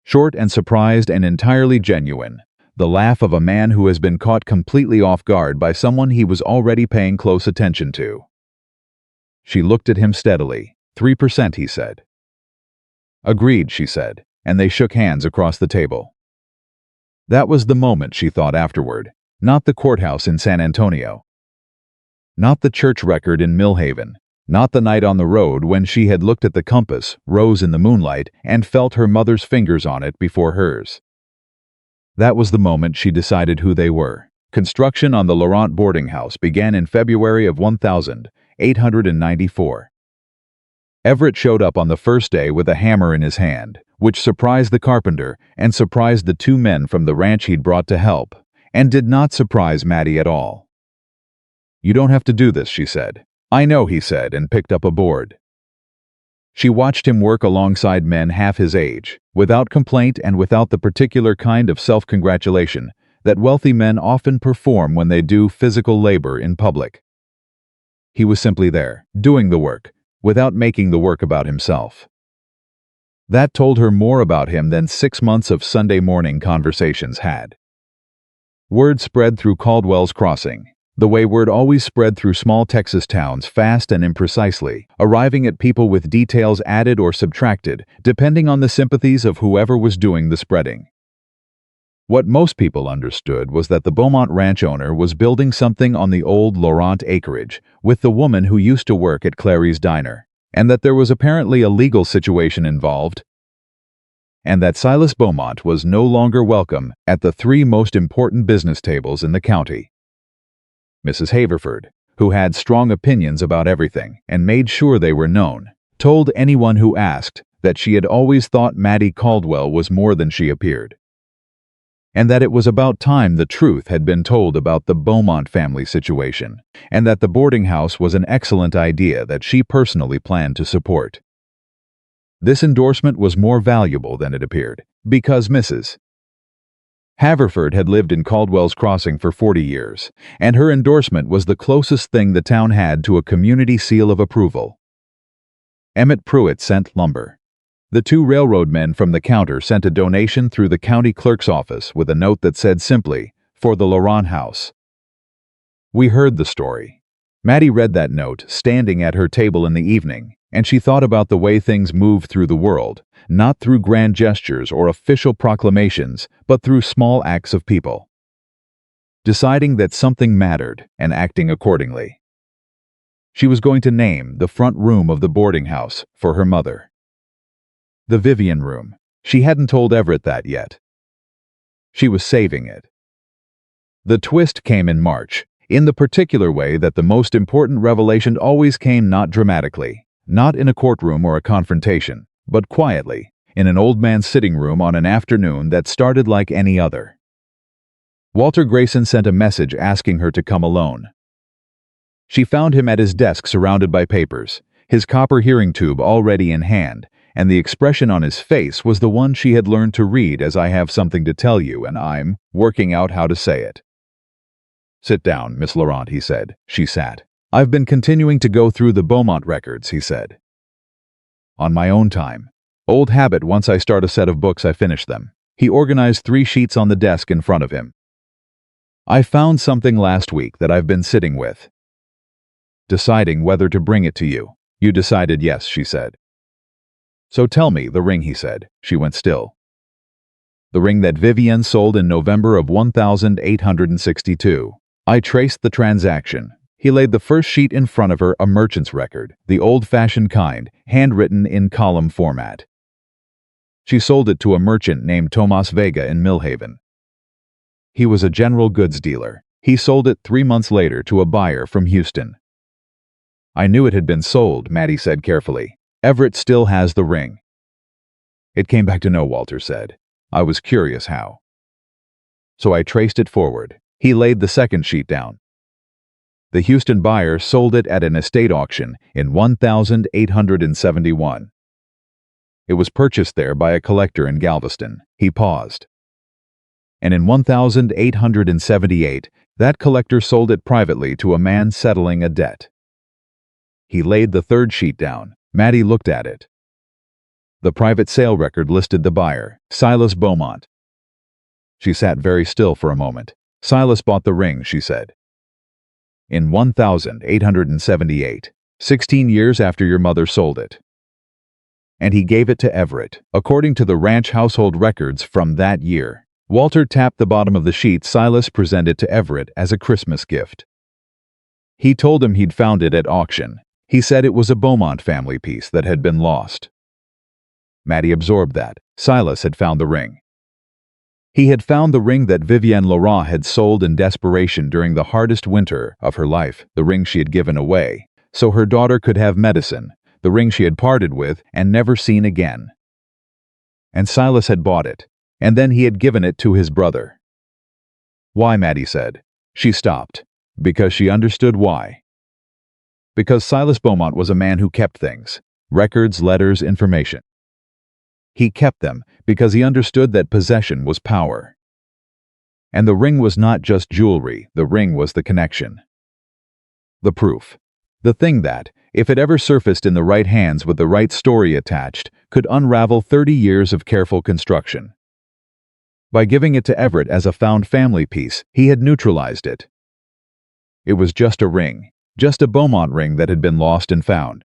Speaker 1: Short and surprised and entirely genuine. The laugh of a man who has been caught completely off guard by someone he was already paying close attention to. She looked at him steadily. 3%, he said. Agreed, she said, and they shook hands across the table. That was the moment, she thought afterward. Not the courthouse in San Antonio. Not the church record in Millhaven. Not the night on the road when she had looked at the compass, rose in the moonlight, and felt her mother's fingers on it before hers. That was the moment she decided who they were. Construction on the Laurent boarding house began in February of 1894. Everett showed up on the first day with a hammer in his hand, which surprised the carpenter and surprised the 2 men from the ranch he'd brought to help, and did not surprise Maddie at all. You don't have to do this, she said. I know, he said, and picked up a board. She watched him work alongside men half his age, without complaint and without the particular kind of self-congratulation that wealthy men often perform when they do physical labor in public. He was simply there, doing the work, without making the work about himself. That told her more about him than 6 months of Sunday morning conversations had. Word spread through Caldwell's Crossing, the way word always spread through small Texas towns, fast and imprecisely, arriving at people with details added or subtracted, depending on the sympathies of whoever was doing the spreading. What most people understood was that the Beaumont ranch owner was building something on the old Laurent acreage with the woman who used to work at Clary's Diner, and that there was apparently a legal situation involved, and that Silas Beaumont was no longer welcome at the 3 most important business tables in the county. Mrs. Haverford, who had strong opinions about everything and made sure they were known, told anyone who asked that she had always thought Maddie Caldwell was more than she appeared, and that it was about time the truth had been told about the Beaumont family situation, and that the boarding house was an excellent idea that she personally planned to support. This endorsement was more valuable than it appeared, because Mrs. Haverford had lived in Caldwell's Crossing for 40 years, and her endorsement was the closest thing the town had to a community seal of approval. Emmett Pruitt sent lumber. The 2 railroad men from the counter sent a donation through the county clerk's office with a note that said simply, "For the Laurent house." We heard the story. Maddie read that note, standing at her table in the evening, and she thought about the way things move through the world, not through grand gestures or official proclamations, but through small acts of people deciding that something mattered and acting accordingly. She was going to name the front room of the boarding house for her mother. The Vivian room. She hadn't told Everett that yet. She was saving it. The twist came in March, in the particular way that the most important revelation always came not dramatically, not in a courtroom or a confrontation, but quietly, in an old man's sitting room on an afternoon that started like any other. Walter Grayson sent a message asking her to come alone. She found him at his desk surrounded by papers, his copper hearing tube already in hand, and the expression on his face was the one she had learned to read as I have something to tell you and I'm working out how to say it. Sit down, Miss Laurent, he said. She sat. I've been continuing to go through the Beaumont records, he said. On my own time. Old habit, once I start a set of books I finish them. He organized 3 sheets on the desk in front of him. I found something last week that I've been sitting with. Deciding whether to bring it to you. You decided yes, she said. So tell me, the ring, he said. She went still. The ring that Vivienne sold in November of 1862. I traced the transaction. He laid the first sheet in front of her, a merchant's record, the old-fashioned kind, handwritten in column format. She sold it to a merchant named Tomas Vega in Millhaven. He was a general goods dealer. He sold it 3 months later to a buyer from Houston. I knew it had been sold, Maddie said carefully. Everett still has the ring. It came back to no, Walter said. I was curious how. So I traced it forward. He laid the second sheet down. The Houston buyer sold it at an estate auction in 1871. It was purchased there by a collector in Galveston. He paused. And in 1878, that collector sold it privately to a man settling a debt. He laid the third sheet down. Maddie looked at it. The private sale record listed the buyer, Silas Beaumont. She sat very still for a moment. Silas bought the ring, she said. In 1878, 16 years after your mother sold it. And he gave it to Everett, according to the ranch household records from that year. Walter tapped the bottom of the sheet. Silas presented to Everett as a Christmas gift. He told him he'd found it at auction. He said it was a Beaumont family piece that had been lost. Maddie absorbed that. Silas had found the ring. He had found the ring that Vivienne Laurent had sold in desperation during the hardest winter of her life, the ring she had given away, so her daughter could have medicine, the ring she had parted with and never seen again. And Silas had bought it, and then he had given it to his brother. Why, Maddie said. She stopped, because she understood why. Because Silas Beaumont was a man who kept things, records, letters, information. He kept them because he understood that possession was power. And the ring was not just jewelry, the ring was the connection. The proof. The thing that, if it ever surfaced in the right hands with the right story attached, could unravel 30 years of careful construction. By giving it to Everett as a found family piece, he had neutralized it. It was just a ring. Just a Beaumont ring that had been lost and found.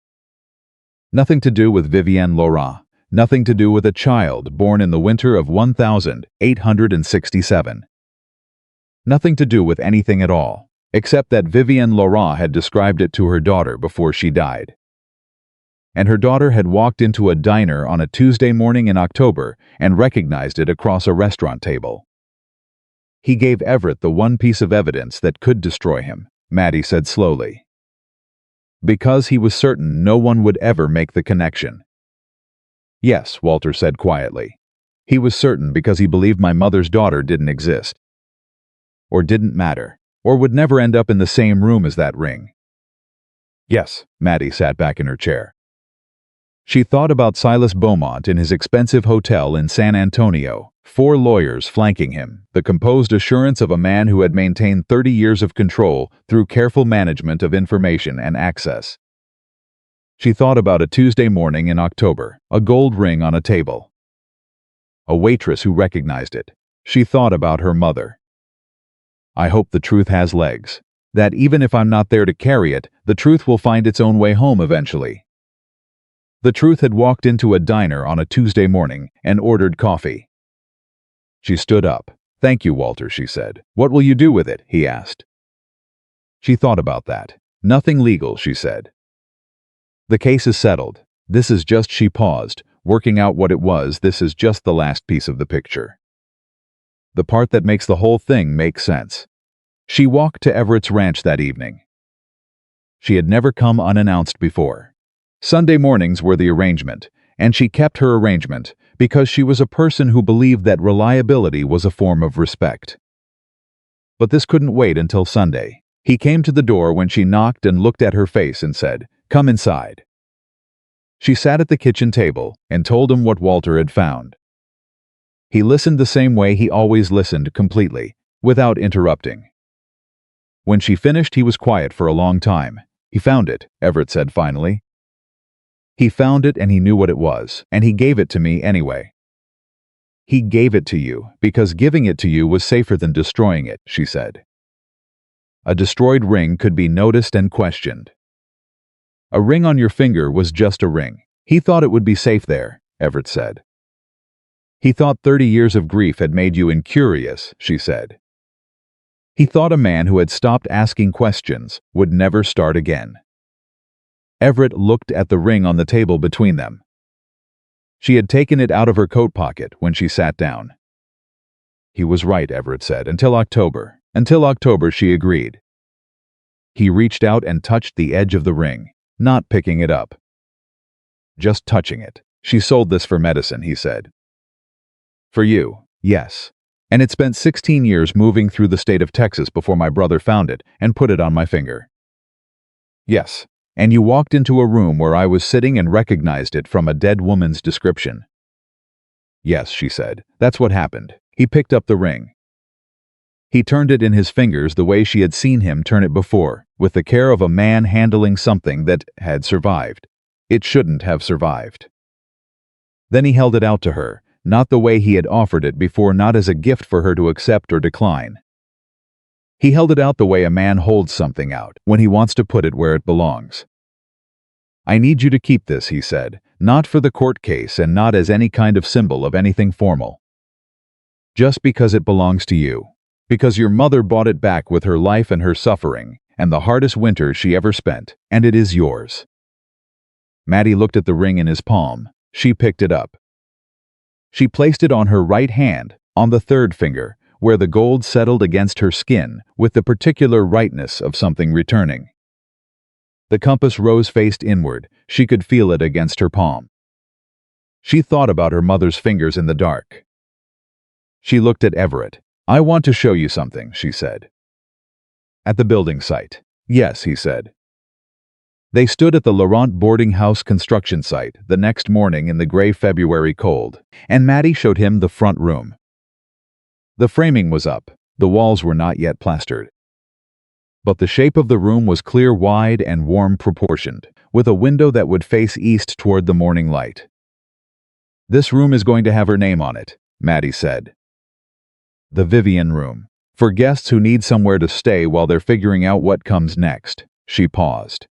Speaker 1: Nothing to do with Vivienne Laurent, nothing to do with a child born in the winter of 1867. Nothing to do with anything at all, except that Vivienne Laurent had described it to her daughter before she died. And her daughter had walked into a diner on a Tuesday morning in October and recognized it across a restaurant table. He gave Everett the one piece of evidence that could destroy him, Maddie said slowly. Because he was certain no one would ever make the connection. Yes, Walter said quietly. He was certain because he believed my mother's daughter didn't exist. Or didn't matter, or would never end up in the same room as that ring. Yes, Maddie sat back in her chair. She thought about Silas Beaumont in his expensive hotel in San Antonio, 4 lawyers flanking him, the composed assurance of a man who had maintained 30 years of control through careful management of information and access. She thought about a Tuesday morning in October, a gold ring on a table. A waitress who recognized it. She thought about her mother. I hope the truth has legs, that even if I'm not there to carry it, the truth will find its own way home eventually. The truth had walked into a diner on a Tuesday morning and ordered coffee. She stood up. Thank you, Walter, she said. What will you do with it? He asked. She thought about that. Nothing legal, she said. The case is settled. This is just, she paused, working out what it was. This is just the last piece of the picture. The part that makes the whole thing make sense. She walked to Everett's ranch that evening. She had never come unannounced before. Sunday mornings were the arrangement, and she kept her arrangement because she was a person who believed that reliability was a form of respect. But this couldn't wait until Sunday. He came to the door when she knocked and looked at her face and said, "Come inside." She sat at the kitchen table and told him what Walter had found. He listened the same way he always listened, completely, without interrupting. When she finished, he was quiet for a long time. "He found it," Everett said finally. "He found it and he knew what it was, and he gave it to me anyway." "He gave it to you because giving it to you was safer than destroying it," she said. A destroyed ring could be noticed and questioned. A ring on your finger was just a ring. He thought it would be safe there, Everett said. He thought 30 years of grief had made you incurious, she said. He thought a man who had stopped asking questions would never start again. Everett looked at the ring on the table between them. She had taken it out of her coat pocket when she sat down. He was right, Everett said, until October. Until October, she agreed. He reached out and touched the edge of the ring, not picking it up. Just touching it. She sold this for medicine, he said. For you, yes. And it spent 16 years moving through the state of Texas before my brother found it and put it on my finger. Yes. And you walked into a room where I was sitting and recognized it from a dead woman's description. Yes, she said. That's what happened. He picked up the ring. He turned it in his fingers the way she had seen him turn it before, with the care of a man handling something that had survived. It shouldn't have survived. Then he held it out to her, not the way he had offered it before, not as a gift for her to accept or decline. He held it out the way a man holds something out, when he wants to put it where it belongs. I need you to keep this, he said, not for the court case and not as any kind of symbol of anything formal. Just because it belongs to you. Because your mother bought it back with her life and her suffering, and the hardest winter she ever spent, and it is yours. Maddie looked at the ring in his palm. She picked it up. She placed it on her right hand, on the third finger, where the gold settled against her skin with the particular rightness of something returning. The compass rose faced inward. She could feel it against her palm. She thought about her mother's fingers in the dark. She looked at Everett. I want to show you something, she said. At the building site. Yes, he said. They stood at the Laurent boarding house construction site the next morning in the gray February cold, and Maddie showed him the front room. The framing was up. The walls were not yet plastered. But the shape of the room was clear, wide, and warm proportioned, with a window that would face east toward the morning light. This room is going to have her name on it, Maddie said. The Vivian room. For guests who need somewhere to stay while they're figuring out what comes next. She paused.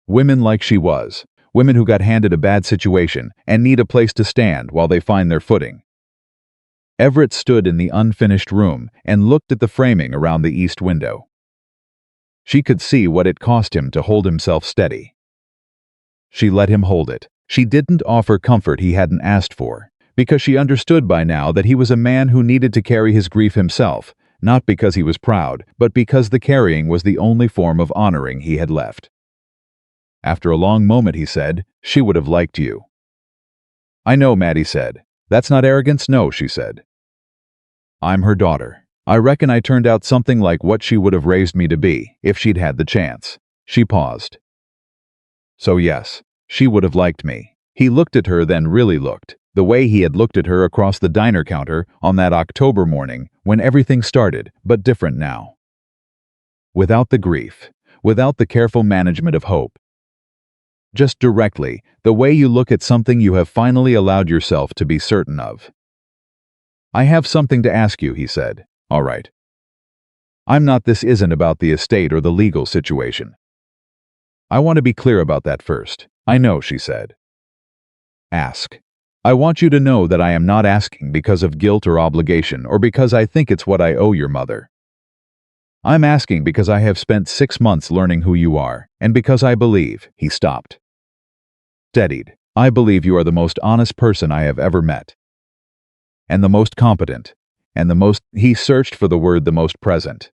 Speaker 1: Women like she was. Women who got handed a bad situation and need a place to stand while they find their footing. Everett stood in the unfinished room and looked at the framing around the east window. She could see what it cost him to hold himself steady. She let him hold it. She didn't offer comfort he hadn't asked for, because she understood by now that he was a man who needed to carry his grief himself, not because he was proud, but because the carrying was the only form of honoring he had left. After a long moment he said, She would have liked you. I know, Maddie said. That's not arrogance, no, she said. I'm her daughter. I reckon I turned out something like what she would have raised me to be, if she'd had the chance. She paused. So yes, she would have liked me. He looked at her, then really looked, the way he had looked at her across the diner counter on that October morning when everything started, but different now. Without the grief, without the careful management of hope. Just directly, the way you look at something you have finally allowed yourself to be certain of. I have something to ask you, he said. All right. This isn't about the estate or the legal situation. I want to be clear about that first. I know, she said. Ask. I want you to know that I am not asking because of guilt or obligation or because I think it's what I owe your mother. I'm asking because I have spent 6 months learning who you are, and because I believe," he stopped. Steadied. "I believe you are the most honest person I have ever met. And the most competent. And the most," he searched for the word, "the most present.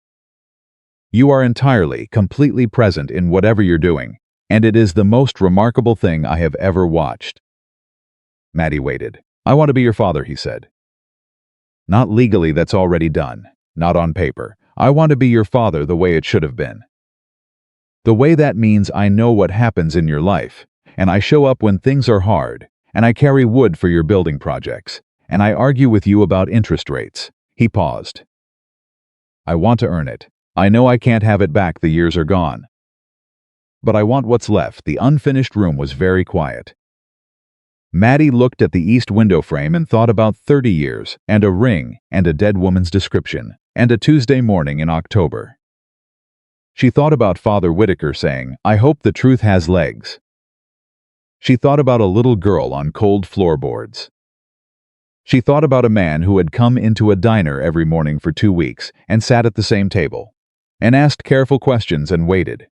Speaker 1: You are entirely, completely present in whatever you're doing, and it is the most remarkable thing I have ever watched." Maddie waited. "I want to be your father," he said. "Not legally, that's already done. Not on paper. I want to be your father the way it should have been. The way that means I know what happens in your life, and I show up when things are hard, and I carry wood for your building projects, and I argue with you about interest rates." He paused. "I want to earn it. I know I can't have it back, the years are gone. But I want what's left." The unfinished room was very quiet. Maddie looked at the east window frame and thought about 30 years, and a ring, and a dead woman's description, and a Tuesday morning in October. She thought about Father Whitaker saying, "I hope the truth has legs." She thought about a little girl on cold floorboards. She thought about a man who had come into a diner every morning for 2 weeks and sat at the same table, and asked careful questions and waited,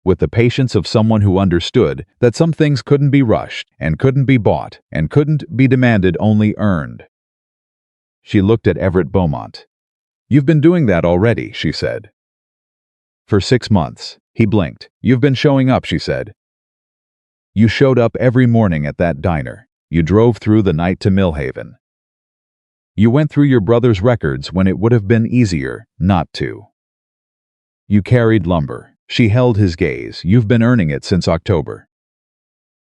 Speaker 1: with the patience of someone who understood that some things couldn't be rushed and couldn't be bought and couldn't be demanded, only earned. She looked at Everett Beaumont. "You've been doing that already," she said. "For 6 months. He blinked. "You've been showing up," she said. "You showed up every morning at that diner. You drove through the night to Millhaven. You went through your brother's records when it would have been easier not to. You carried lumber." She held his gaze. "You've been earning it since October.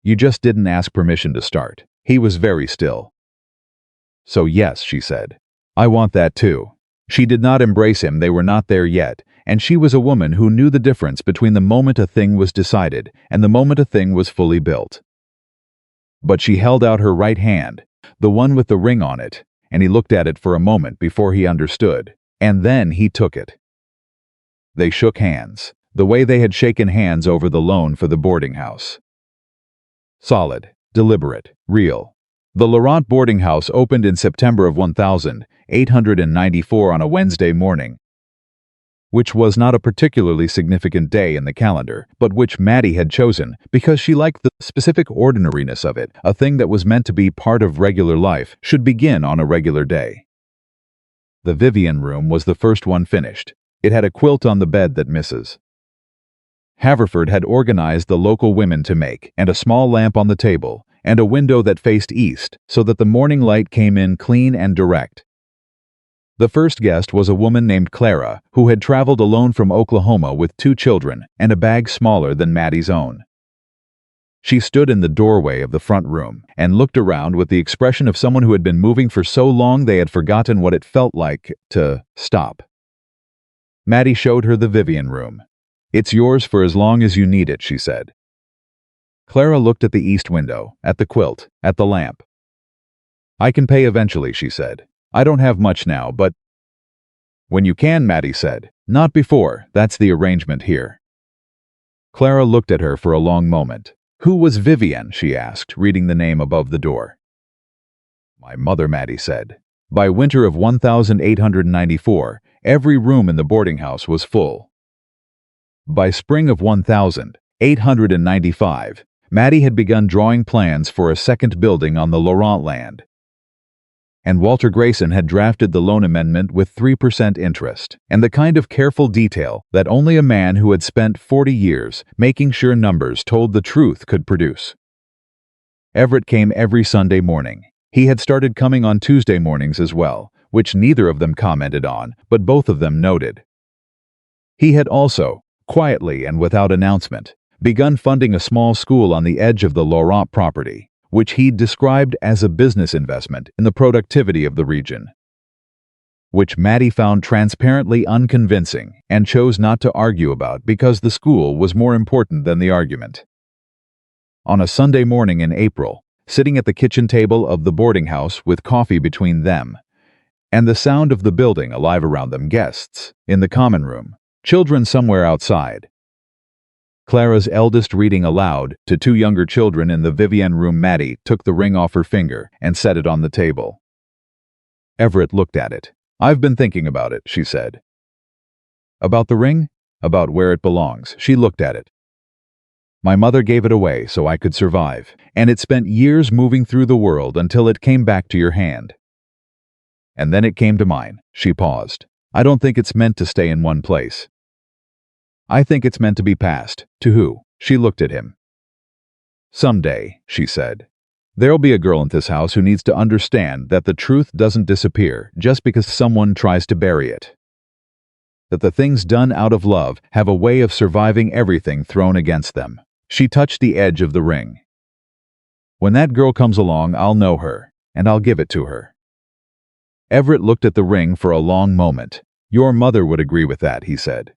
Speaker 1: You just didn't ask permission to start." He was very still. "So yes," she said. "I want that too." She did not embrace him, they were not there yet, and she was a woman who knew the difference between the moment a thing was decided and the moment a thing was fully built. But she held out her right hand, the one with the ring on it, and he looked at it for a moment before he understood, and then he took it. They shook hands, the way they had shaken hands over the loan for the boarding house. Solid, deliberate, real. The Laurent boarding house opened in September of 1894 on a Wednesday morning, which was not a particularly significant day in the calendar, but which Maddie had chosen because she liked the specific ordinariness of it. A thing that was meant to be part of regular life should begin on a regular day. The Vivian room was the first one finished. It had a quilt on the bed that Mrs. Haverford had organized the local women to make, and a small lamp on the table, and a window that faced east so that the morning light came in clean and direct. The first guest was a woman named Clara, who had traveled alone from Oklahoma with 2 children and a bag smaller than Maddie's own. She stood in the doorway of the front room and looked around with the expression of someone who had been moving for so long they had forgotten what it felt like to stop. Maddie showed her the Vivian room. "It's yours for as long as you need it," she said. Clara looked at the east window, at the quilt, at the lamp. "I can pay eventually," she said. "I don't have much now, but—" "When you can," Maddie said. "Not before. That's the arrangement here." Clara looked at her for a long moment. "Who was Vivian?" she asked, reading the name above the door. "My mother," Maddie said. By winter of 1894, every room in the boarding house was full. By spring of 1895, Maddie had begun drawing plans for a second building on the Laurent land. And Walter Grayson had drafted the loan amendment with 3% interest, and the kind of careful detail that only a man who had spent 40 years making sure numbers told the truth could produce. Everett came every Sunday morning. He had started coming on Tuesday mornings as well, which neither of them commented on, but both of them noted. He had also, quietly and without announcement, begun funding a small school on the edge of the Laurent property, which he described as a business investment in the productivity of the region, which Maddie found transparently unconvincing and chose not to argue about because the school was more important than the argument. On a Sunday morning in April, sitting at the kitchen table of the boarding house with coffee between them, and the sound of the building alive around them, guests in the common room, children somewhere outside, Clara's eldest reading aloud to 2 younger children in the Vivian room, Maddie took the ring off her finger and set it on the table. Everett looked at it. "I've been thinking about it," she said. About the ring? About where it belongs. She looked at it. My mother gave it away so I could survive, and it spent years moving through the world until it came back to your hand. And then it came to mine. She paused. I don't think it's meant to stay in one place. I think it's meant to be passed. To who? She looked at him. Someday, she said. There'll be a girl in this house who needs to understand that the truth doesn't disappear just because someone tries to bury it. That the things done out of love have a way of surviving everything thrown against them. She touched the edge of the ring. When that girl comes along, I'll know her, and I'll give it to her. Everett looked at the ring for a long moment. Your mother would agree with that, he said.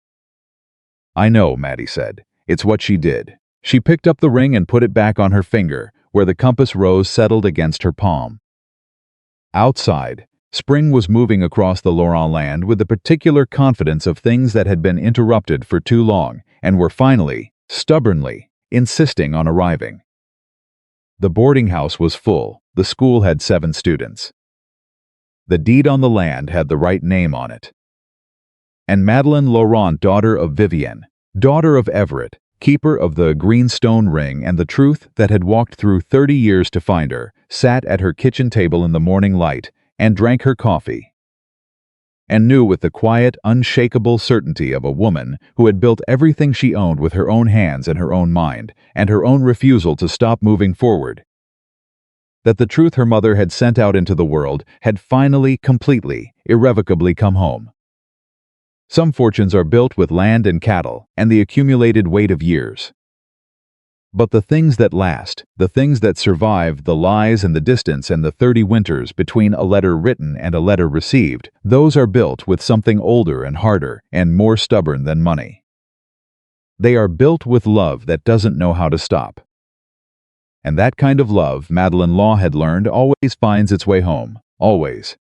Speaker 1: I know, Maddie said. It's what she did. She picked up the ring and put it back on her finger, where the compass rose settled against her palm. Outside, spring was moving across the Laurent land with the particular confidence of things that had been interrupted for too long and were finally, stubbornly, insisting on arriving. The boarding house was full. The school had 7 students. The deed on the land had the right name on it. And Madeleine Laurent, daughter of Vivienne, daughter of Everett, keeper of the greenstone ring and the truth that had walked through 30 years to find her, sat at her kitchen table in the morning light and drank her coffee, and knew with the quiet, unshakable certainty of a woman who had built everything she owned with her own hands and her own mind, and her own refusal to stop moving forward, that the truth her mother had sent out into the world had finally, completely, irrevocably come home. Some fortunes are built with land and cattle and the accumulated weight of years. But the things that last, the things that survive the lies and the distance and the 30 winters between a letter written and a letter received, those are built with something older and harder and more stubborn than money. They are built with love that doesn't know how to stop. And that kind of love, Madeleine Law had learned, always finds its way home. Always.